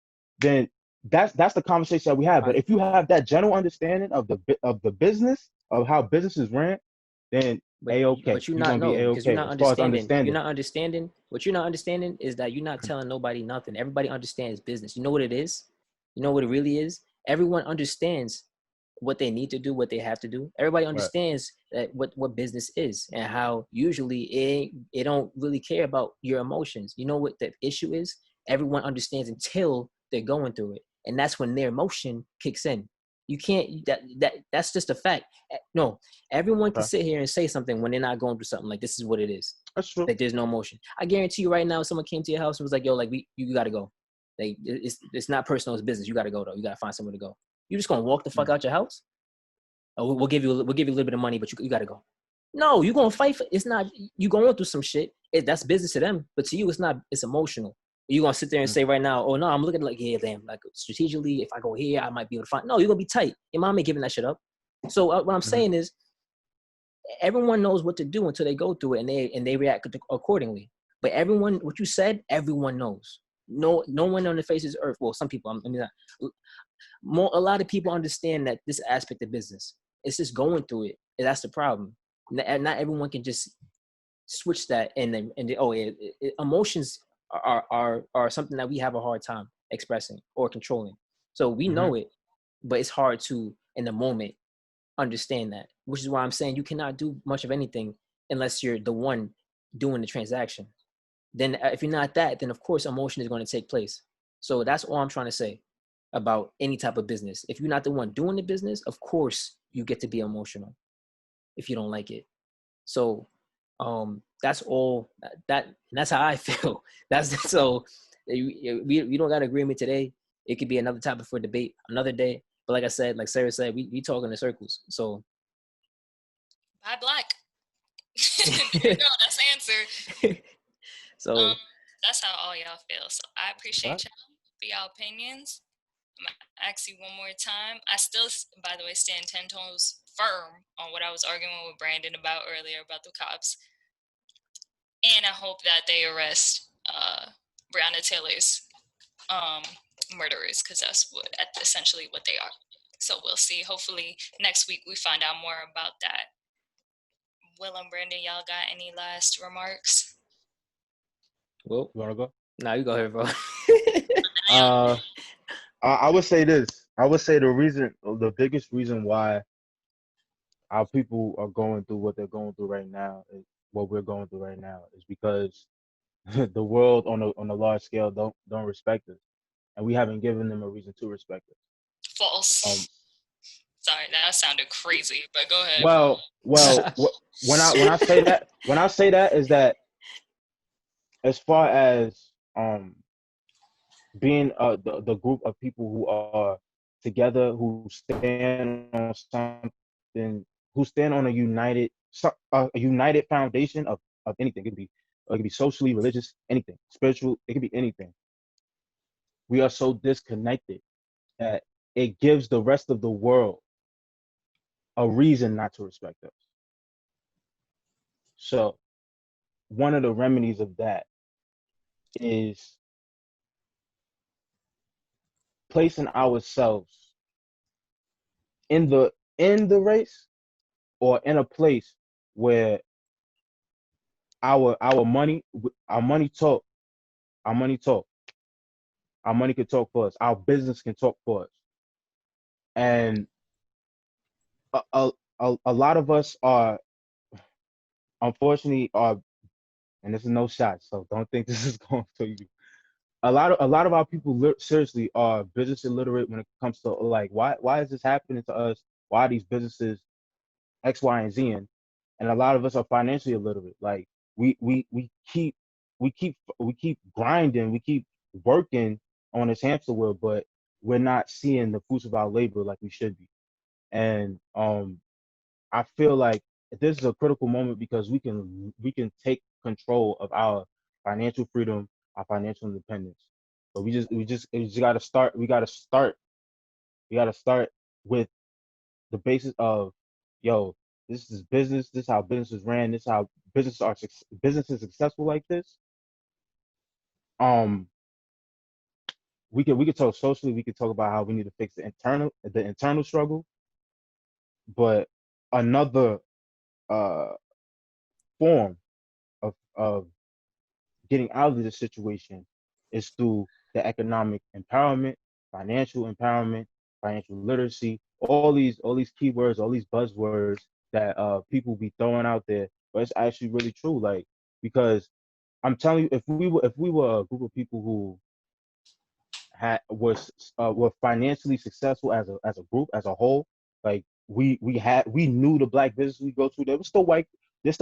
then that's the conversation that we have. But I, if you have that general understanding of the business of how businesses ran, then a okay, but you're you're not gonna be no a because you're okay not as far as understanding. You're understanding. not understanding. What you're not understanding is that you're not telling nobody nothing. Everybody understands business. You know what it is? You know what it really is? Everyone understands what they need to do, what they have to do. Everybody Right. understands that what business is and how usually it don't really care about your emotions. You know what the issue is? Everyone understands until they're going through it, and that's when their emotion kicks in. You can't that's just a fact. No, everyone can Okay. sit here and say something when they're not going through something like this is what it is. That's true. Like there's no emotion. I guarantee you right now, if someone came to your house and was like, "Yo, like you got to go." Like it's not personal, it's business. You got to go though. You got to find somewhere to go. You just gonna walk the fuck out your house? Oh, we'll give you a little bit of money, but you got to go. No, you gonna fight for. It's not you going through some shit. That's business to them, but to you, it's not. It's emotional. You gonna sit there and Mm. say right now, oh no, I'm looking like yeah, damn, like strategically, if I go here, I might be able to find. No, you're gonna be tight. Your mom ain't giving that shit up. So what I'm Mm-hmm. saying is, everyone knows what to do until they go through it and they react accordingly. But everyone, what you said, everyone knows. No one on the face of this earth. Well, some people. I mean, a lot of people understand that this aspect of business. It's just going through it. And that's the problem. Not everyone can just switch that emotions are something that we have a hard time expressing or controlling. So we Mm-hmm. know it, but it's hard to in the moment understand that, which is why I'm saying you cannot do much of anything unless you're the one doing the transaction. Then if you're not that, then of course emotion is going to take place. So that's all I'm trying to say about any type of business. If you're not the one doing the business, of course you get to be emotional if you don't like it. So that's all that's how I feel. That's so we don't got to agree with me today. It could be another topic for debate another day. But like I said, like Sarah said, we talk in circles. So Buy black. There you go. That's the answer. so That's how all y'all feel. So I Right. appreciate y'all for y'all opinions. I'm gonna ask you one more time. I still, by the way, stand 10 toes firm on what I was arguing with Brandon about earlier about the cops. And I hope that they arrest Breonna Taylor's um, murderers, because that's essentially what they are. So we'll see. Hopefully next week we find out more about that. Will and Brandon, y'all got any last remarks? well, You wanna go? now you go ahead, bro. Uh, I would say this. I would say the biggest reason why our people are going through what they're going through right now is what we're going through right now is because the world on a large scale don't respect us, and we haven't given them a reason to respect us. False. Sorry, that sounded crazy, but go ahead. When I say that is that as far as being the group of people who are together, who stand on something, who stand on a united foundation of anything. It could be socially, religious, anything, spiritual. It could be anything. We are so disconnected that it gives the rest of the world a reason not to respect us. So one of the remedies of that is placing ourselves in the race or in a place where our money our money talk our money talk our money can talk for us, our business can talk for us, and a, a, a lot of us are unfortunately are, and this is no shot, so don't think this is going to you. A lot of our people seriously are business illiterate when it comes to like why is this happening to us, why are these businesses X, Y, and Z in, and a lot of us are financially illiterate. Like we keep grinding, we keep working on this hamster wheel, but we're not seeing the fruits of our labor like we should be. And I feel like this is a critical moment because we can take control of our financial freedom, our financial independence. But we just gotta start. We gotta start with the basis of, yo, this is business. This is how businesses ran. This is how businesses successful like this. Um, we could talk socially. We could talk about how we need to fix the internal struggle. But another uh form of getting out of this situation is through the economic empowerment, financial empowerment, financial literacy, all these keywords, all these buzzwords that people be throwing out there, but it's actually really true. Like, because I'm telling you, if we were a group of people who had were financially successful as a group as a whole, like we knew the black business we go to. There's still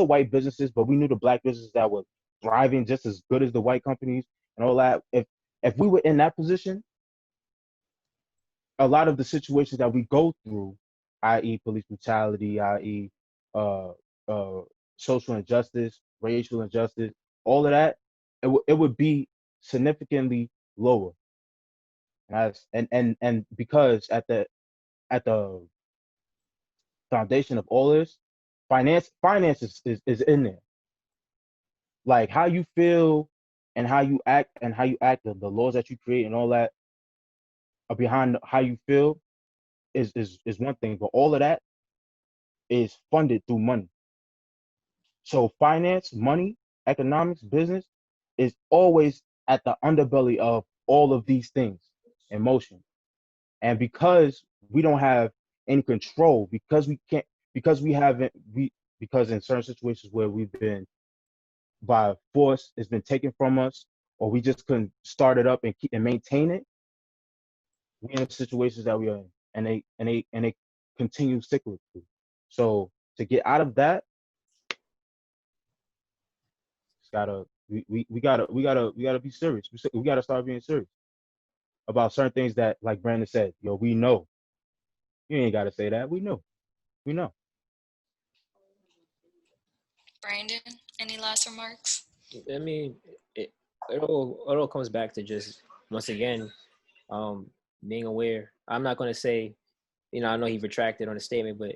white businesses, but we knew the black businesses that were thriving just as good as the white companies and all that. If we were in that position, a lot of the situations that we go through, i.e., police brutality, i.e., uh, uh, social injustice, racial injustice, all of that, it would be significantly lower. And because at the foundation of all this, finance is in there. Like how you feel and how you act, the laws that you create and all that are behind how you feel is one thing, but all of that is funded through money. So finance, money, economics, business is always at the underbelly of all of these things in motion. And because we don't have any control, because we can't, because we haven't, we because in certain situations where we've been by force, it's been taken from us, or we just couldn't start it up and keep and maintain it. We in the situations that we are in, and they continue cyclically. So to get out of that, it's gotta we gotta be serious. We gotta start being serious about certain things that, like Brandon said, yo, we know. You ain't gotta say that. We know. We know. Brandon, any last remarks? I mean, it, it all comes back to just once again, um, being aware. I'm not going to say, I know he retracted on the statement, but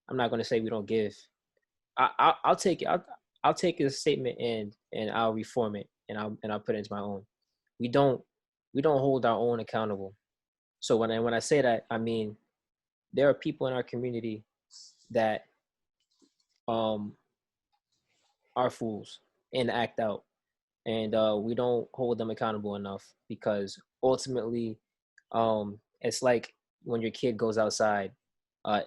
I'm not going to say we don't give. I'll take it. I'll take his statement and I'll reform it and I'll put it into my own. We don't we don't hold our own accountable. So when I say that, I mean there are people in our community that um are fools and act out, and we don't hold them accountable enough because ultimately, it's like when your kid goes outside,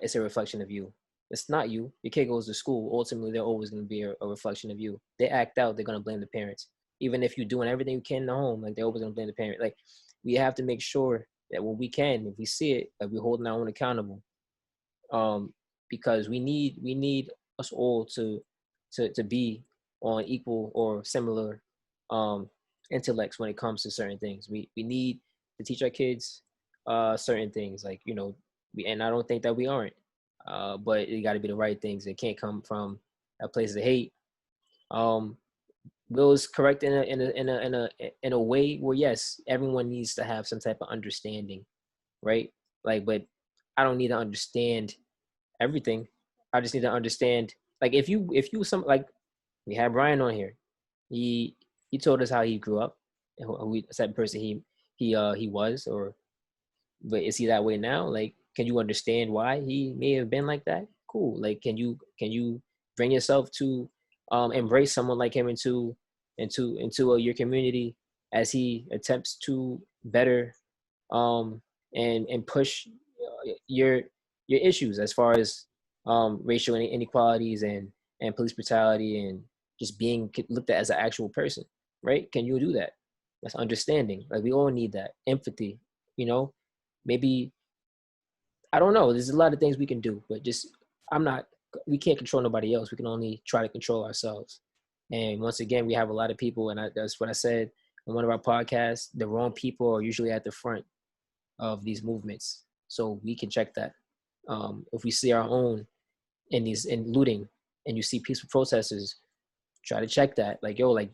it's a reflection of you. It's not you. Your kid goes to school. Ultimately, they're always going to be a reflection of you. They act out. They're going to blame the parents. Even if you're doing everything you can in the home, like they're always going to blame the parent. Like we have to make sure that when we can, if we see it, that we're holding our own accountable. Um, because we need us all to be on equal or similar um, intellects when it comes to certain things. We need to teach our kids certain things, like and I don't think that we aren't, but it got to be the right things. It can't come from a place of hate. Um, Will is correct in a way where yes, everyone needs to have some type of understanding, right? Like, but I don't need to understand everything. I just need to understand. Like, if you some like we had Brian on here. He told us how he grew up, and who certain person he was, or but is he that way now? Like, can you understand why he may have been like that? Cool. Like, can you bring yourself to embrace someone like him into your community as he attempts to better um and push your issues as far as racial inequalities and police brutality and just being looked at as an actual person, right? Can you do that? That's understanding. Like we all need that empathy, you know. Maybe I don't know. There's a lot of things we can do, but just I'm not. We can't control nobody else. We can only try to control ourselves. And once again, we have a lot of people, and that's what I said in one of our podcasts. The wrong people are usually at the front of these movements, so we can check that. If we see our own in looting, and you see peaceful protesters, try to check that. Like yo, like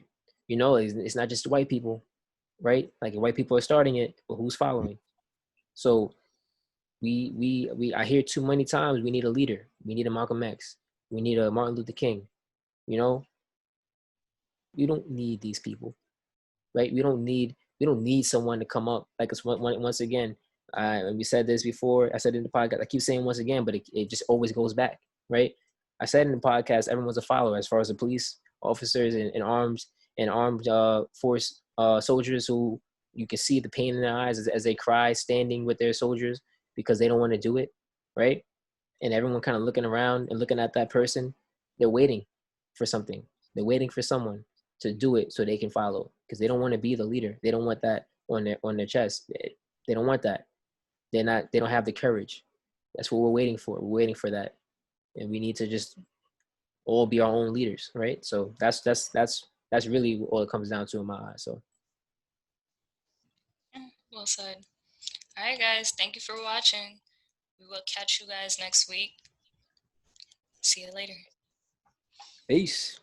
it's not just the white people, right? Like the white people are starting it, but who's following? So we I hear too many times we need a leader. We need a Malcolm X. We need a Martin Luther King. You know, we don't need these people, right? We don't need someone to come up like us once again. We said this before. I said it in the podcast. I keep saying once again, but it just always goes back, right? I said in the podcast, everyone's a follower as far as the police officers and armed force soldiers who you can see the pain in their eyes as they cry, standing with their soldiers. because they don't want to do it, right? And everyone kind of looking around and looking at that person, they're waiting for something. They're waiting for someone to do it so they can follow, because they don't want to be the leader. They don't want that on their chest. They don't want that. They don't have the courage. That's what we're waiting for. We're waiting for that. And we need to just all be our own leaders, right? So that's really all it comes down to in my eyes. So Well said. All right, guys. Thank you for watching. We will catch you guys next week. See you later. peace.